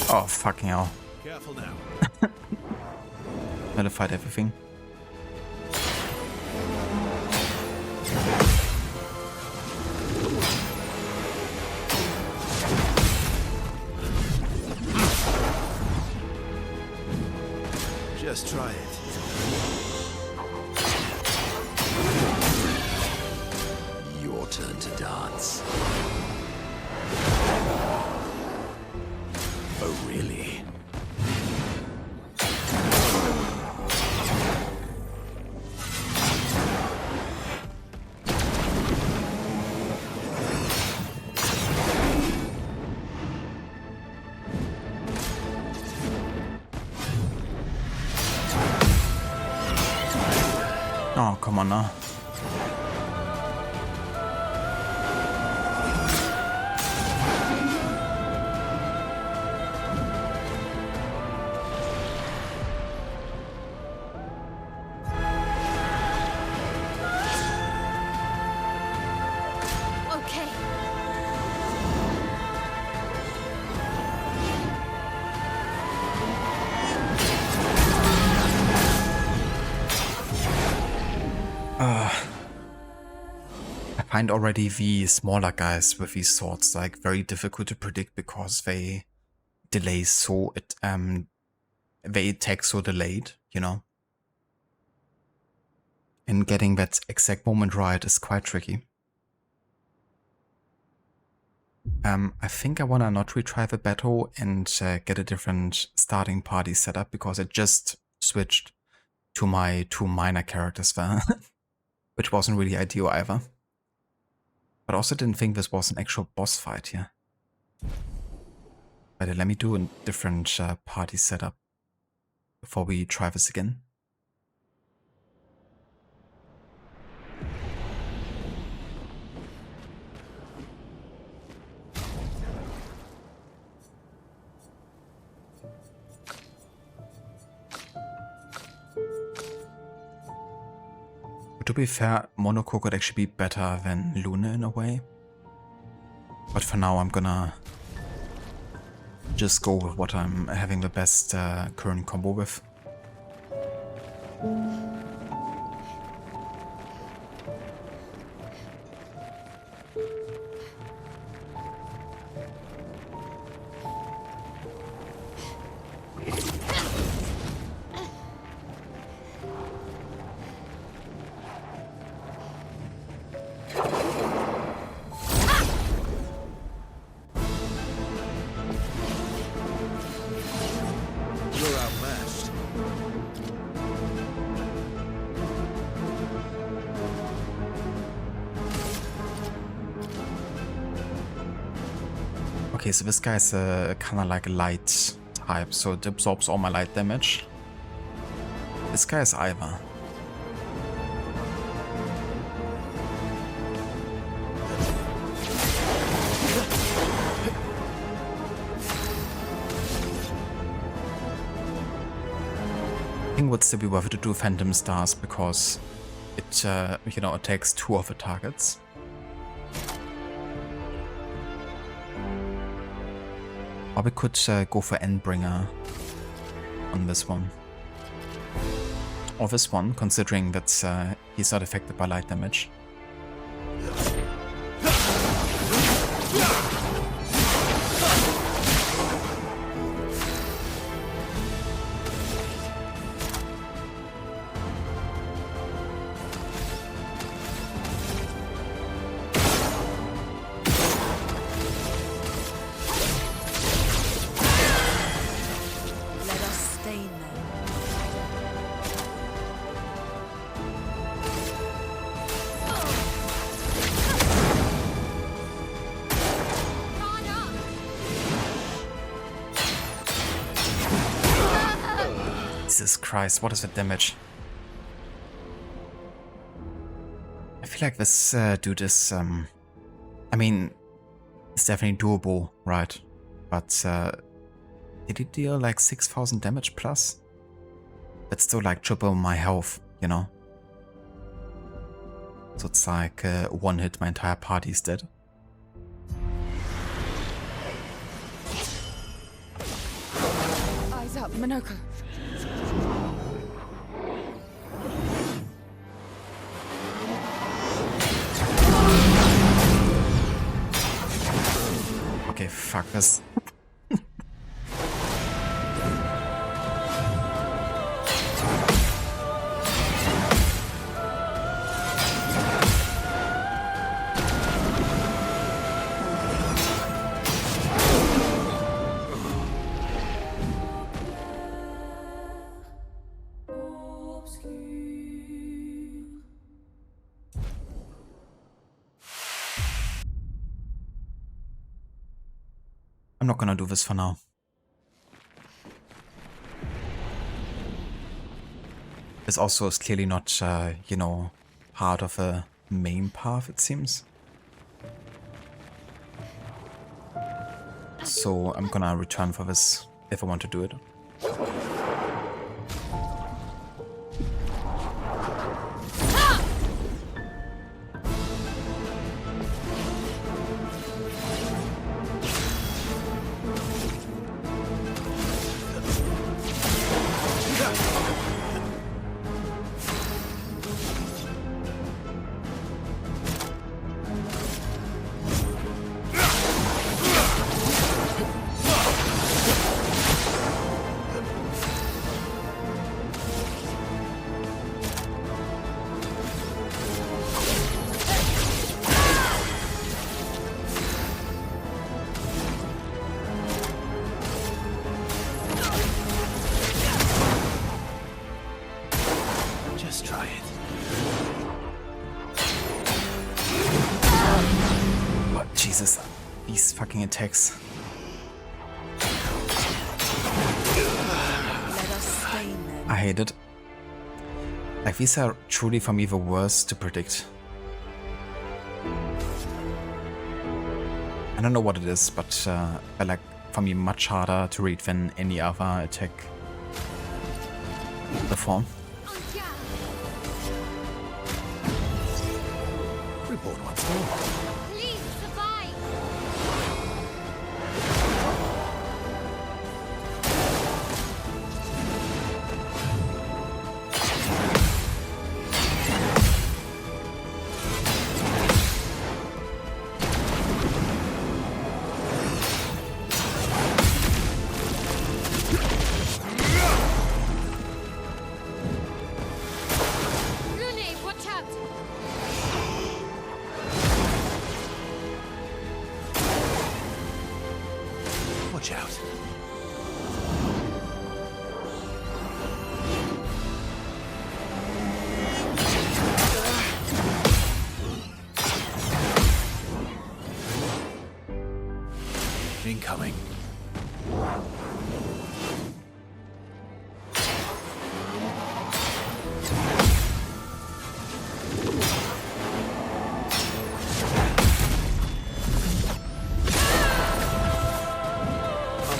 Speaker 1: Oh, fucking hell.
Speaker 10: Careful now.
Speaker 1: Nullified everything.
Speaker 10: Just try it.
Speaker 11: Your turn to dance. Oh, really?
Speaker 1: Oh, come on now.
Speaker 5: Okay.
Speaker 1: I find already the smaller guys with these swords like very difficult to predict because they delay so they attack so delayed, you know. And getting that exact moment right is quite tricky. I think I wanna not retry the battle and get a different starting party setup because I just switched to my two minor characters there, which wasn't really ideal either. But I also didn't think this was an actual boss fight here. But let me do a different party setup before we try this again. To be fair, Monaco could actually be better than Luna in a way. But for now I'm gonna just go with what I'm having the best current combo with. Okay, so this guy's kind of like a light type, so it absorbs all my light damage. This guy is either. I think it would still be worth it to do Phantom Stars because it, you know, attacks 2 of the targets. Or we could go for Endbringer on this one. Or this one, considering that he's not affected by light damage. Jesus Christ, what is the damage? I feel like this dude is, I mean, it's definitely doable, right? But did he deal like 6,000 damage plus? That's still like triple my health, you know? So it's like one hit, my entire party's dead.
Speaker 5: Eyes up, Minoko.
Speaker 1: Okay, fuck this. I'm not gonna do this for now. This also is clearly not, you know, part of a main path, it seems. So I'm gonna return for this if I want to do it. Jesus, these fucking attacks. I hate it. Like, these are truly for me the worst to predict. I don't know what it is, but they're like for me much harder to read than any other attack before.
Speaker 10: Report once more.
Speaker 5: Please survive. Rune, watch out.
Speaker 10: Watch out. Incoming. I'll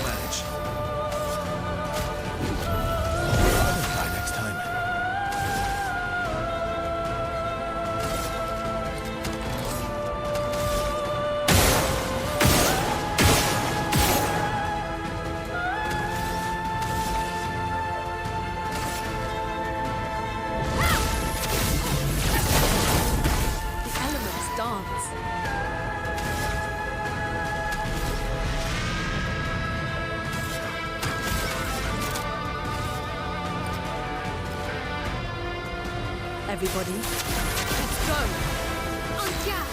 Speaker 10: manage. I'll try next time.
Speaker 5: The elements dance. Everybody, let's go. On garde.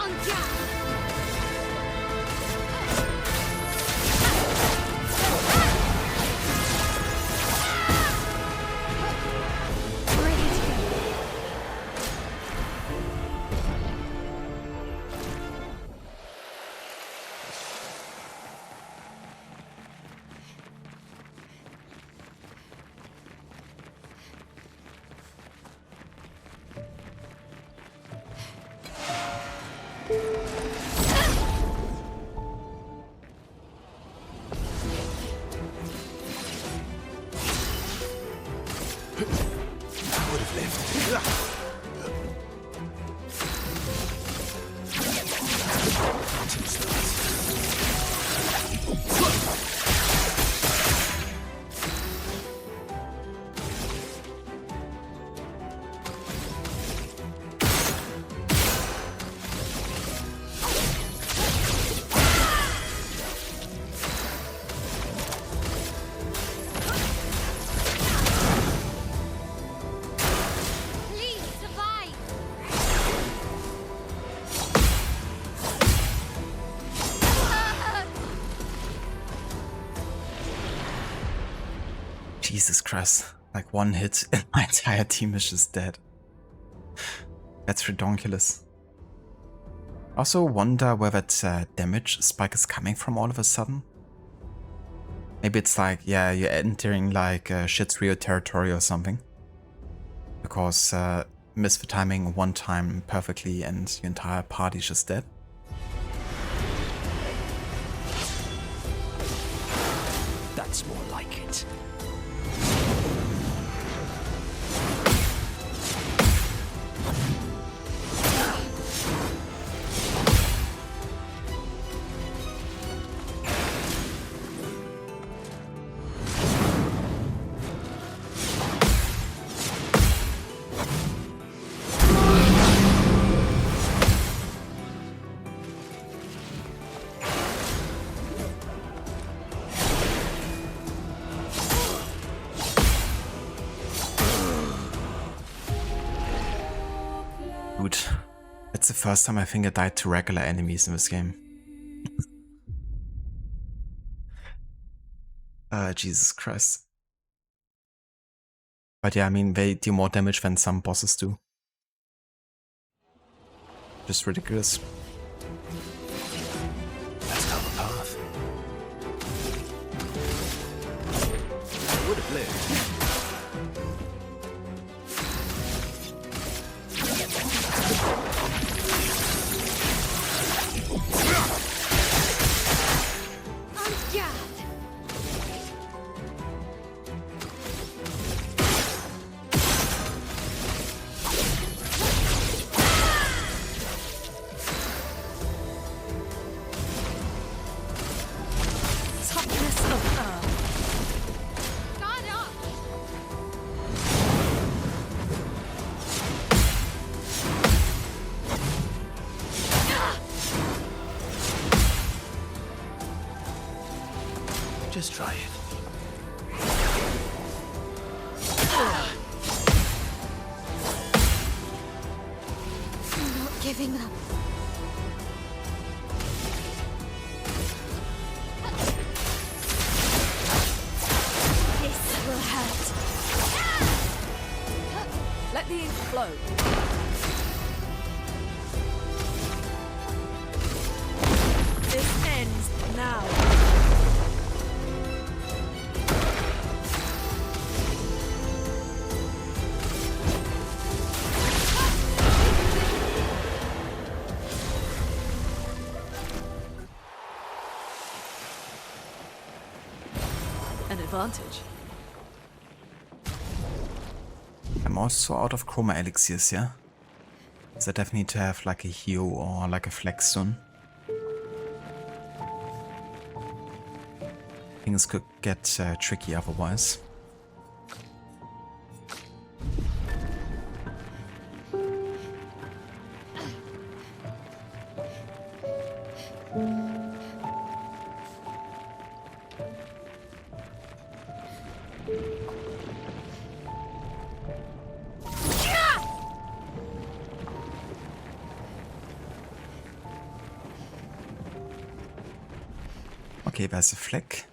Speaker 5: En garde. Ready to go.
Speaker 10: I would have lived. Hunting starts.
Speaker 5: Please survive.
Speaker 1: Jesus Christ. Like one hit and my entire team is just dead. That's ridiculous. Also wonder where that damage spike is coming from all of a sudden. Maybe it's like, yeah, you're entering like shit's real territory or something. Because miss the timing one time perfectly and your entire party's just dead.
Speaker 11: That's more like it.
Speaker 1: Dude, it's the first time I think I died to regular enemies in this game. Jesus Christ. But yeah, I mean, they do more damage than some bosses do. Just ridiculous.
Speaker 10: That's down the path. I would have lived.
Speaker 5: En garde. Toughness of earth. Guard up.
Speaker 10: Just try it.
Speaker 5: I'm not giving up. This will hurt.
Speaker 3: the ink flow. This ends now. An advantage.
Speaker 1: I'm also out of chroma elixirs, yeah? So I definitely need to have like a hero or like a flex soon. Things could get tricky otherwise. Okay, there's a fleck.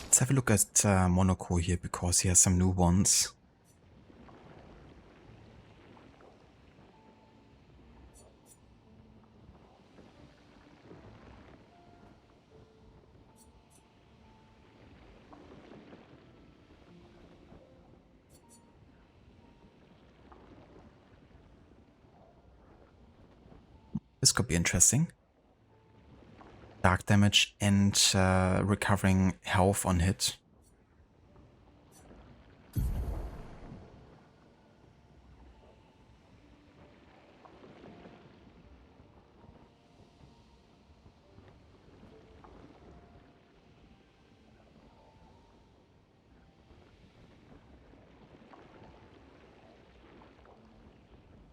Speaker 1: Let's have a look at Monaco here because he has some new ones. This could be interesting. Dark damage and recovering health on hit.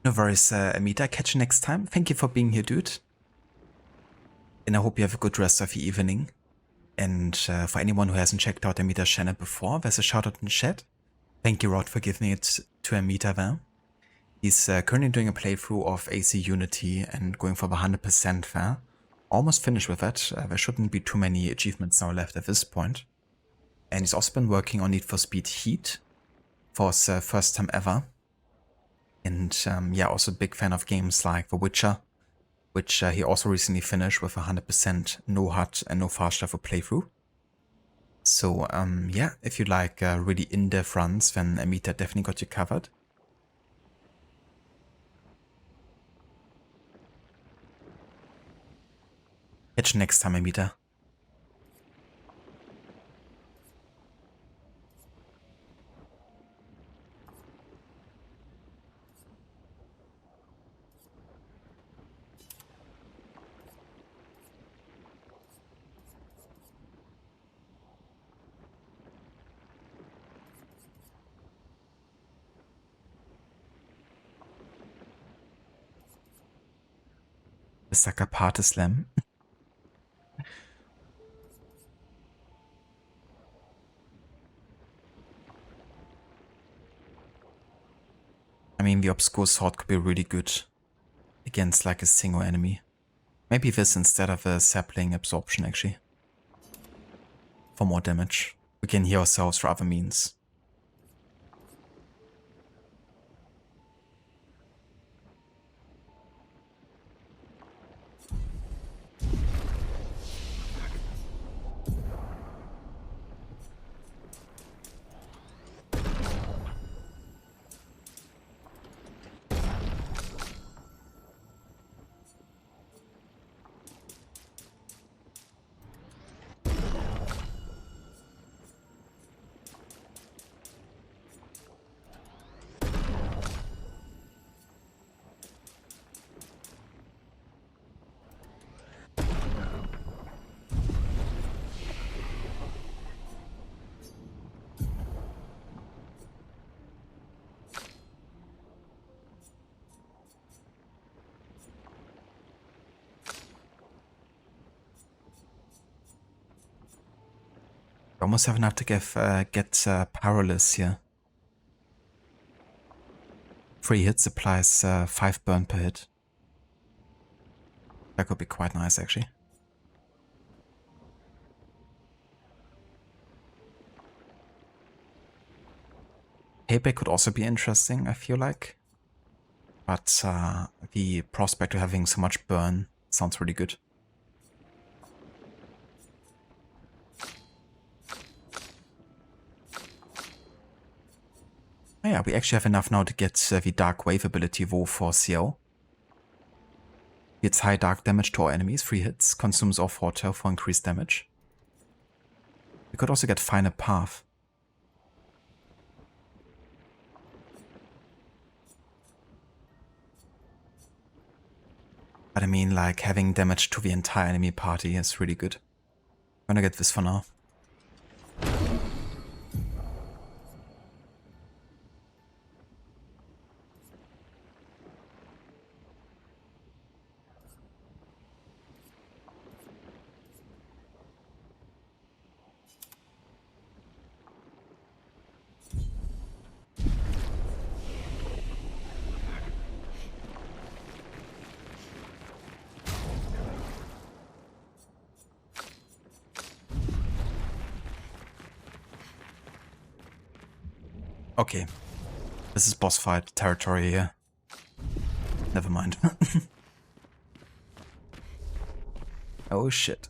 Speaker 1: No worries, Amita. Catch you next time. Thank you for being here, dude. And I hope you have a good rest of your evening. And for anyone who hasn't checked out Amita's channel before, there's a shout out in the chat. Thank you, Rod, for giving it to Amita there. He's currently doing a playthrough of AC Unity and going for the 100% there. Almost finished with that. There shouldn't be too many achievements now left at this point. And he's also been working on Need for Speed Heat for his first time ever. And yeah, also a big fan of games like The Witcher, which he also recently finished with 100% no HUD and no fast travel playthrough. So yeah, if you like really in-depth runs, then Amita definitely got you covered. Catch you next time, Amita. The sucker party slam. I mean, the Obscur sword could be really good against like a single enemy. Maybe this instead of a sapling absorption actually. For more damage. We can heal ourselves for other means. We almost have enough to get Powerless here. 3 hits applies 5 burn per hit. That could be quite nice, actually. Payback could also be interesting, I feel like. But the prospect of having so much burn sounds really good. Oh yeah, we actually have enough now to get the Dark Wave ability Wo for CL. It's high dark damage to all enemies, 3 hits, consumes all 4 health for increased damage. We could also get Finer Path. But I mean, like, having damage to the entire enemy party is really good. I'm gonna get this for now. Okay, this is boss fight territory here. Never mind. Oh shit.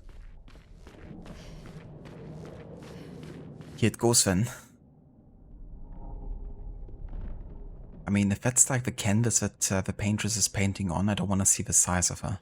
Speaker 1: Here it goes then. I mean, if that's like the canvas that the paintress is painting on, I don't want to see the size of her.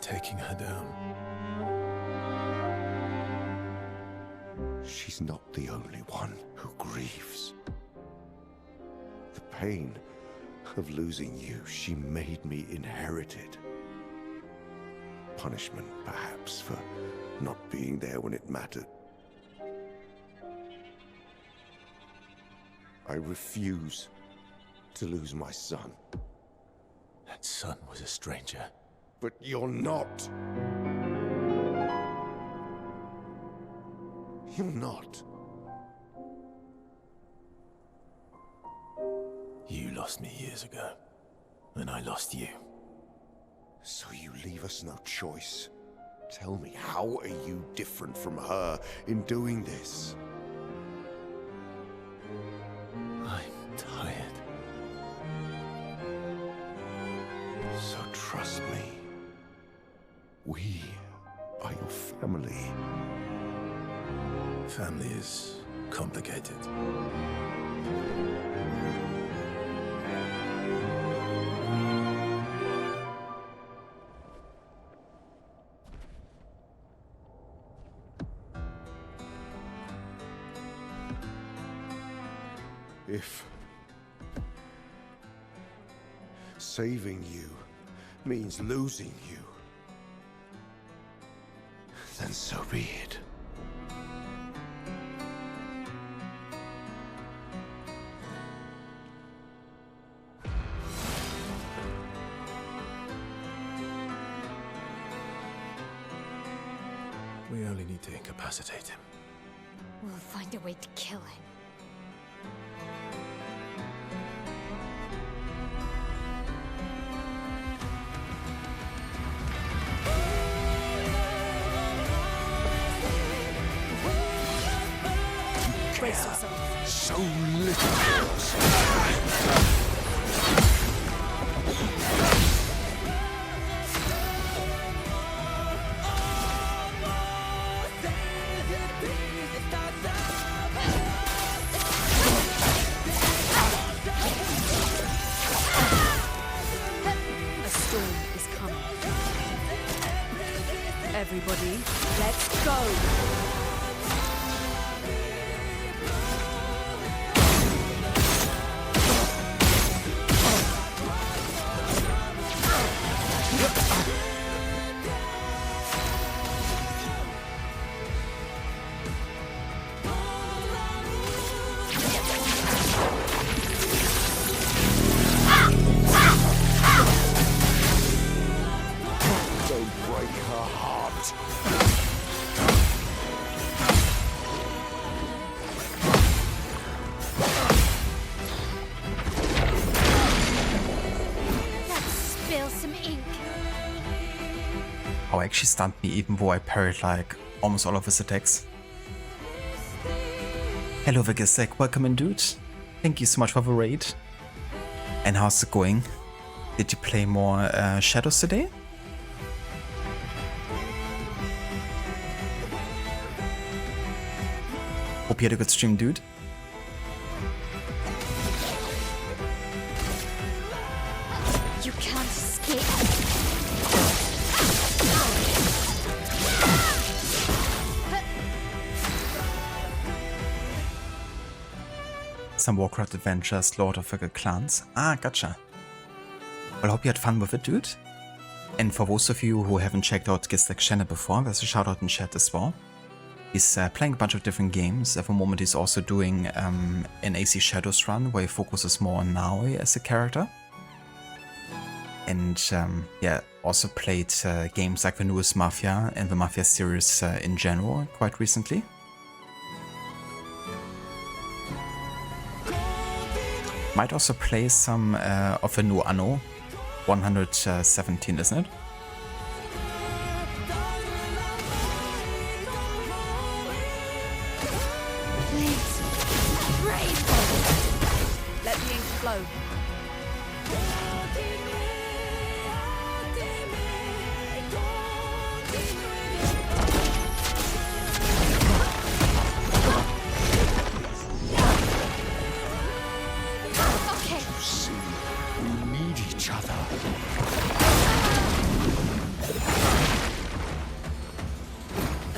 Speaker 10: Taking her down.
Speaker 12: She's not the only one who grieves. The pain of losing you, she made me inherit it. Punishment, perhaps, for not being there when it mattered. I refuse to lose my son.
Speaker 10: That son was a stranger.
Speaker 12: But you're not. You're not.
Speaker 10: You lost me years ago, and I lost you.
Speaker 12: So you leave us no choice. Tell me, how are you different from her in doing this?
Speaker 10: I'm tired.
Speaker 12: So trust me. We are your family.
Speaker 10: Family is complicated.
Speaker 12: If saving you means losing you, then so be it.
Speaker 10: We only need to incapacitate him.
Speaker 5: We'll find a way to kill him. this or something.
Speaker 12: So little force.
Speaker 5: A storm is coming. Everybody, let's go!
Speaker 1: Oh, actually stunned me even though I parried like almost all of his attacks. Hello Vegasek, welcome in dude. Thank you so much for the raid. And how's it going? Did you play more Shadows today? Hope you had a good stream, dude.
Speaker 5: You can't escape.
Speaker 1: Some Warcraft adventures, Lord of the Clans. Ah, gotcha. Well, I hope you had fun with it, dude. And for those of you who haven't checked out Gislec's channel before, there's a shout out in chat as well. He's playing a bunch of different games. At the moment he's also doing an AC Shadows run where he focuses more on Naoi as a character. And yeah, also played games like the newest Mafia and the Mafia series in general quite recently. Might also play some of the new Anno 117, isn't it?
Speaker 5: Let the ink flow.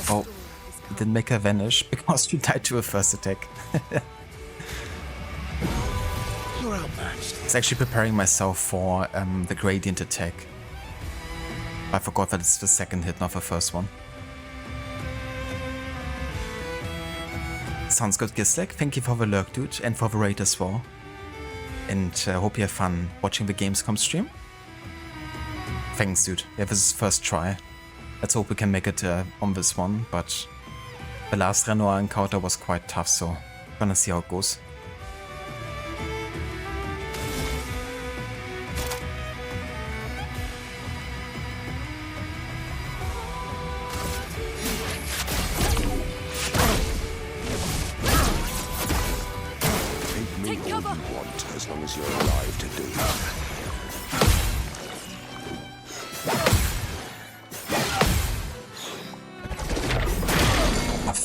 Speaker 1: Oh, it didn't make her vanish because you died to a first attack.
Speaker 6: You're outmatched.
Speaker 1: I was actually preparing myself for the gradient attack. I forgot that it's the second hit, not the first one. Sounds good, Gislek. Thank you for the lurk, dude, and for the raid as well. And hope you have fun watching the Gamescom stream. Thanks, dude. Yeah, this is first try. Let's hope we can make it on this one, but the last Renoir encounter was quite tough, so gonna see how it goes.
Speaker 12: Take me all you want, as long as you're alive to do it.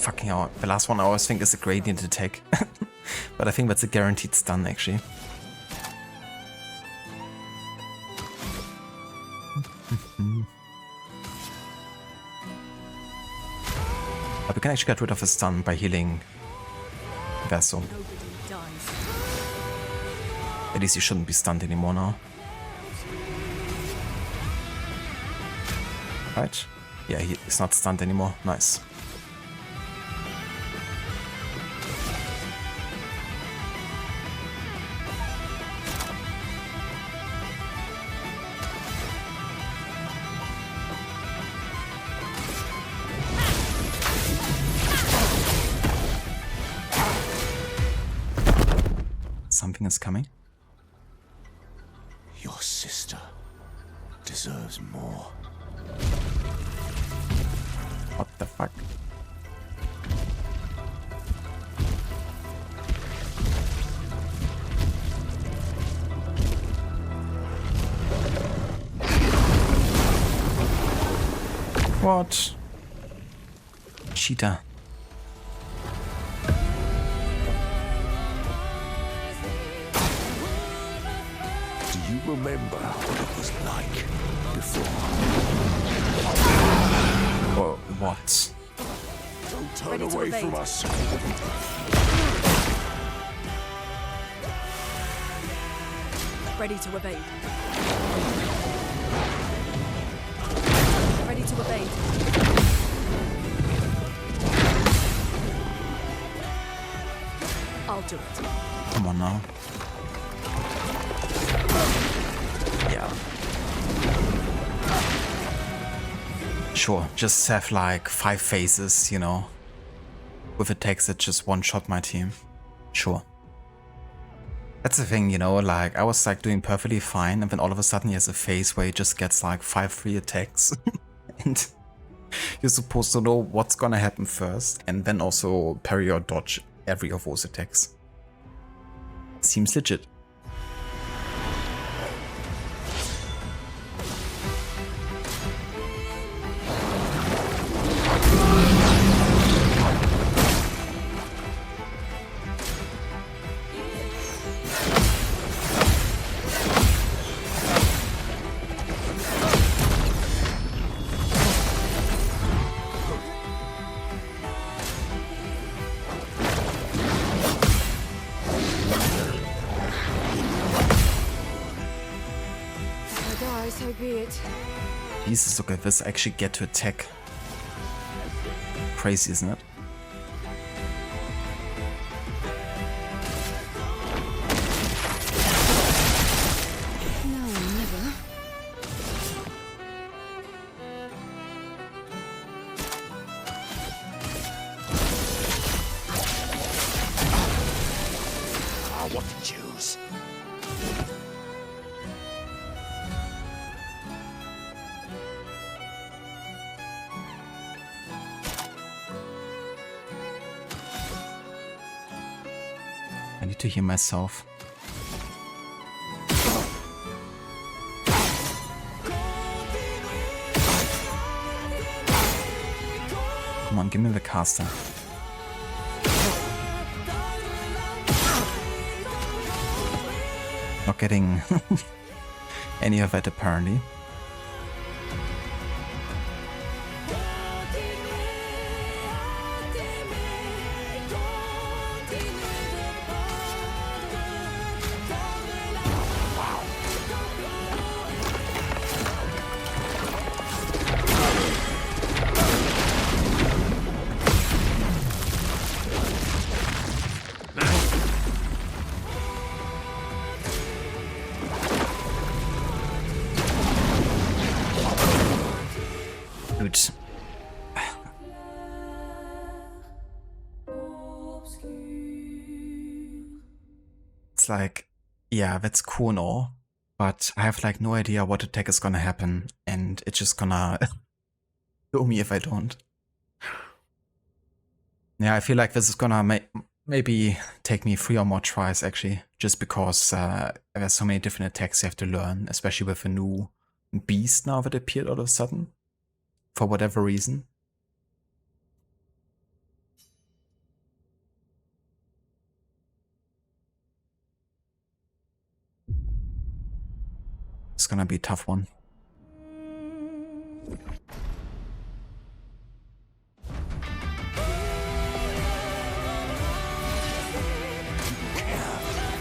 Speaker 1: Fucking hell. The last one I always think is a gradient attack. But I think that's a guaranteed stun, actually. But we can actually get rid of a stun by healing Verso. At least he shouldn't be stunned anymore now. Right? Yeah, he's not stunned anymore. Nice. Something is coming.
Speaker 12: Your sister deserves more.
Speaker 1: What the fuck? What? Cheater.
Speaker 12: Do you remember what it was like before?
Speaker 1: Or what?
Speaker 12: Don't turn away from us.
Speaker 3: Ready to evade. Ready to evade. I'll do it.
Speaker 1: Come on now. Yeah. Sure, just have like 5 phases, you know, with attacks that just one-shot my team. Sure. That's the thing, you know, like I was like doing perfectly fine and then all of a sudden he has a phase where he just gets like 5 free attacks and you're supposed to know what's gonna happen first and then also parry or dodge every of those attacks. Seems legit.
Speaker 5: So be it.
Speaker 1: Jesus, look at this, I actually get to attack. Crazy, isn't it?
Speaker 5: No, never.
Speaker 12: What to choose?
Speaker 1: I need to heal myself. Come on, give me the caster. Not getting any of it apparently. Dude. It's like, yeah, that's cool and all, but I have like no idea what attack is gonna happen and it's just gonna kill me if I don't. Yeah, I feel like this is gonna maybe take me 3 or more tries actually, just because there's so many different attacks you have to learn, especially with a new beast now that appeared all of a sudden, for whatever reason. It's gonna be a tough one.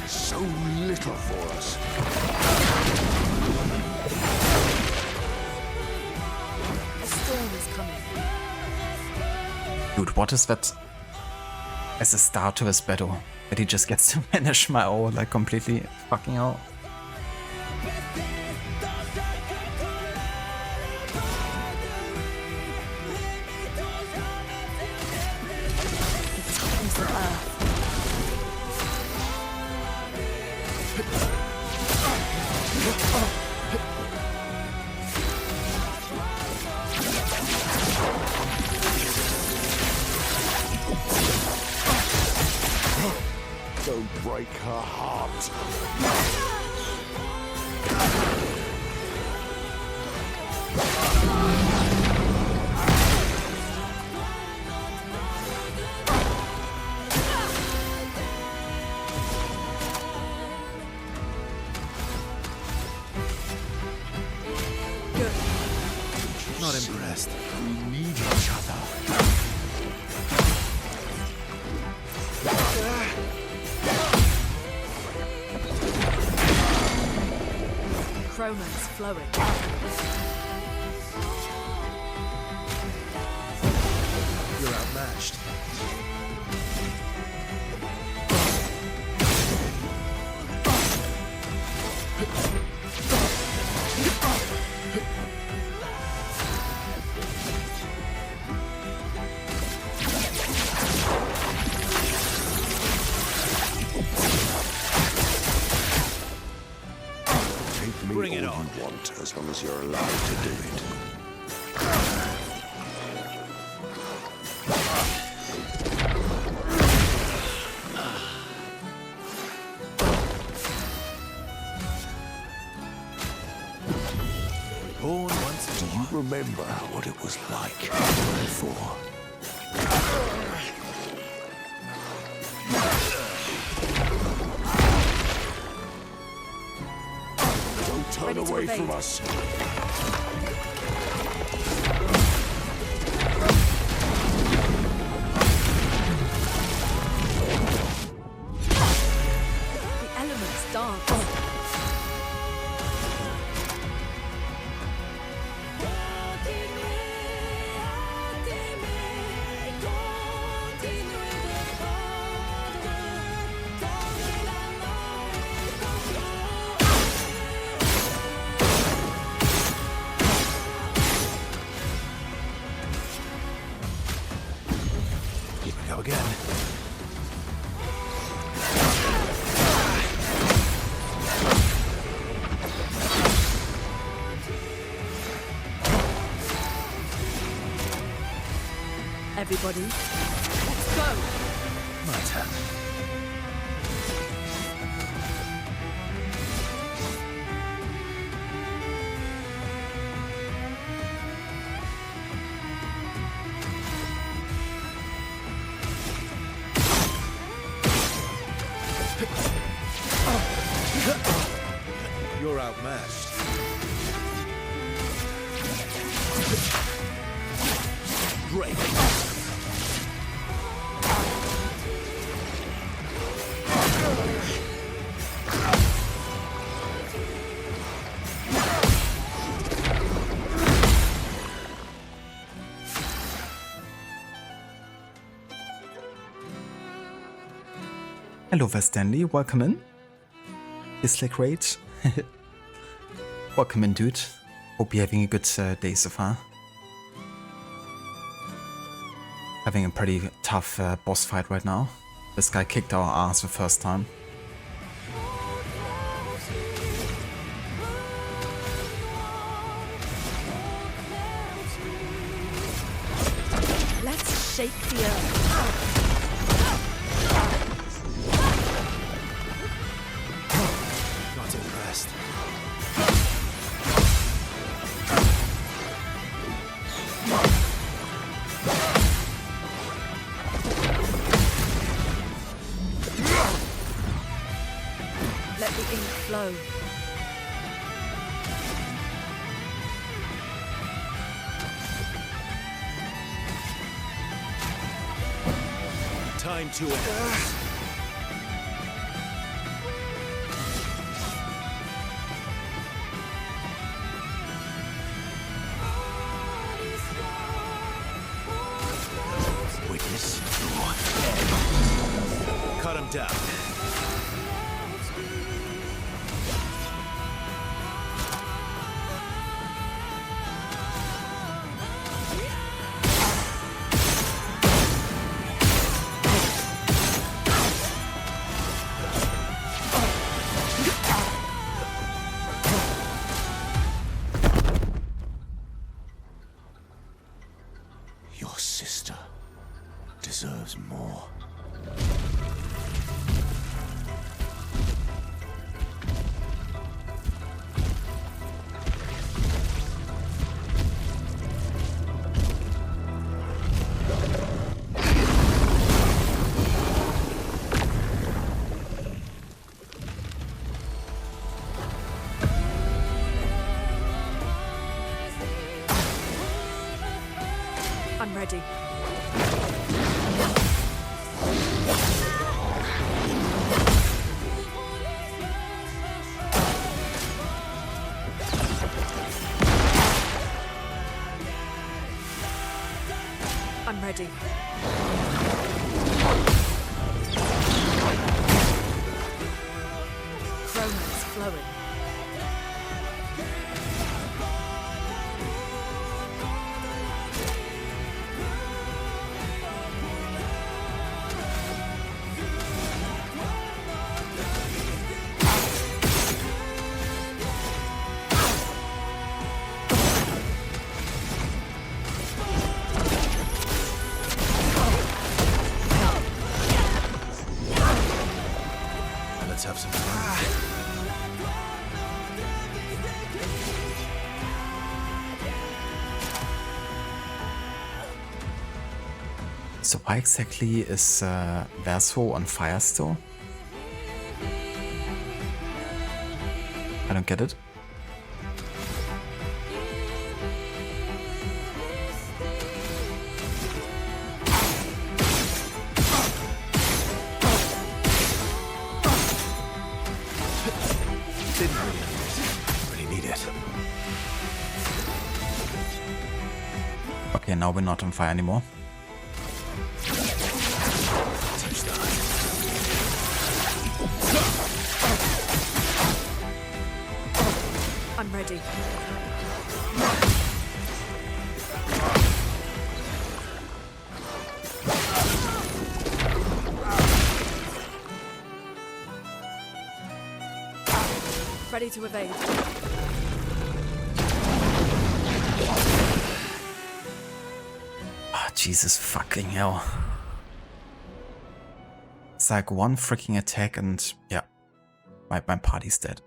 Speaker 12: So little for us.
Speaker 5: A storm is coming.
Speaker 1: Dude, what is that as a start to his battle? That he just gets to manage my ult like completely fucking out.
Speaker 12: Don't break her heart.
Speaker 10: Not impressed.
Speaker 12: We need each other.
Speaker 3: Chroma's flowing.
Speaker 10: You're outmatched.
Speaker 12: Bring it on. You want, as long as you're allowed to do it.
Speaker 10: Born once
Speaker 12: Do you remember what it was like before? Don't turn away from us.
Speaker 3: The elements dance.
Speaker 10: Here we go again.
Speaker 3: Everybody, let's go.
Speaker 10: My turn. You're outmatched. Break.
Speaker 1: Hello there, Stanley. Welcome in. Is like great. Welcome in, dude. Hope you're having a good day so far. Having a pretty tough boss fight right now. This guy kicked our ass the first time.
Speaker 3: Let's shake the earth.
Speaker 10: Not impressed.
Speaker 3: Let the ink flow.
Speaker 10: Time to end. Witness your head. Cut him down.
Speaker 12: Your sister deserves more.
Speaker 3: I'm ready. I'm ready. Romance flowing.
Speaker 10: Let's have some fun.
Speaker 1: So why exactly is Verso on fire still? I don't get it.
Speaker 10: Didn't really need it.
Speaker 1: Okay, now we're not on fire anymore.
Speaker 3: I'm ready. Ready to evade.
Speaker 1: Ah, Jesus fucking hell. It's like one freaking attack and yeah, my party's dead.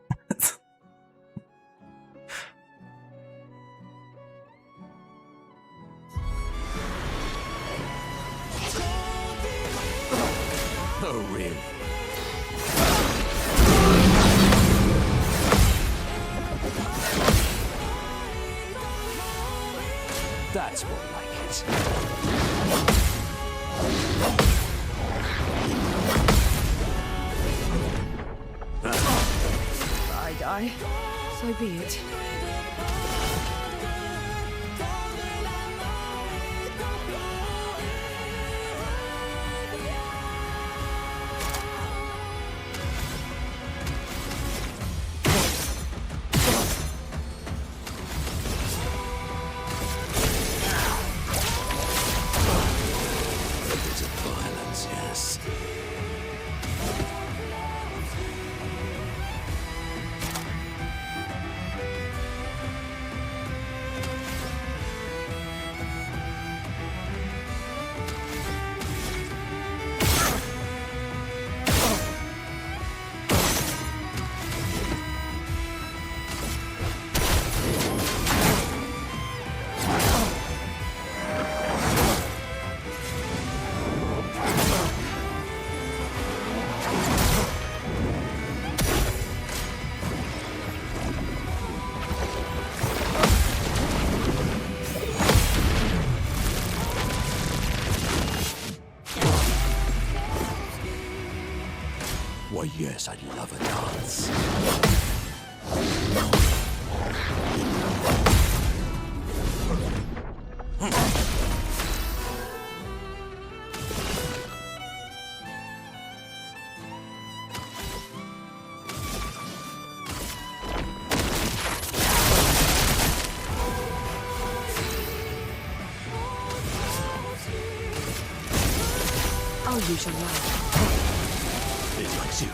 Speaker 11: Oh, really? That's more like it.
Speaker 3: If I die, so be it.
Speaker 11: Violence, yes. Why, yes, I'd love a dance.
Speaker 3: I'll use your life.
Speaker 11: It likes you.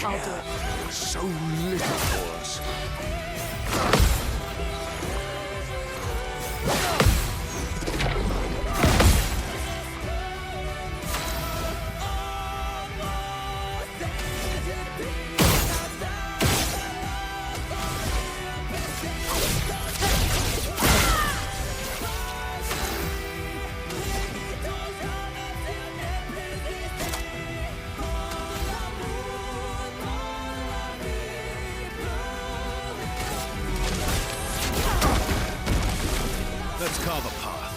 Speaker 5: I'll do it.
Speaker 11: So little for us.
Speaker 10: Let's carve a path.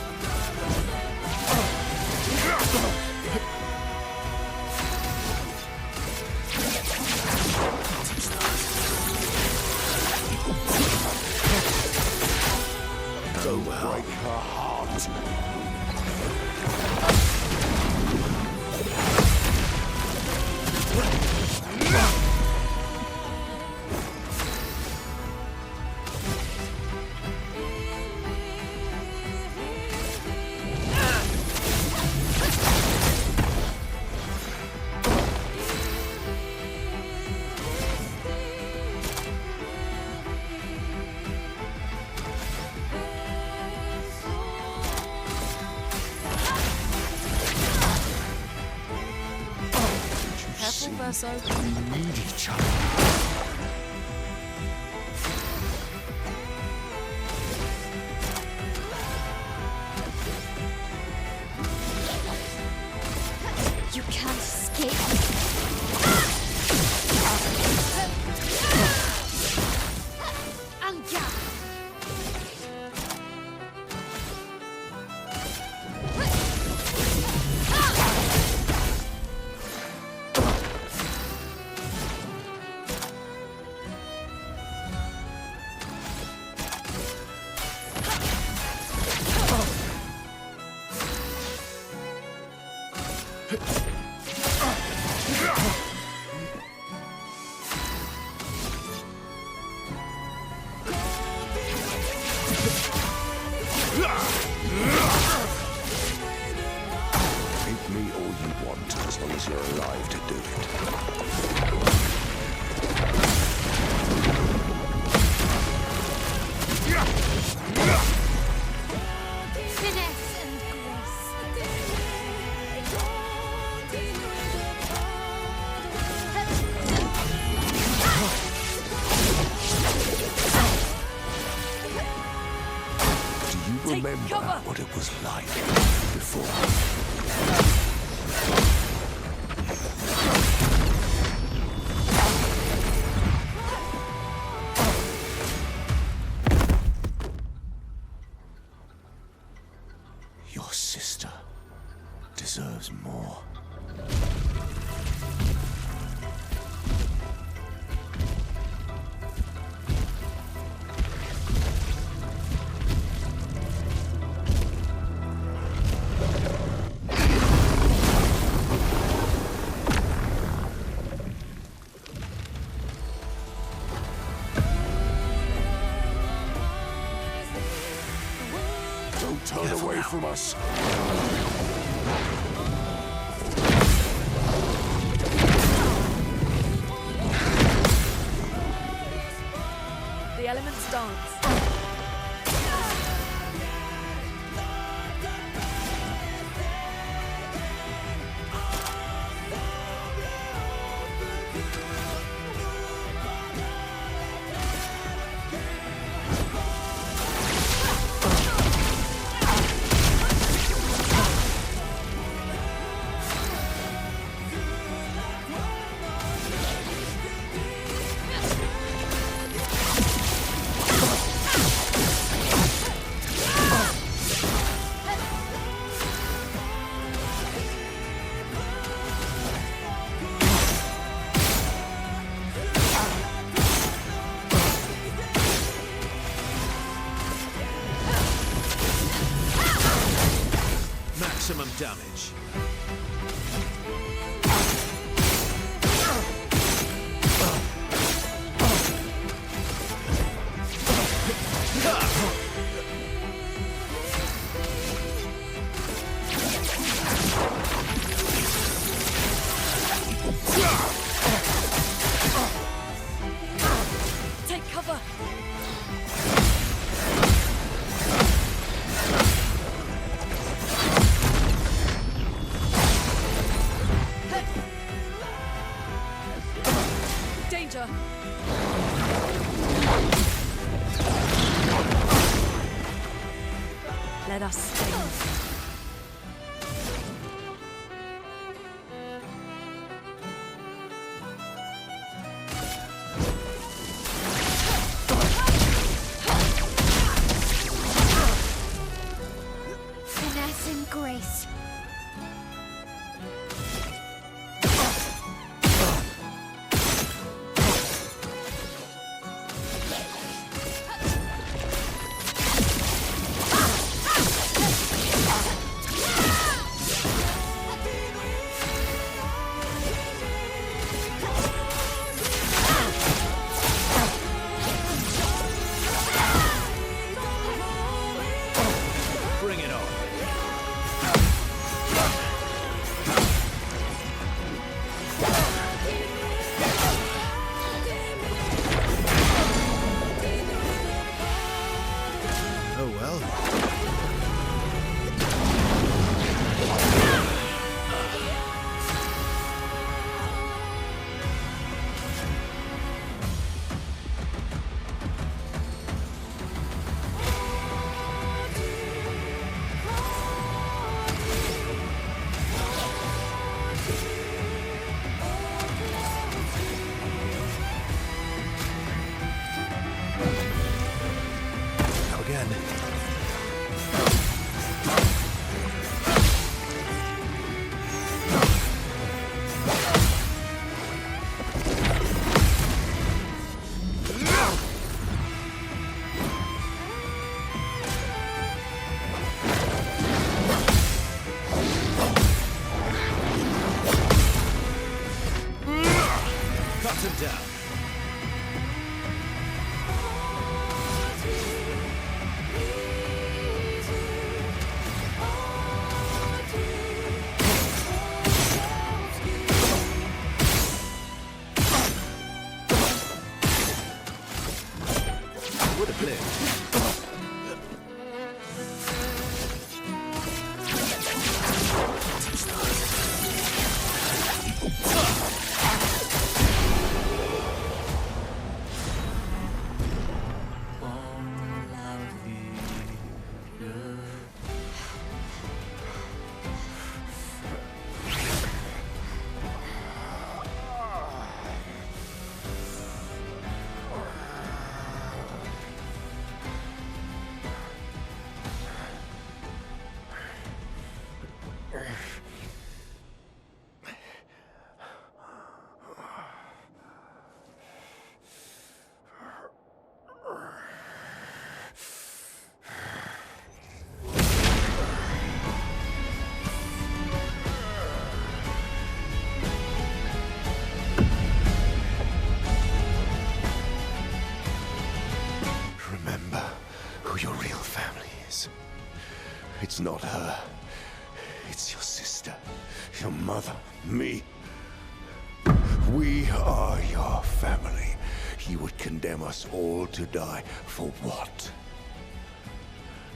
Speaker 11: Don't break her heart.
Speaker 5: Careful, Verso.
Speaker 11: We need each other.
Speaker 5: You can't escape. Anga.
Speaker 12: Hate me all you want, as long as you're alive to do it.
Speaker 5: Finesse and grace.
Speaker 12: Do you remember what it was like before? Your sister deserves more. Don't turn away from us.
Speaker 5: The elements dance.
Speaker 10: Maximum damage.
Speaker 5: Let us stay. Finesse and grace.
Speaker 11: Bring it on.
Speaker 10: Oh well. Now again. Cut him down. Would have lived.
Speaker 12: Remember who your real family is. It's not her. It's your sister, your mother, me. We are your family. You would condemn us all to die for what?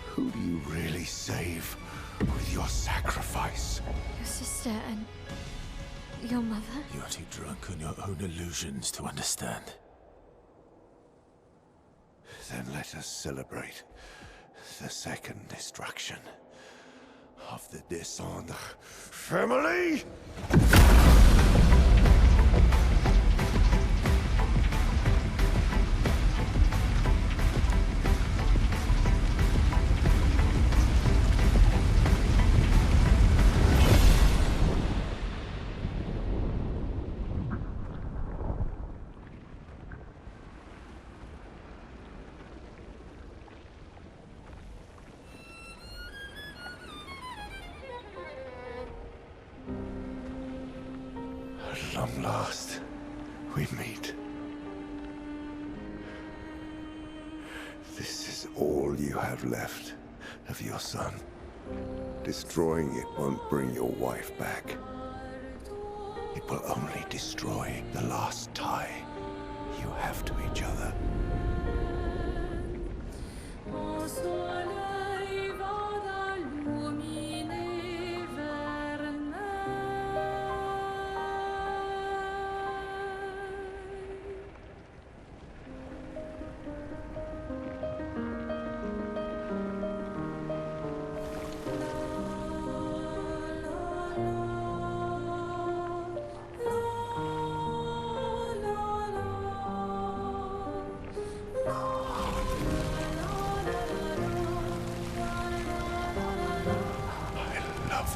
Speaker 12: Who do you really save with your sacrifice?
Speaker 5: Your sister and your mother?
Speaker 10: You're too drunk on your own illusions to understand.
Speaker 12: Then let us celebrate the second destruction of the Descendre family! At long last, we meet. This is all you have left of your son. Destroying it won't bring your wife back. It will only destroy the last tie you have to each other.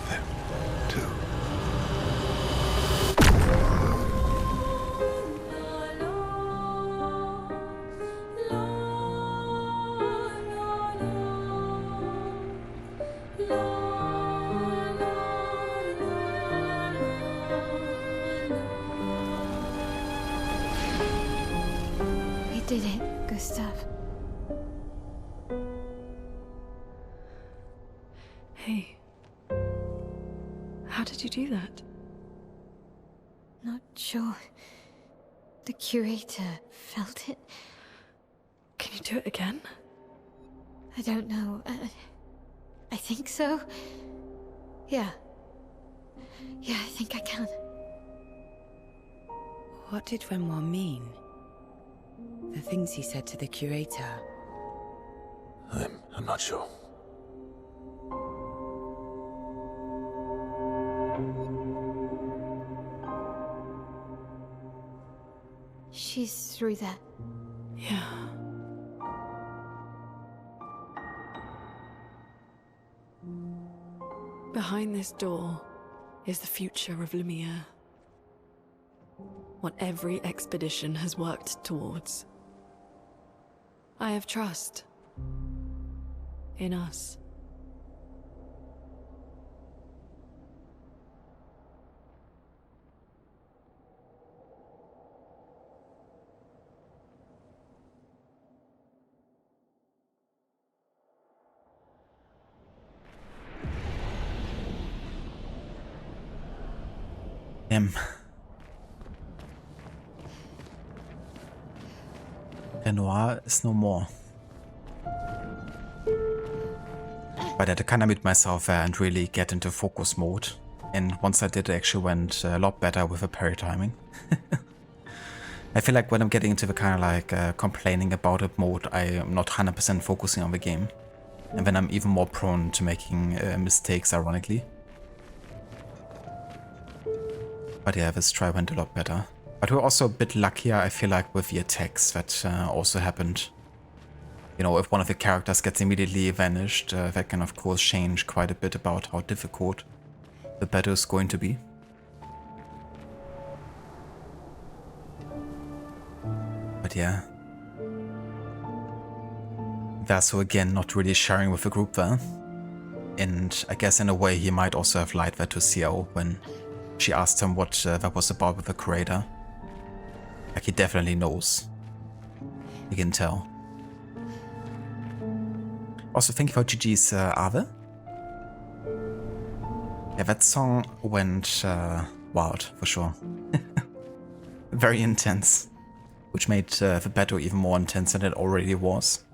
Speaker 12: them, too.
Speaker 5: We did it, Gustav.
Speaker 3: Hey. How did you do that?
Speaker 5: Not sure. The curator felt it.
Speaker 3: Can you do it again?
Speaker 5: I don't know. I think so. Yeah. Yeah, I think I can.
Speaker 3: What did Renoir mean? The things he said to the curator.
Speaker 10: I'm not sure.
Speaker 5: She's through there.
Speaker 3: Yeah. Behind this door is the future of Lumiere. What every expedition has worked towards. I have trust in us.
Speaker 1: Renoir is no more. But I had to kind of mute myself and really get into focus mode. And once I did, it actually went a lot better with the parry timing. I feel like when I'm getting into the kind of like complaining about it mode, I am not 100% focusing on the game. And then I'm even more prone to making mistakes, ironically. But yeah, this try went a lot better. But we're also a bit luckier, I feel like, with the attacks that also happened. You know, if one of the characters gets immediately vanished, that can of course change quite a bit about how difficult the battle is going to be. But yeah. Vaso again not really sharing with the group there. And I guess in a way he might also have lied that to Xiao when she asked him what that was about with the curator. Like, he definitely knows. You can tell. Also, thank you for GG's Ave. Yeah, that song went wild, for sure. Very intense. Which made the battle even more intense than it already was.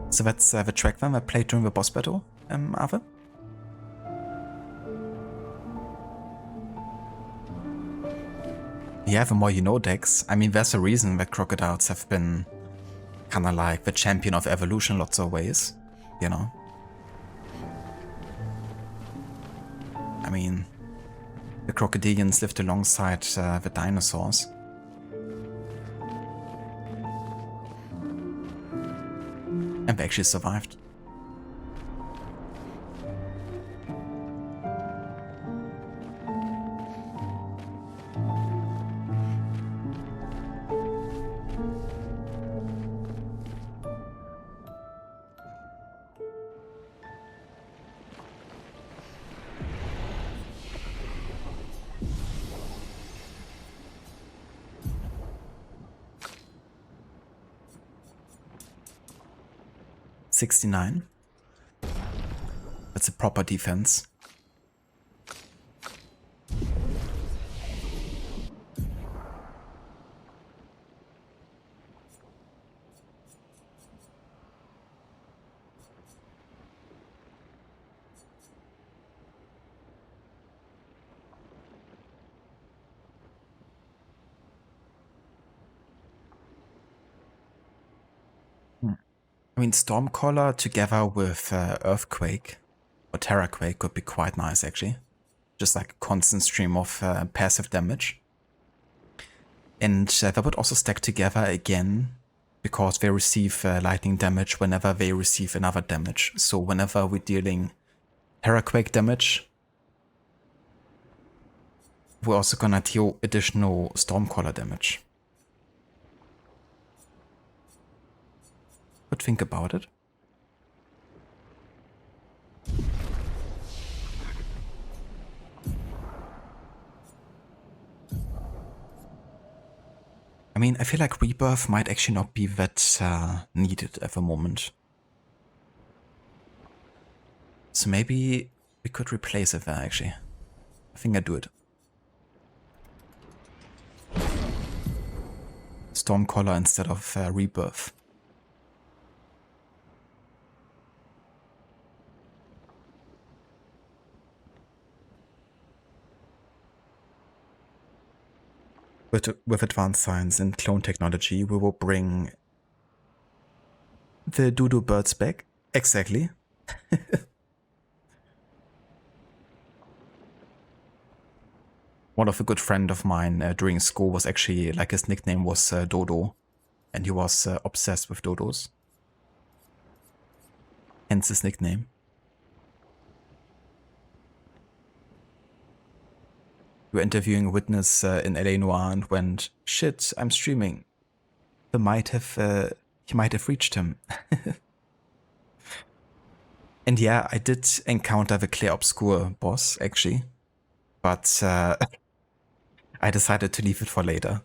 Speaker 1: So that's the track then I played during the boss battle, Ave. Yeah, the more you know, Dex. I mean, there's a reason that crocodiles have been kind of like the champion of evolution in lots of ways, you know? I mean, the crocodilians lived alongside the dinosaurs. And they actually survived. $69. That's a proper defense. I mean, Stormcaller together with Earthquake or Terraquake could be quite nice, actually. Just like a constant stream of passive damage. And that would also stack together again because they receive lightning damage whenever they receive another damage. So whenever we're dealing Terraquake damage, we're also gonna deal additional Stormcaller damage. But think about it. I mean, I feel like Rebirth might actually not be that needed at the moment. So maybe we could replace it there, actually. I think I'd do it. Stormcaller instead of Rebirth. With advanced science and clone technology, we will bring the dodo birds back. Exactly. One of a good friend of mine during school was actually, like, his nickname was Dodo, and he was obsessed with dodos. Hence his nickname. We were interviewing a witness in LA Noire and went, "Shit, I'm streaming." He might have reached him. And yeah, I did encounter the Clair Obscur boss, actually. But I decided to leave it for later.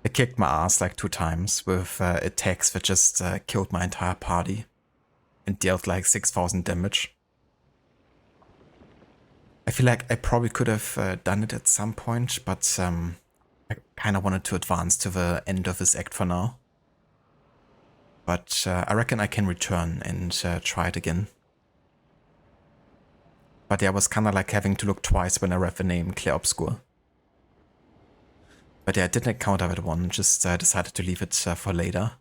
Speaker 1: It kicked my ass like 2 times with attacks that just killed my entire party and dealt like 6,000 damage. I feel like I probably could have done it at some point, but I kind of wanted to advance to the end of this act for now. But I reckon I can return and try it again. But yeah, I was kind of like having to look twice when I read the name Clair Obscur. But yeah, I didn't encounter that one, just decided to leave it for later.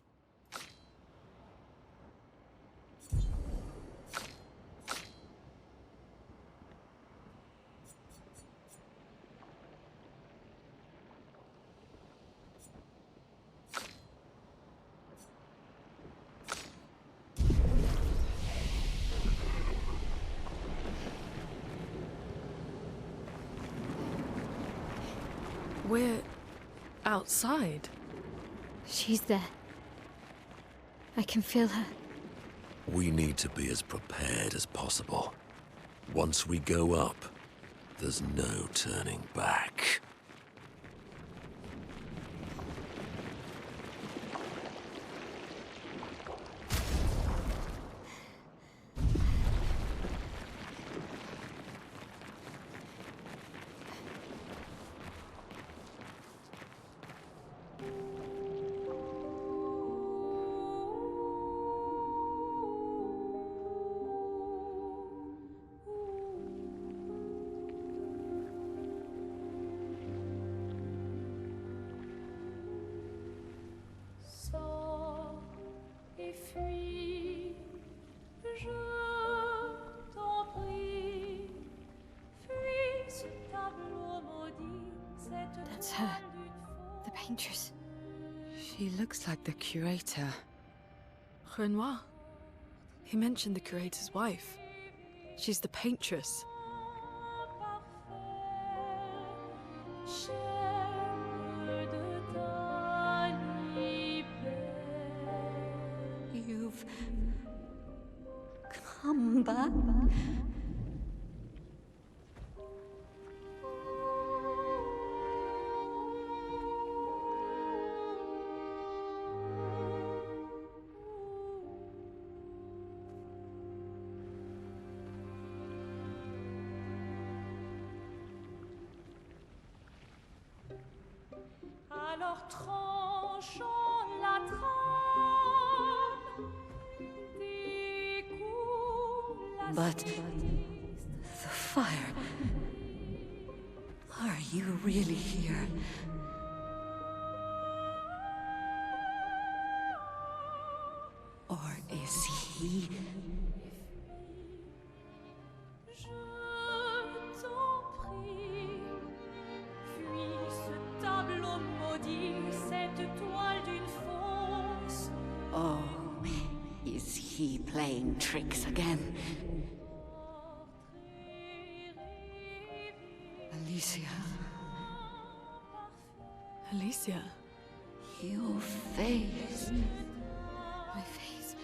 Speaker 13: We're outside.
Speaker 5: She's there. I can feel her.
Speaker 11: We need to be as prepared as possible. Once we go up, there's no turning back.
Speaker 5: That's her. The paintress.
Speaker 3: She looks like the curator.
Speaker 13: Renoir. He mentioned the curator's wife. She's the paintress.
Speaker 5: You've come back?
Speaker 14: Alors tranchons la trame, découle la
Speaker 3: But the fire. Are you really here? Or is he?
Speaker 14: Je t'en prie, fuis ce tableau maudit, cette toile d'une faute.
Speaker 7: Oh, is he playing tricks again? Alicia.
Speaker 13: Alicia?
Speaker 7: Your face.
Speaker 5: My face?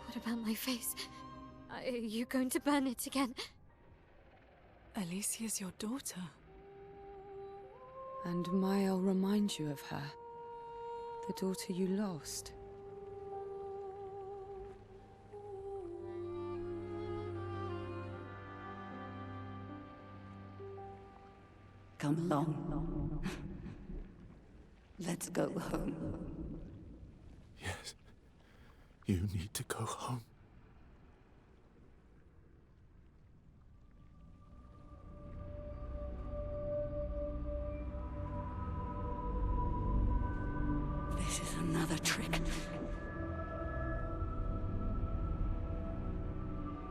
Speaker 5: What about my face? Are you going to burn it again?
Speaker 13: Alicia's your daughter. And I'll remind you of her. The daughter you lost.
Speaker 7: Come along. Let's go home.
Speaker 10: Yes. You need to go home.
Speaker 7: This is another trick.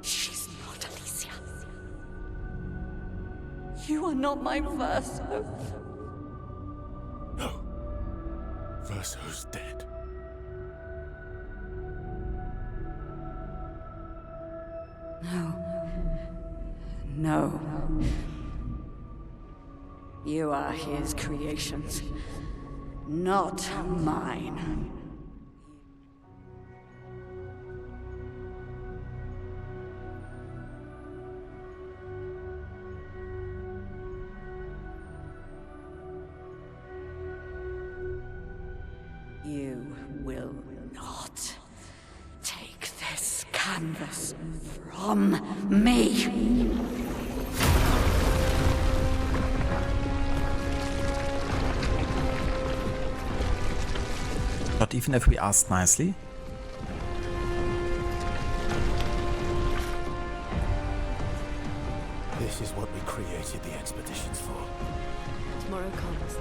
Speaker 7: She's not Alicia. You are not my Verso.
Speaker 10: No. Verso's dead.
Speaker 7: No. You are his creations, not mine. You will not take this canvas from me.
Speaker 1: Not even if we asked nicely.
Speaker 10: This is what we created the expeditions for.
Speaker 13: Tomorrow comes.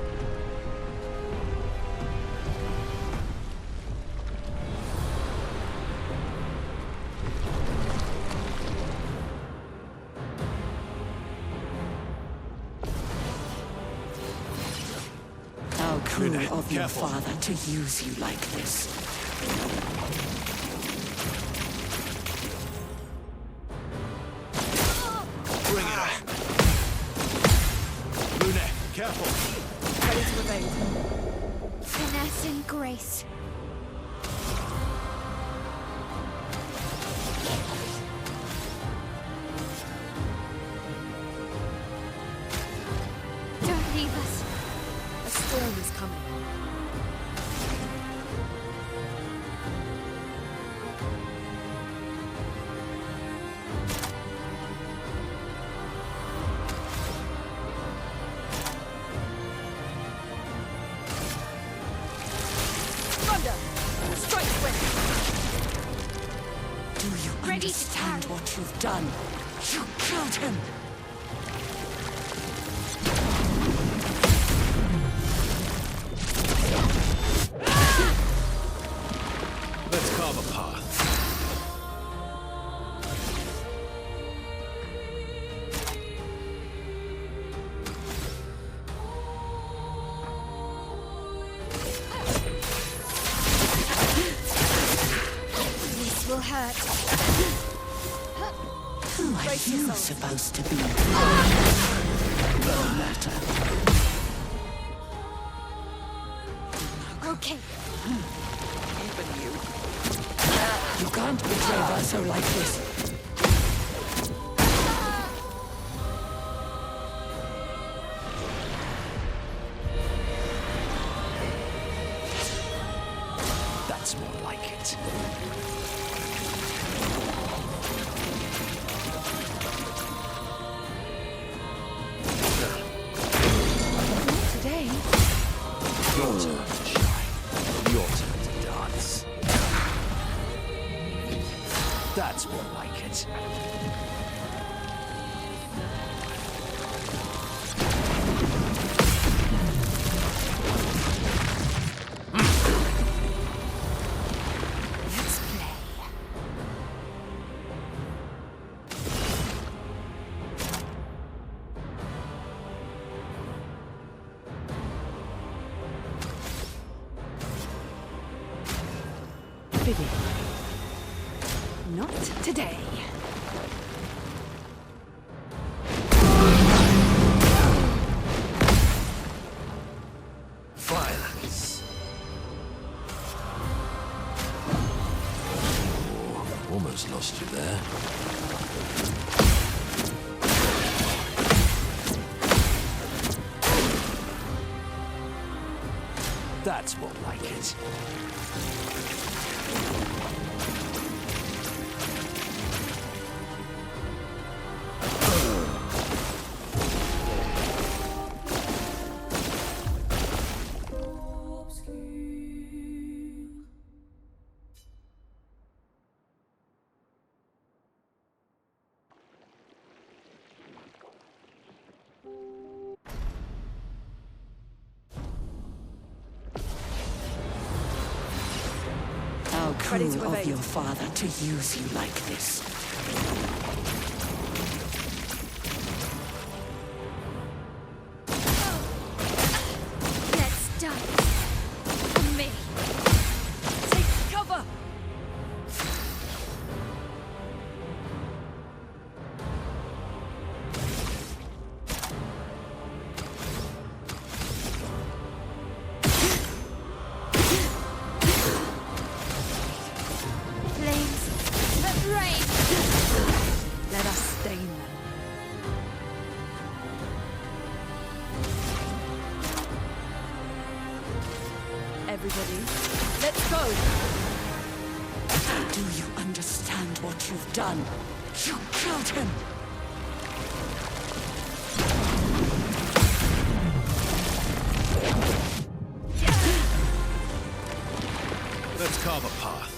Speaker 7: How cruel of your father to use you like this.
Speaker 10: Bring it on. Luna, careful.
Speaker 5: Ready to evade. Finesse and grace. Don't leave us.
Speaker 13: A storm is coming.
Speaker 5: Thunder! Strike wind!
Speaker 7: Do you understand what you've done? You killed him!
Speaker 10: Let's carve a path.
Speaker 5: This will hurt.
Speaker 7: Who are you supposed to be? No matter.
Speaker 5: Okay.
Speaker 7: Even you. You can't betray Verso like this.
Speaker 11: That's more like it.
Speaker 5: Today.
Speaker 11: Your turn to shine. Your turn to dance. That's more like it.
Speaker 5: Let's play.
Speaker 3: Expedi. Not today.
Speaker 11: Violence. Oh, almost lost you there. That's more like it.
Speaker 7: How cruel of your father to use you like this.
Speaker 5: Let's die. For me. Take cover! Flames that rain! Let us stain them. Everybody, let's go!
Speaker 7: Do you understand what you've done? You killed him!
Speaker 10: Let's carve a path.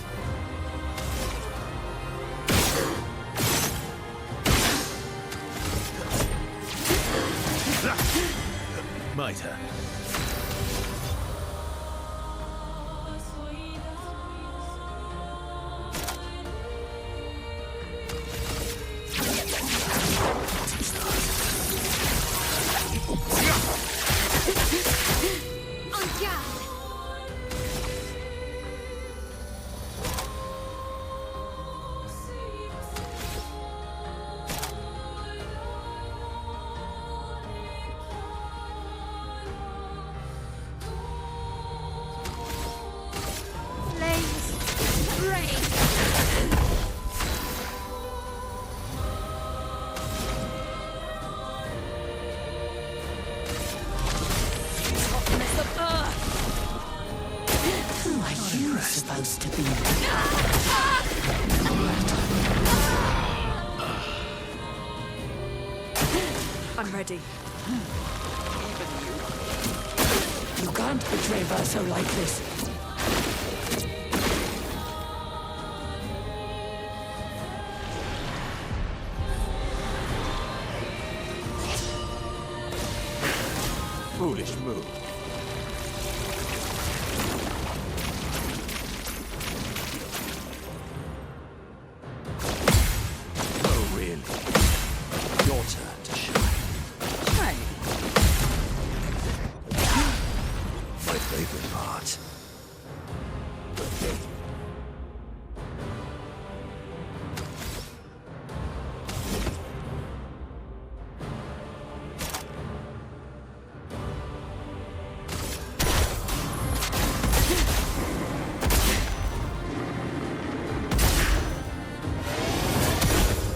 Speaker 10: Mitre.
Speaker 5: En garde! Flames that rain! Softness of earth!
Speaker 7: Who are you supposed to be?
Speaker 3: I'm ready.
Speaker 7: You can't betray Verso like this.
Speaker 10: Foolish move.
Speaker 11: Oh, really? Your turn to shine. My favorite part.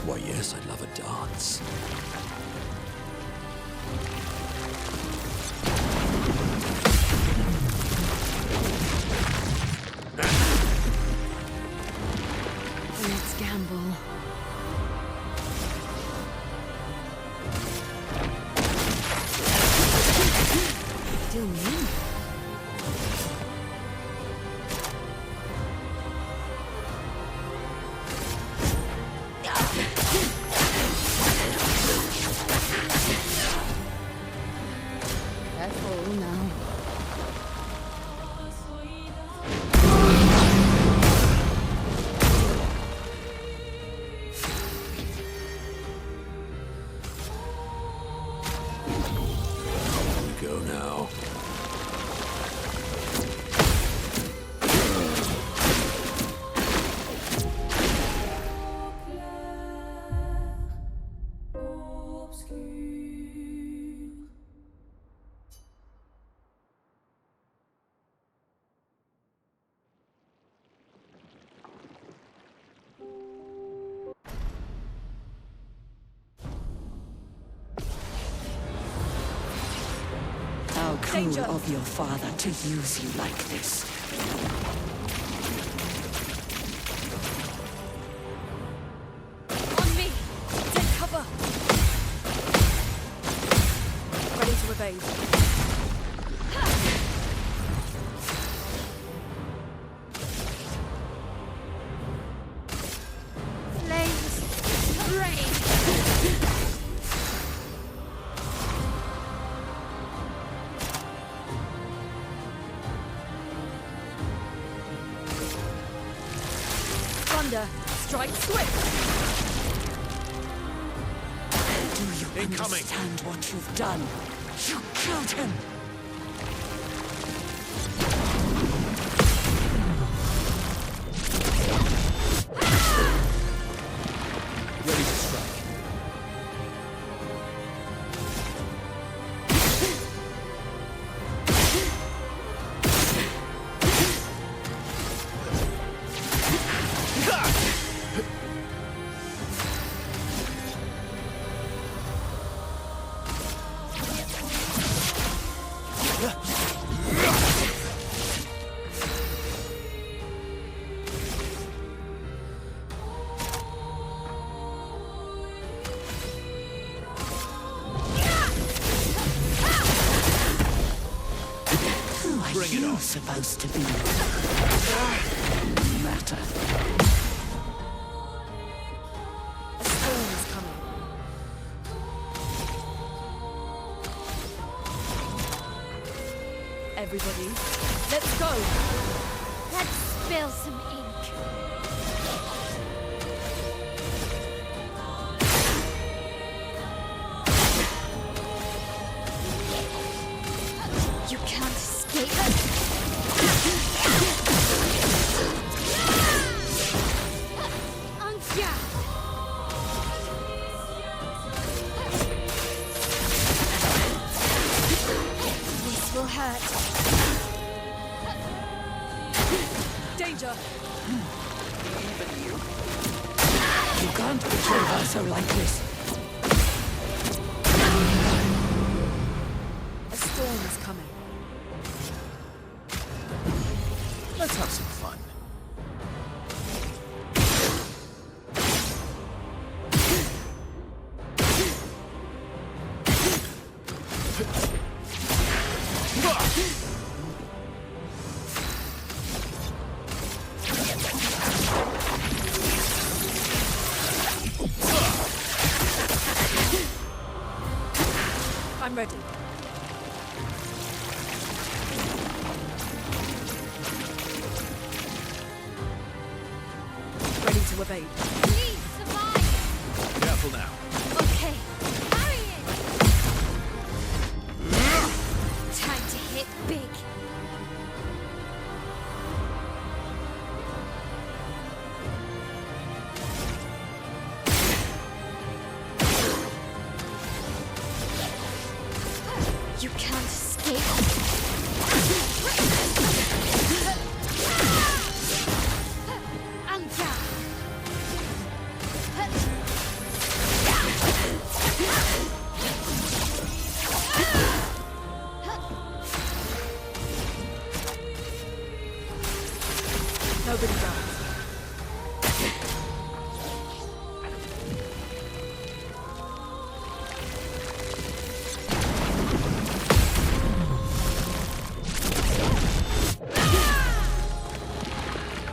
Speaker 11: Why, yes, I'd love a dance.
Speaker 3: Let's gamble. Still me? Careful now.
Speaker 7: cruel of your father to use you like this.
Speaker 14: On me! Take cover! Ready to evade. Flames! Rain! Thunder! Strike swift!
Speaker 7: Do you understand what you've done? You killed him!
Speaker 10: Ready to strike.
Speaker 7: Who are you supposed to be? Matter.
Speaker 14: A storm is coming. Everybody, let's go!
Speaker 5: Let's spill some ink. You can't escape us. This will hurt.
Speaker 14: Danger!
Speaker 7: Even you. You can't betray her so like this.
Speaker 14: A storm is coming.
Speaker 10: Let's have some fun.
Speaker 14: I'm ready. Ready to evade.
Speaker 5: Please survive.
Speaker 10: Careful now.
Speaker 5: Okay. Hurry it. Time to hit big. You can't escape. Anja.
Speaker 14: Nobody dies.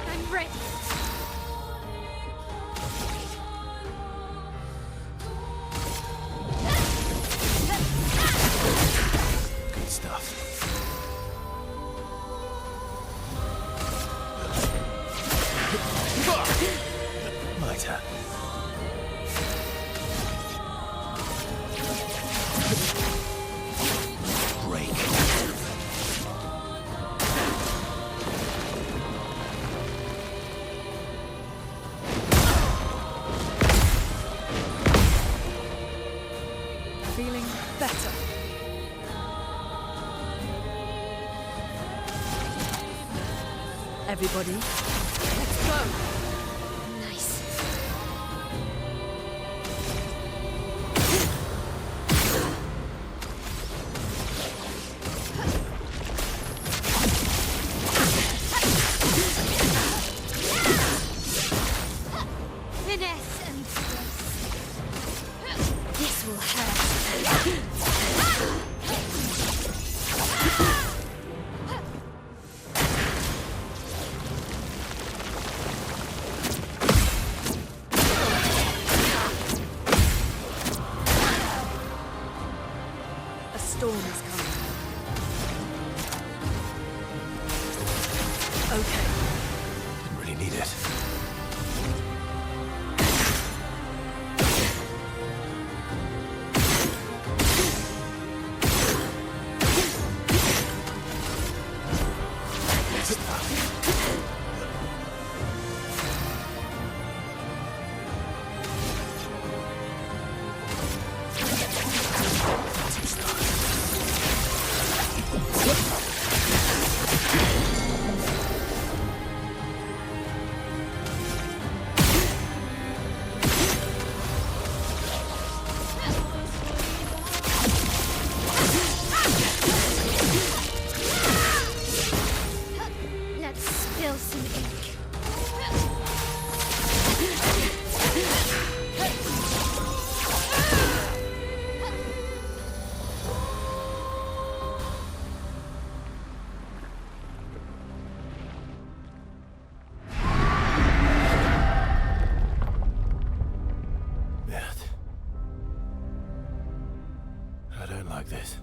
Speaker 5: I'm ready.
Speaker 10: Good stuff. My turn. Break.
Speaker 14: Feeling better. Everybody, let's go.
Speaker 5: Nice.
Speaker 10: need it. Like this.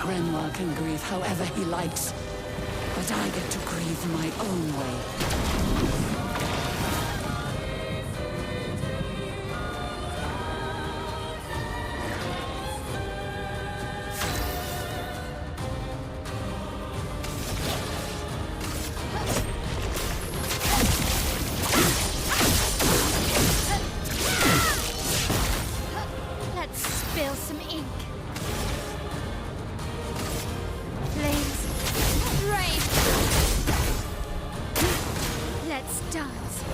Speaker 7: Renoir can grieve however he likes, but I get to grieve my own way.
Speaker 5: Let's spill some ink. Flames, rain. Let's dance.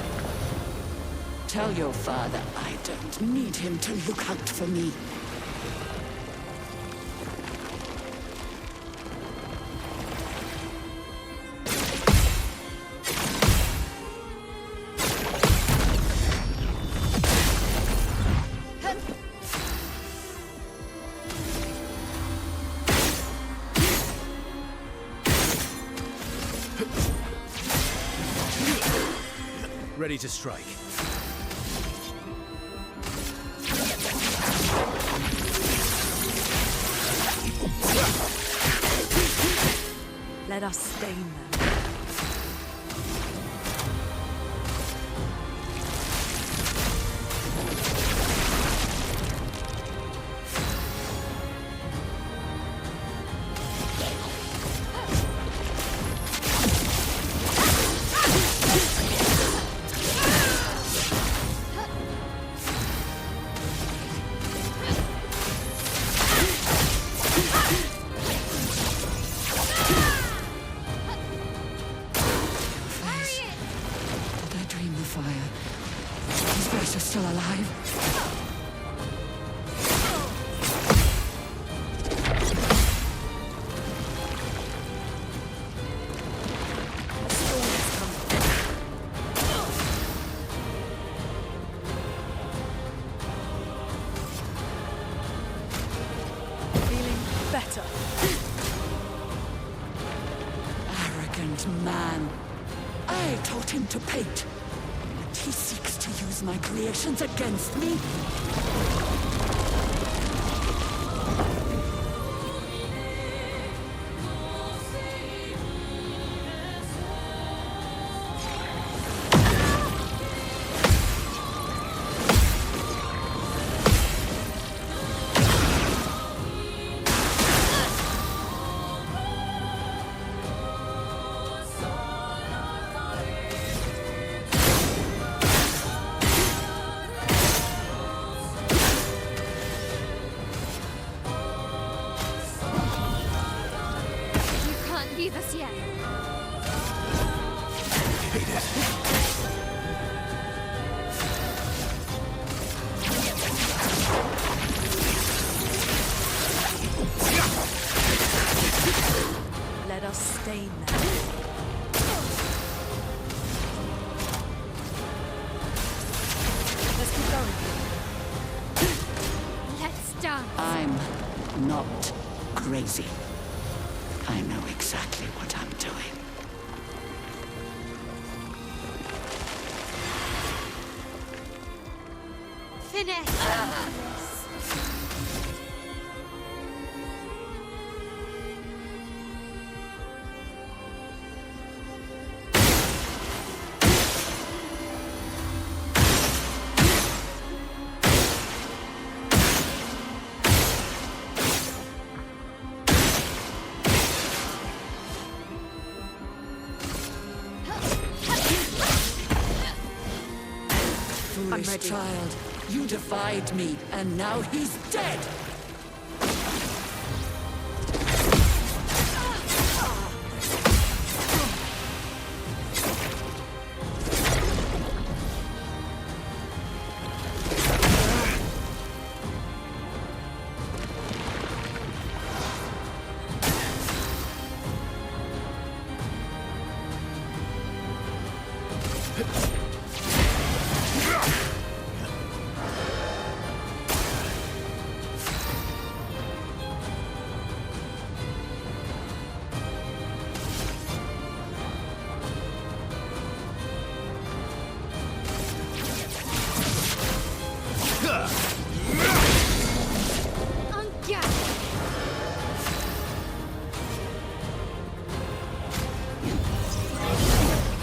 Speaker 7: Tell your father I don't need him to look out for me.
Speaker 10: Ready to strike.
Speaker 14: Let us stain them.
Speaker 7: guys are still alive.
Speaker 14: Feeling better.
Speaker 7: Arrogant man. I taught him to paint. And he seeks to use my creations against me?
Speaker 5: Leave us yet.
Speaker 10: Hate it.
Speaker 14: Let us stain them. Let's keep going.
Speaker 5: Let's dance.
Speaker 7: I'm not crazy. I know exactly what I'm doing.
Speaker 5: Finish.
Speaker 7: Foolish child, you defied me, and now he's dead!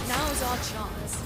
Speaker 14: Now's our chance.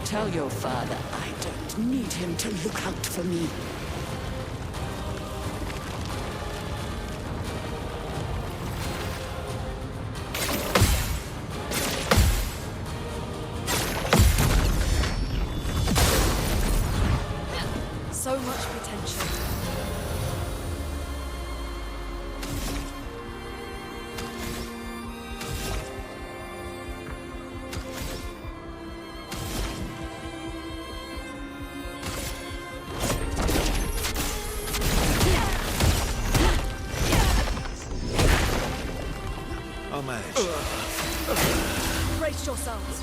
Speaker 7: Tell your father I don't need him to look out for me.
Speaker 14: So much potential.
Speaker 10: I'll manage.
Speaker 14: Brace yourselves.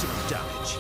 Speaker 10: Maximum damage.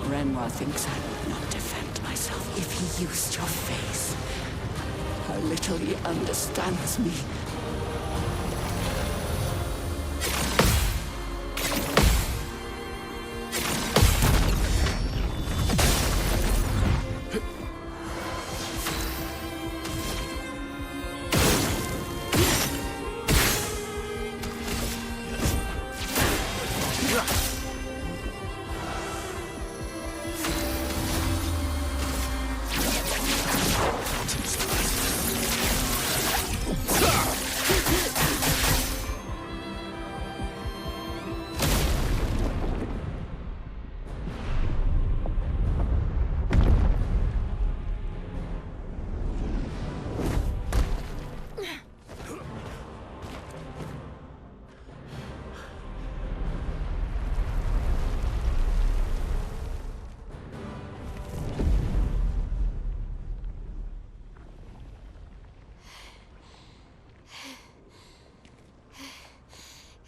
Speaker 7: Renoir thinks I would not defend myself if he used your face. How little he understands me.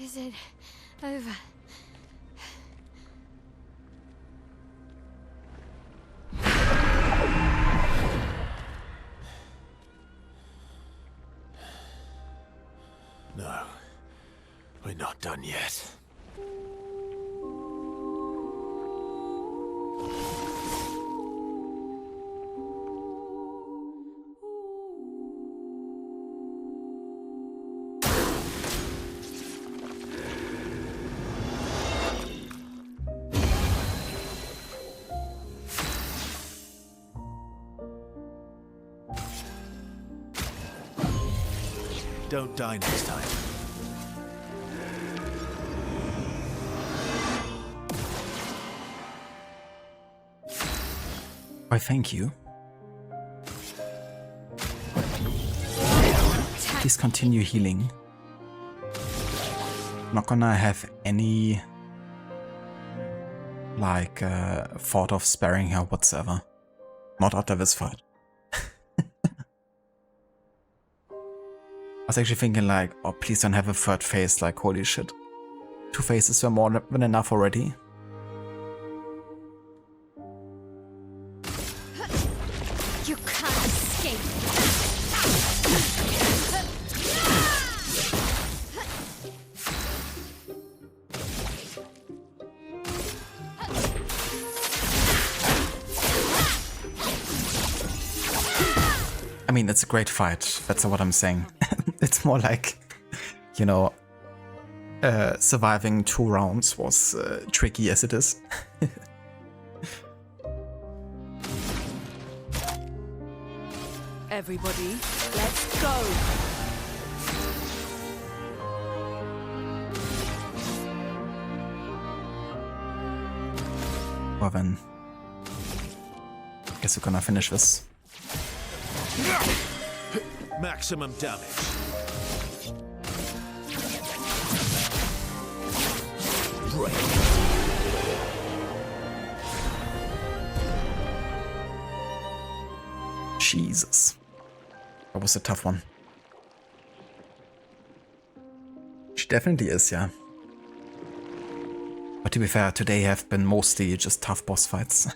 Speaker 5: Is it over?
Speaker 10: No, we're not done yet. Don't die next time.
Speaker 1: Why, thank you. Please continue healing. I'm not gonna have any like thought of sparing her whatsoever. Not after this fight. I was actually thinking like, oh, please don't have a third face, like holy shit. 2 faces were more than enough already.
Speaker 5: You can't escape.
Speaker 1: I mean, it's a great fight. That's what I'm saying. It's more like, you know, surviving 2 rounds was tricky as it is.
Speaker 14: Everybody, let's go!
Speaker 1: Well then, guess we're gonna finish this.
Speaker 10: Maximum damage. Break.
Speaker 1: Jesus. That was a tough one. She definitely is, yeah. But to be fair, today have been mostly just tough boss fights.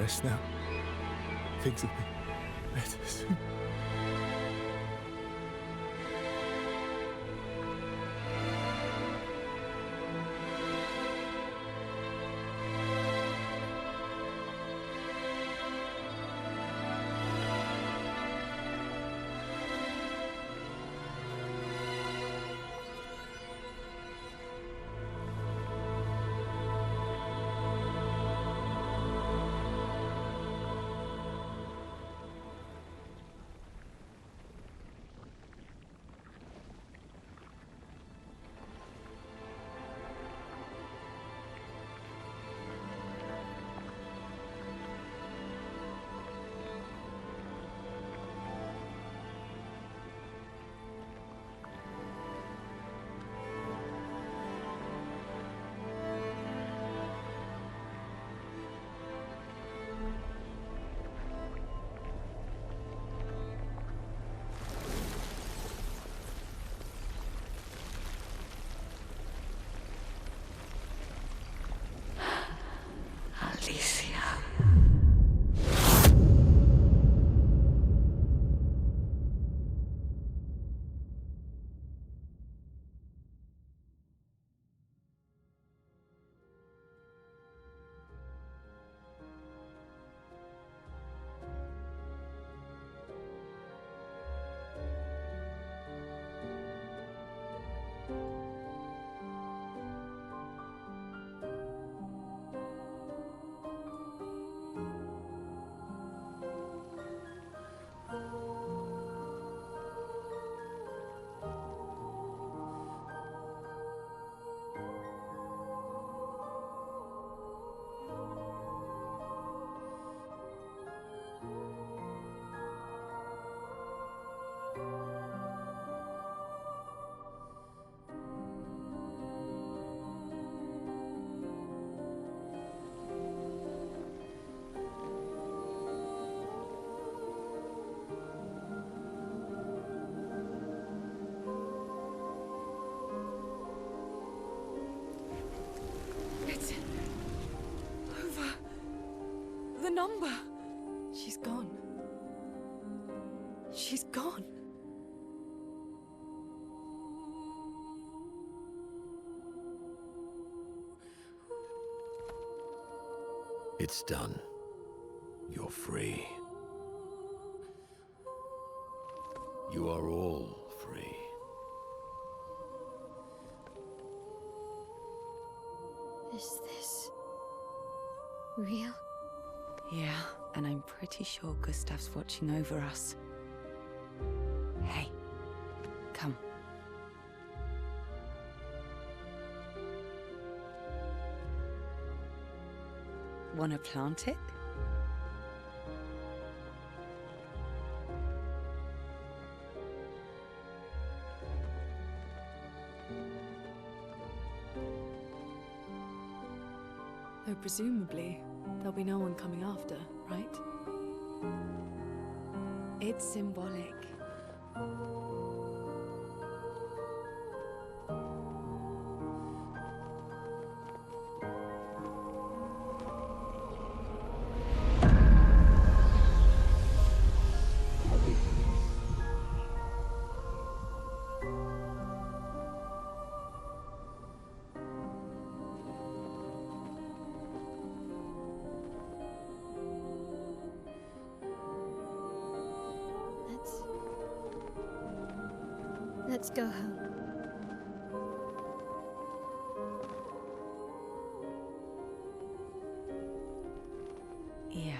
Speaker 10: rest now. Things will be better soon.
Speaker 13: The number! She's gone. She's gone.
Speaker 11: It's done. You're free. You are all free.
Speaker 5: Is this real?
Speaker 13: Yeah, and I'm pretty sure Gustav's watching over us. Hey, come. Wanna plant it?
Speaker 15: Though presumably, there'll be no one coming after, right?
Speaker 13: It's symbolic.
Speaker 5: Let's go home.
Speaker 13: Yeah.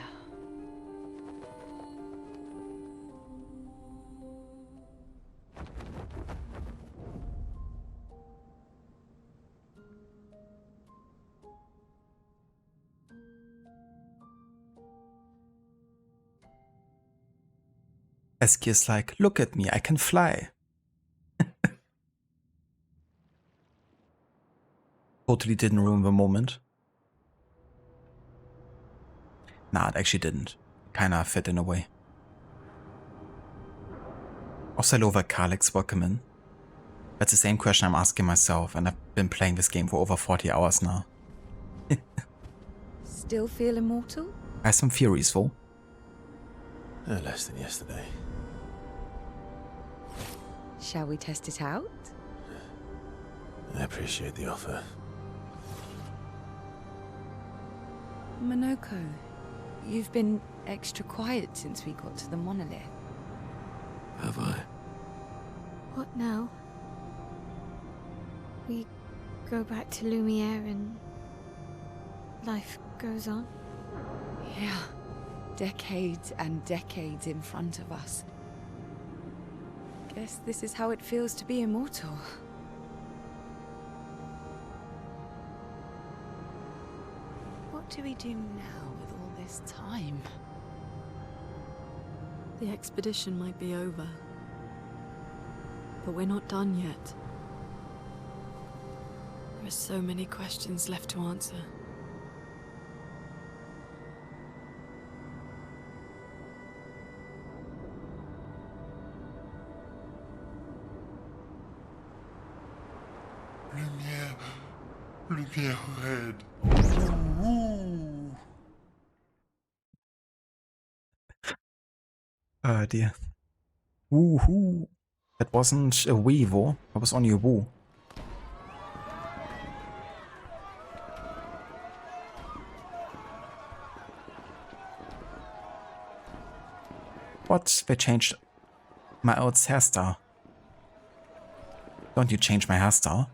Speaker 1: Eski is like, look at me, I can fly. Totally didn't ruin the moment. Nah, it actually didn't. Kinda fit in a way. Also, hello over Kalex, welcome in. That's the same question I'm asking myself, and I've been playing this game for over 40 hours now.
Speaker 13: Still feel immortal?
Speaker 1: I have some theories, though.
Speaker 10: Less than yesterday.
Speaker 3: Shall we test it out?
Speaker 10: I appreciate the offer.
Speaker 3: Monoko, you've been extra quiet since we got to the Monolith.
Speaker 11: Have I?
Speaker 5: What now? We go back to Lumiere and life goes on?
Speaker 3: Yeah. Decades and decades in front of us. Guess this is how it feels to be immortal. What do we do now with all this time?
Speaker 15: The expedition might be over, but we're not done yet. There are so many questions left to answer.
Speaker 12: Lumiere ahead.
Speaker 1: Oh dear. Woohoo! That wasn't a wee, though. That was only a woo. What? They changed my old hairstyle. Don't you change my hairstyle?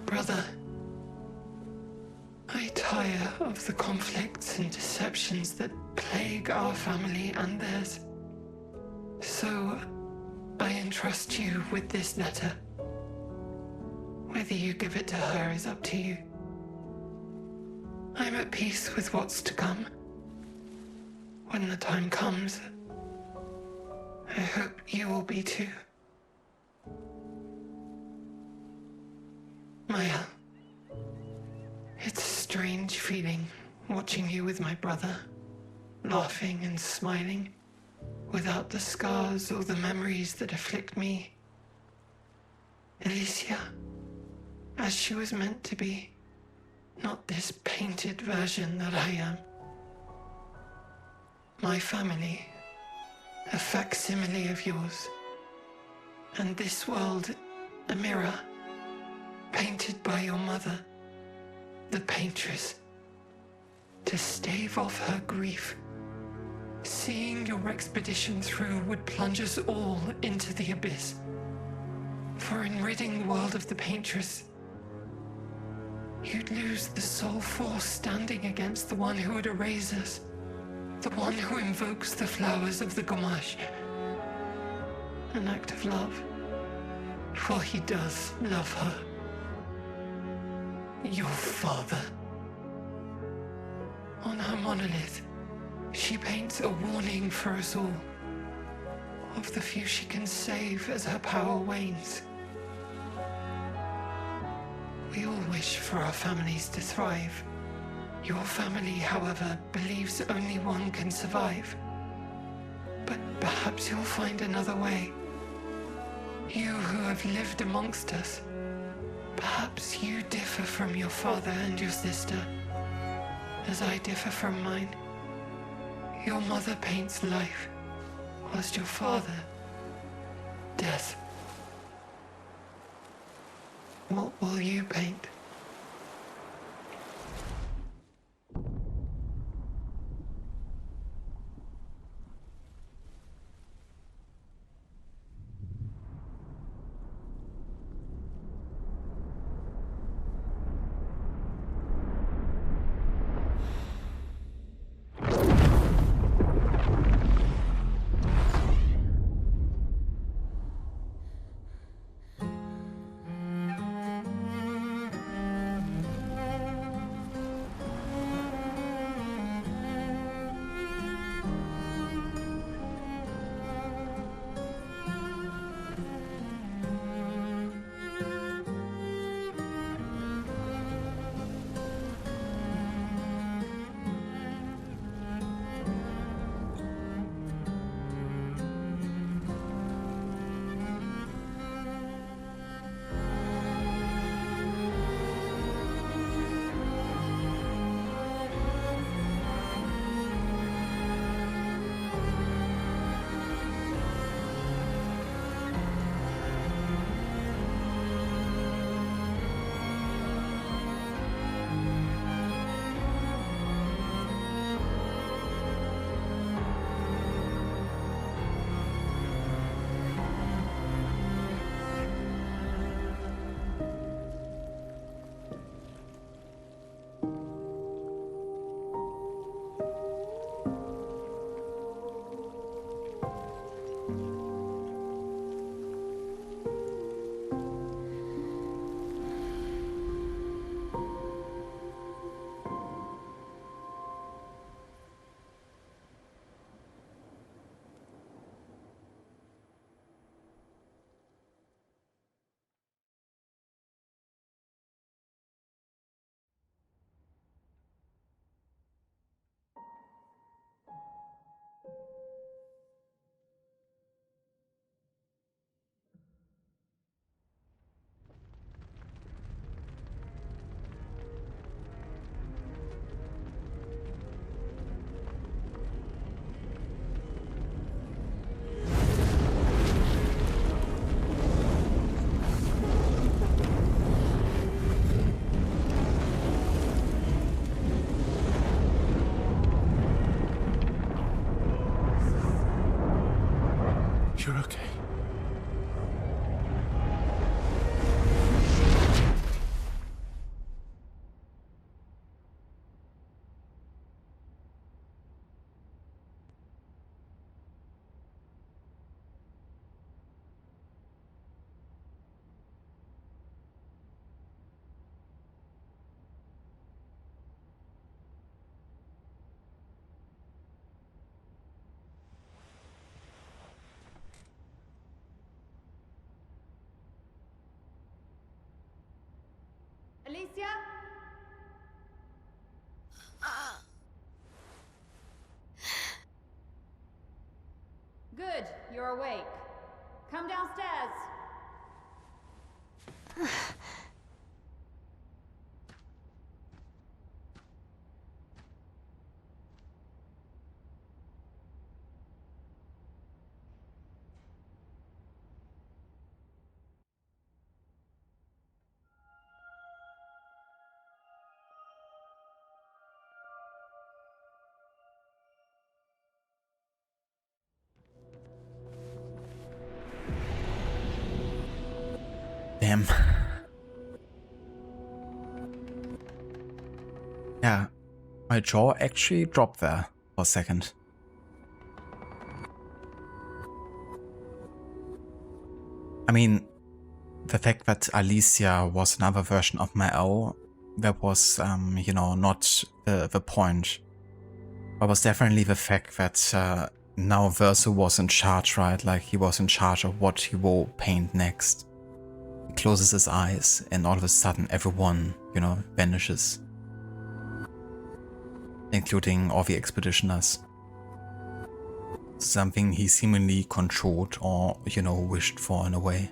Speaker 16: Brother, I tire of the conflicts and deceptions that plague our family and theirs. So, I entrust you with this letter. Whether you give it to her is up to you. I'm at peace with what's to come. When the time comes, I hope you will be too. Maya, it's a strange feeling watching you with my brother, laughing and smiling, without the scars or the memories that afflict me. Alicia, as she was meant to be, Not this painted version that I am. My family, a facsimile of yours. And this world, a mirror, painted by your mother, the paintress. To stave off her grief, seeing your expedition through would plunge us all into the abyss. For in ridding the world of the paintress, you'd lose the sole force standing against the one who would erase us, the one who invokes the flowers of the Gomash. An act of love, for he does love her. Your father. On her monolith, she paints a warning for us all, of the few she can save as her power wanes. We all wish for our families to thrive. Your family, however, believes only one can survive. But perhaps you'll find another way. You who have lived amongst us, perhaps you differ from your father and your sister, as I differ from mine. Your mother paints life, whilst your father, death. What will you paint?
Speaker 10: You're okay.
Speaker 17: Alicia? Good, you're awake. Come downstairs.
Speaker 1: Damn. Yeah, my jaw actually dropped there for a second. I mean, the fact that Alicia was another version of Mao, that was, you know, not the point. But was definitely the fact that now Verso was in charge, right? Like, he was in charge of what he will paint next. He closes his eyes and all of a sudden everyone, you know, vanishes. Including all the expeditioners. Something he seemingly controlled or, you know, wished for in a way.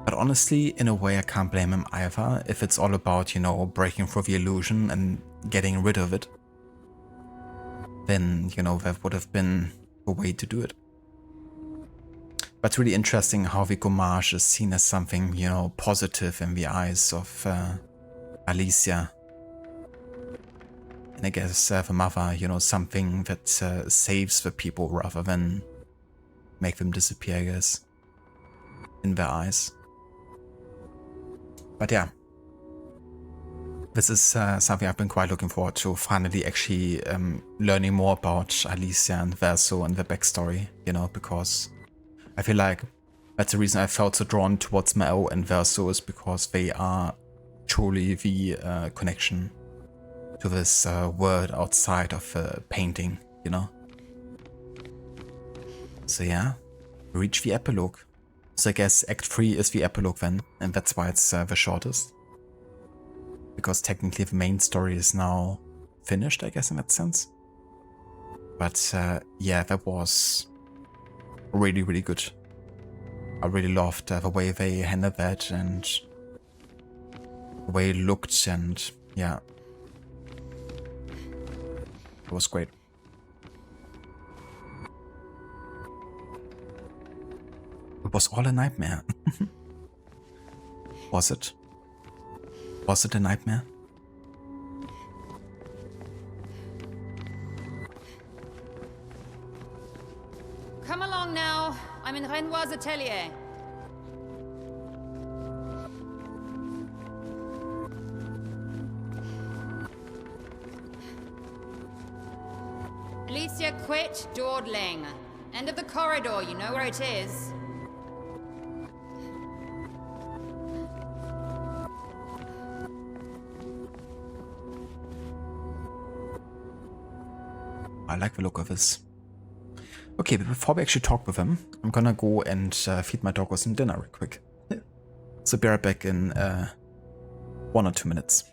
Speaker 1: But honestly, in a way I can't blame him either, if it's all about, you know, breaking through the illusion and getting rid of it. Then, you know, that would have been a way to do it. But it's really interesting how the Gommage is seen as something, you know, positive in the eyes of Alicia. And I guess the mother, you know, something that saves the people rather than make them disappear, I guess, in their eyes. But yeah, this is something I've been quite looking forward to, finally actually learning more about Alicia and Verso and the backstory, you know, because I feel like that's the reason I felt so drawn towards Mao and Verso, is because they are truly the connection to this world outside of painting, you know. So yeah, we reach the epilogue. So I guess Act 3 is the epilogue then, and that's why it's the shortest. Because technically the main story is now finished, I guess, in that sense. But yeah, that was really, really good. I really loved the way they handled that and the way it looked, and yeah, it was great. It was all a nightmare. Was it? Was it a nightmare?
Speaker 17: Come along now. I'm in Renoir's atelier. Alicia, quit dawdling. End of the corridor, you know where it is.
Speaker 1: I like the look of this. Okay, but before we actually talk with him, I'm gonna go and feed my dog with some dinner real quick. So be right back in 1 or 2 minutes.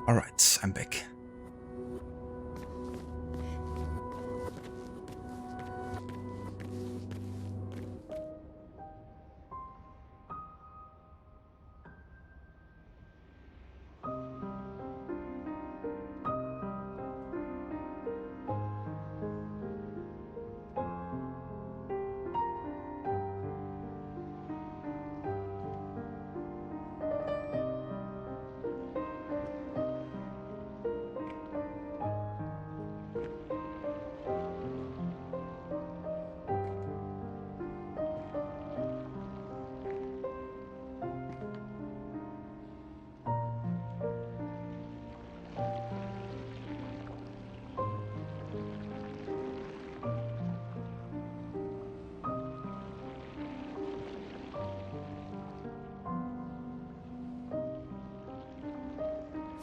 Speaker 1: Alright, I'm back.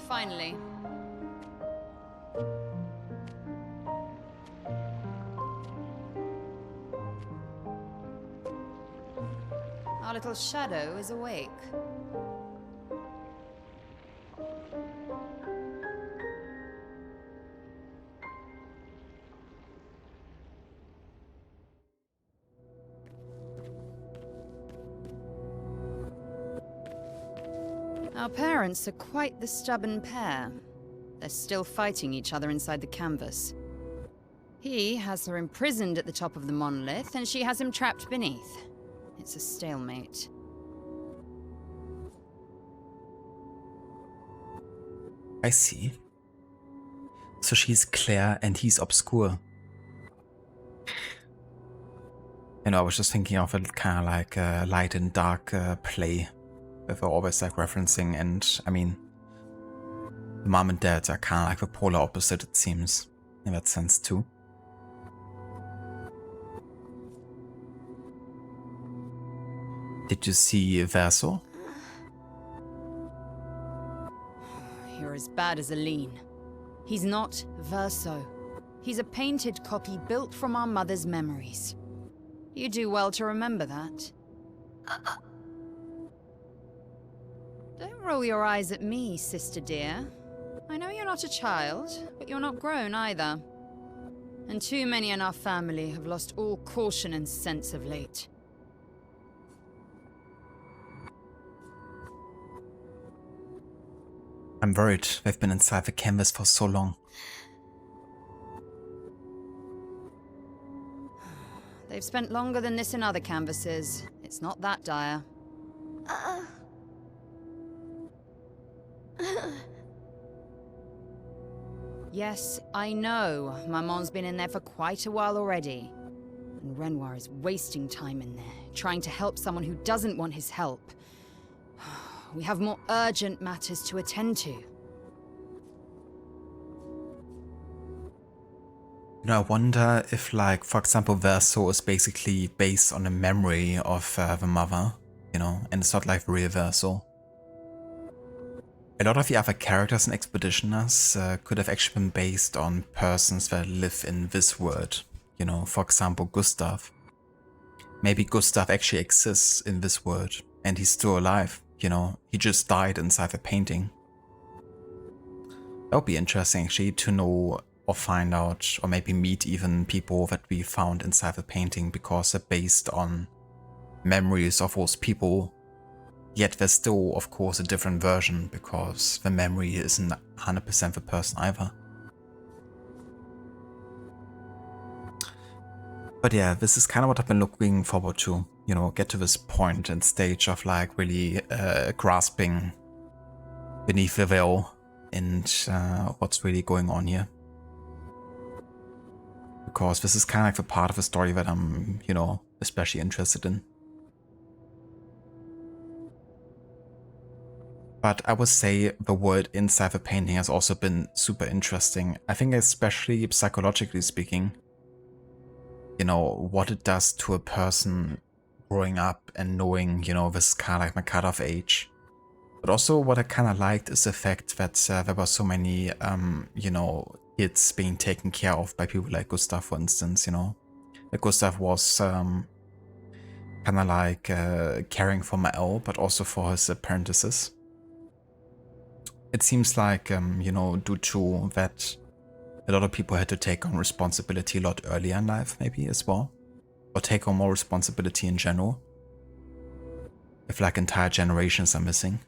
Speaker 17: finally. Our little shadow is awake. Our parents are quite the stubborn pair. They're still fighting each other inside the canvas. He has her imprisoned at the top of the monolith, and she has him trapped beneath. It's a stalemate.
Speaker 1: I see. So she's Clair and he's Obscur. You know, I was just thinking of it kind of like a light and dark play. That we're always like referencing, and I mean, the mom and dad are kind of like the polar opposite, it seems, in that sense too. Did you see Verso?
Speaker 17: You're as bad as Aline. He's not Verso. He's a painted copy built from our mother's memories. You do well to remember that. Don't roll your eyes at me, sister dear. I know you're not a child, but you're not grown either. And too many in our family have lost all caution and sense of late.
Speaker 1: I'm worried. They've been inside the canvas for so long.
Speaker 17: They've spent longer than this in other canvases. It's not that dire. Yes, I know. Maman's been in there for quite a while already. And Renoir is wasting time in there, trying to help someone who doesn't want his help. We have more urgent matters to attend to.
Speaker 1: You know, I wonder if, like, for example, Verso is basically based on a memory of the mother, you know, and it's not like real Verso. A lot of the other characters and expeditioners could have actually been based on persons that live in this world. You know, for example, Gustav. Maybe Gustav actually exists in this world and he's still alive, you know, he just died inside the painting. That would be interesting actually to know or find out, or maybe meet even people that we found inside the painting, because they're based on memories of those people. Yet there's still, of course, a different version, because the memory isn't 100% the person either. But yeah, this is kind of what I've been looking forward to, you know, get to this point and stage of like really grasping beneath the veil and what's really going on here. Because this is kind of like the part of the story that I'm, you know, especially interested in. But I would say the world inside the painting has also been super interesting. I think especially psychologically speaking, you know, what it does to a person growing up and knowing, you know, this is kind of like my cutoff age. But also what I kind of liked is the fact that there were so many, you know, kids being taken care of by people like Gustav, for instance, you know. Like Gustav was kind of like caring for Mael, but also for his apprentices. It seems like, you know, due to that, a lot of people had to take on responsibility a lot earlier in life, maybe as well. Or take on more responsibility in general. If like entire generations are missing.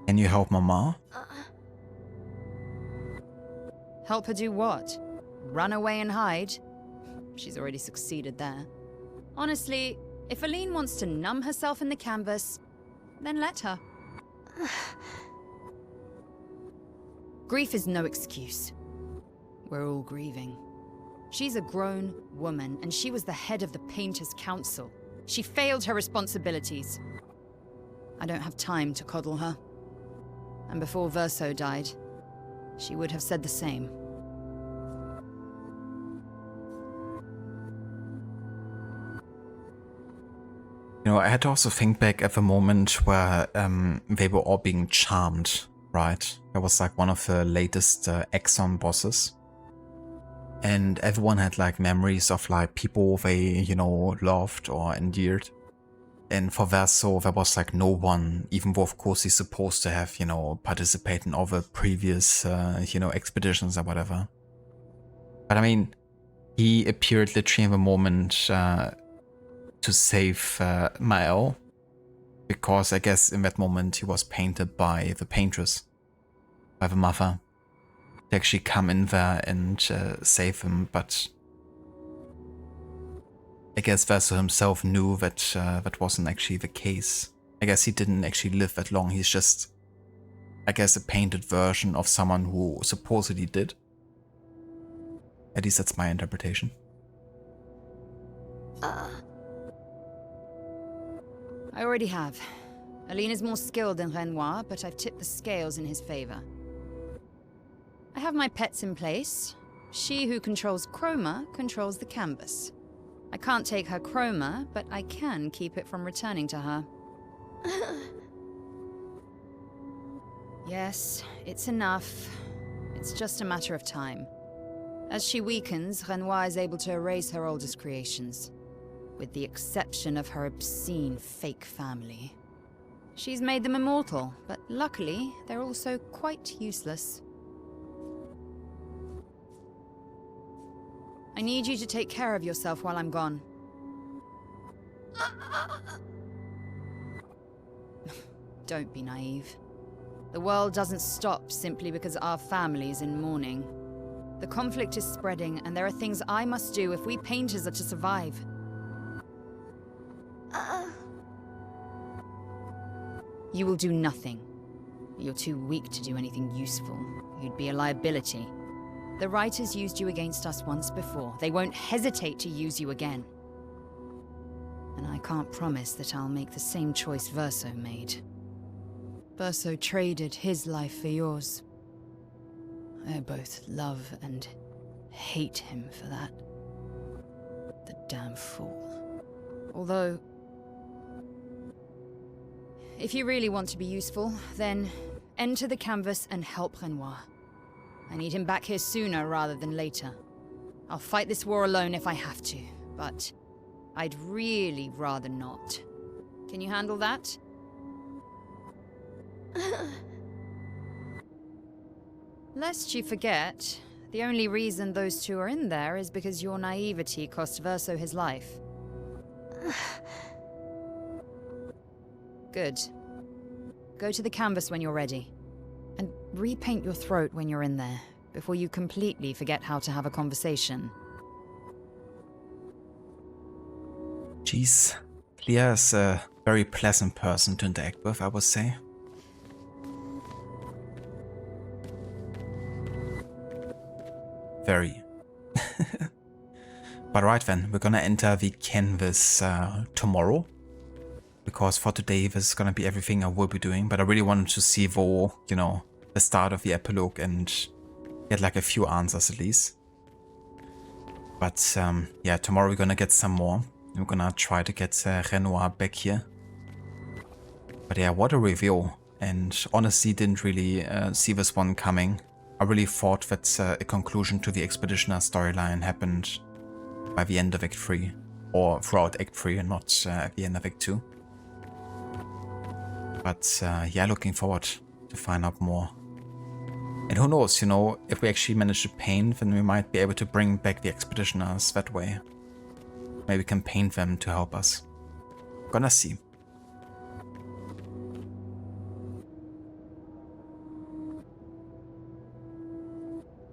Speaker 1: Can you help Mama?
Speaker 17: Help her do what? Run away and hide? She's already succeeded there. Honestly, if Aline wants to numb herself in the canvas, then let her. Grief is no excuse. We're all grieving. She's a grown woman, and she was the head of the Painters' Council. She failed her responsibilities. I don't have time to coddle her. And before Verso died, she would have said the same.
Speaker 1: You know, I had to also think back at the moment where they were all being charmed, right? That was like one of the latest Exxon bosses. And everyone had like memories of like people they, you know, loved or endeared. And for Verso, there was like no one, even though of course he's supposed to have, you know, participated in all the previous, you know, expeditions or whatever. But I mean, he appeared literally in the moment to save Mael, because I guess in that moment he was painted by the paintress, by the mother, to actually come in there and save him. But I guess Verso himself knew that that wasn't actually the case. I guess he didn't actually live that long. He's just, I guess, a painted version of someone who supposedly did. At least that's my interpretation.
Speaker 17: I already have. Aline is more skilled than Renoir, but I've tipped the scales in his favor. I have my pets in place. She who controls chroma controls the canvas. I can't take her chroma, but I can keep it from returning to her. Yes, it's enough. It's just a matter of time. As she weakens, Renoir is able to erase her oldest creations, with the exception of her obscene fake family. She's made them immortal, but luckily, they're also quite useless. I need you to take care of yourself while I'm gone. Don't be naive. The world doesn't stop simply because our family is in mourning. The conflict is spreading, and there are things I must do if we painters are to survive. You will do nothing. You're too weak to do anything useful. You'd be a liability. The writers used you against us once before. They won't hesitate to use you again. And I can't promise that I'll make the same choice Verso made. Verso traded his life for yours. I both love and hate him for that. The damn fool. Although, if you really want to be useful, then enter the canvas and help Renoir. I need him back here sooner rather than later. I'll fight this war alone if I have to, but I'd really rather not. Can you handle that? Lest you forget, the only reason those two are in there is because your naivety cost Verso his life. Good. Go to the canvas when you're ready. And repaint your throat when you're in there, before you completely forget how to have a conversation.
Speaker 1: Jeez. Clair is a very pleasant person to interact with, I would say. Very. But right then, we're gonna enter the canvas tomorrow. Because for today, this is gonna be everything I will be doing. But I really wanted to see the, you know, the start of the epilogue and get like a few answers at least. But yeah, tomorrow we're gonna get some more. We're gonna try to get Renoir back here. But yeah, what a reveal. And honestly, didn't really see this one coming. I really thought that a conclusion to the Expeditioner storyline happened by the end of Act 3. Or throughout Act 3 and not at the end of Act 2. But yeah, looking forward to find out more. And who knows, you know, if we actually manage to paint, then we might be able to bring back the Expeditioners that way. Maybe we can paint them to help us. Gonna see.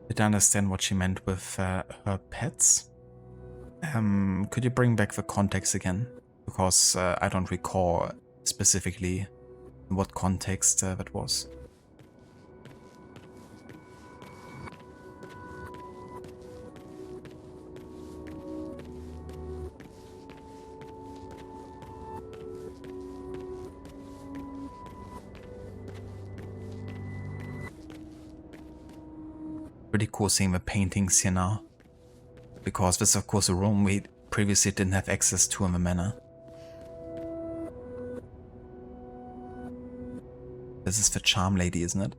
Speaker 1: Did I understand what she meant with her pets? Could you bring back the context again? Because I don't recall specifically in what context that was. Pretty cool seeing the paintings here now. Because this is of course a room we previously didn't have access to in the manor. This is the charm lady, isn't it?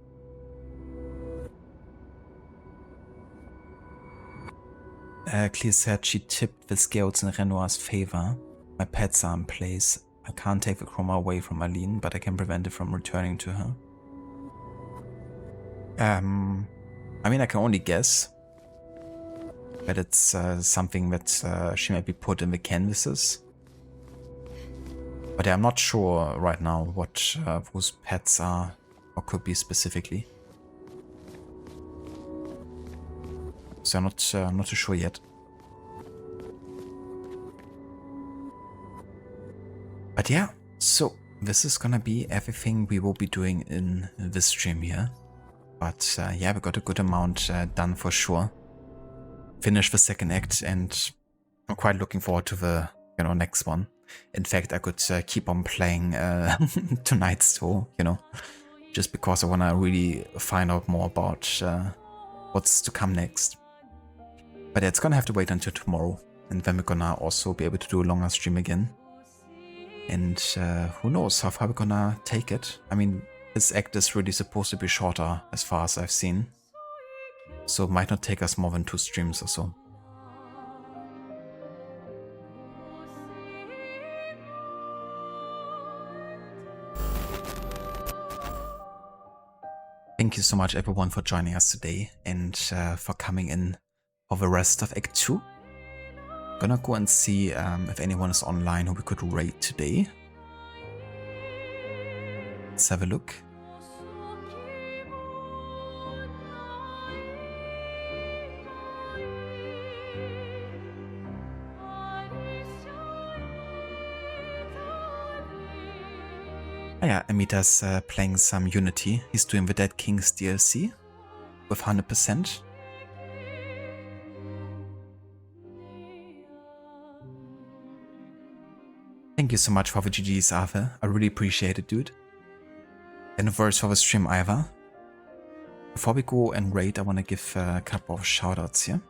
Speaker 1: Clair said she tipped the scales in Renoir's favor. My pets are in place. I can't take the chroma away from Aline, but I can prevent it from returning to her. I mean, I can only guess that it's something that she might be put in the canvases. But yeah, I'm not sure right now what those pets are or could be specifically. So I'm not too sure yet. But yeah, so this is gonna be everything we will be doing in this stream here. But yeah, we got a good amount done for sure. Finish the second act, and I'm quite looking forward to the next one. In fact, I could keep on playing tonight's too, just because I wanna really find out more about what's to come next. But yeah, it's gonna have to wait until tomorrow, and then we're gonna also be able to do a longer stream again. And who knows how far we're gonna take it. I mean, this act is really supposed to be shorter as far as I've seen. So it might not take us more than 2 streams or so. Thank you so much everyone for joining us today and for coming in for the rest of Act 2. Gonna go and see if anyone is online who we could raid today. Let's have a look. Ah yeah, Amita's playing some Unity. He's doing the Dead Kings DLC with 100%. Thank you so much for the GG's, Arthur. I really appreciate it, dude. And of course for the stream, Iva. Before we go and raid, I want to give a couple of shoutouts here.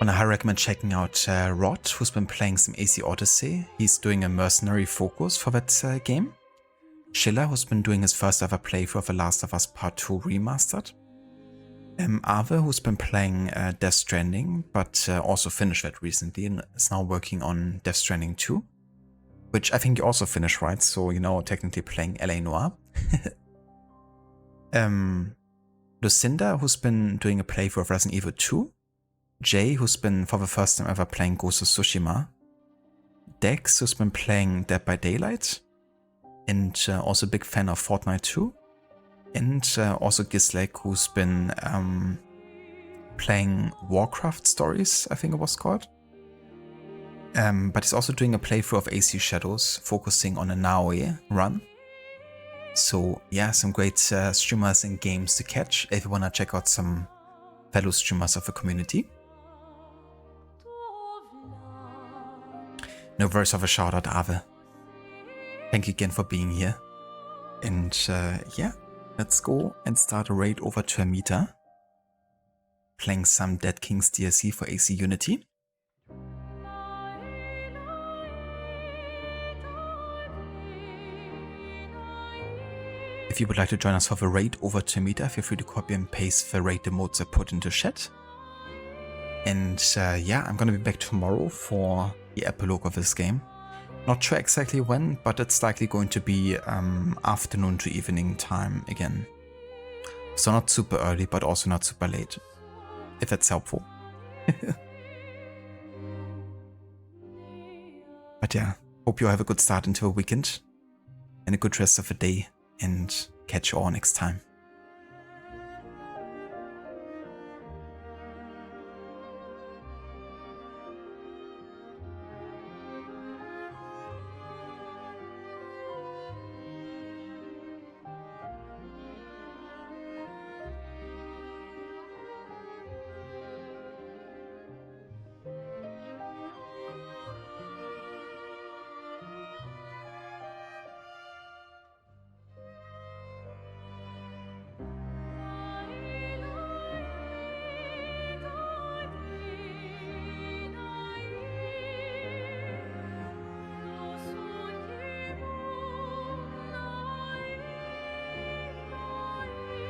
Speaker 1: I highly recommend checking out Rod, who's been playing some AC Odyssey. He's doing a mercenary focus for that game. Schiller, who's been doing his first ever playthrough of The Last of Us Part 2 Remastered. Ave, who's been playing Death Stranding, but also finished that recently and is now working on Death Stranding 2. Which I think you also finished, right? So, technically playing LA Noire. Lucinda, who's been doing a playthrough of Resident Evil 2. Jay, who's been for the first time ever playing Ghost of Tsushima. Dex, who's been playing Dead by Daylight. And also a big fan of Fortnite 2. And also Gislake, who's been playing Warcraft Stories, I think it was called. But he's also doing a playthrough of AC Shadows, focusing on a Naoe run. So yeah, some great streamers and games to catch if you want to check out some fellow streamers of the community. No verse of a shout out, Ave. Thank you again for being here. And yeah, let's go and start a raid over to Amita. Playing some Dead Kings DLC for AC Unity. If you would like to join us for the raid over to Amita, feel free to copy and paste the raid emotes I put into chat. And yeah, I'm gonna be back tomorrow for the epilogue of this game. Not sure exactly when, but it's likely going to be afternoon to evening time again. So not super early, but also not super late, if that's helpful. But yeah, hope you have a good start into the weekend. and a good rest of the day, and catch you all next time.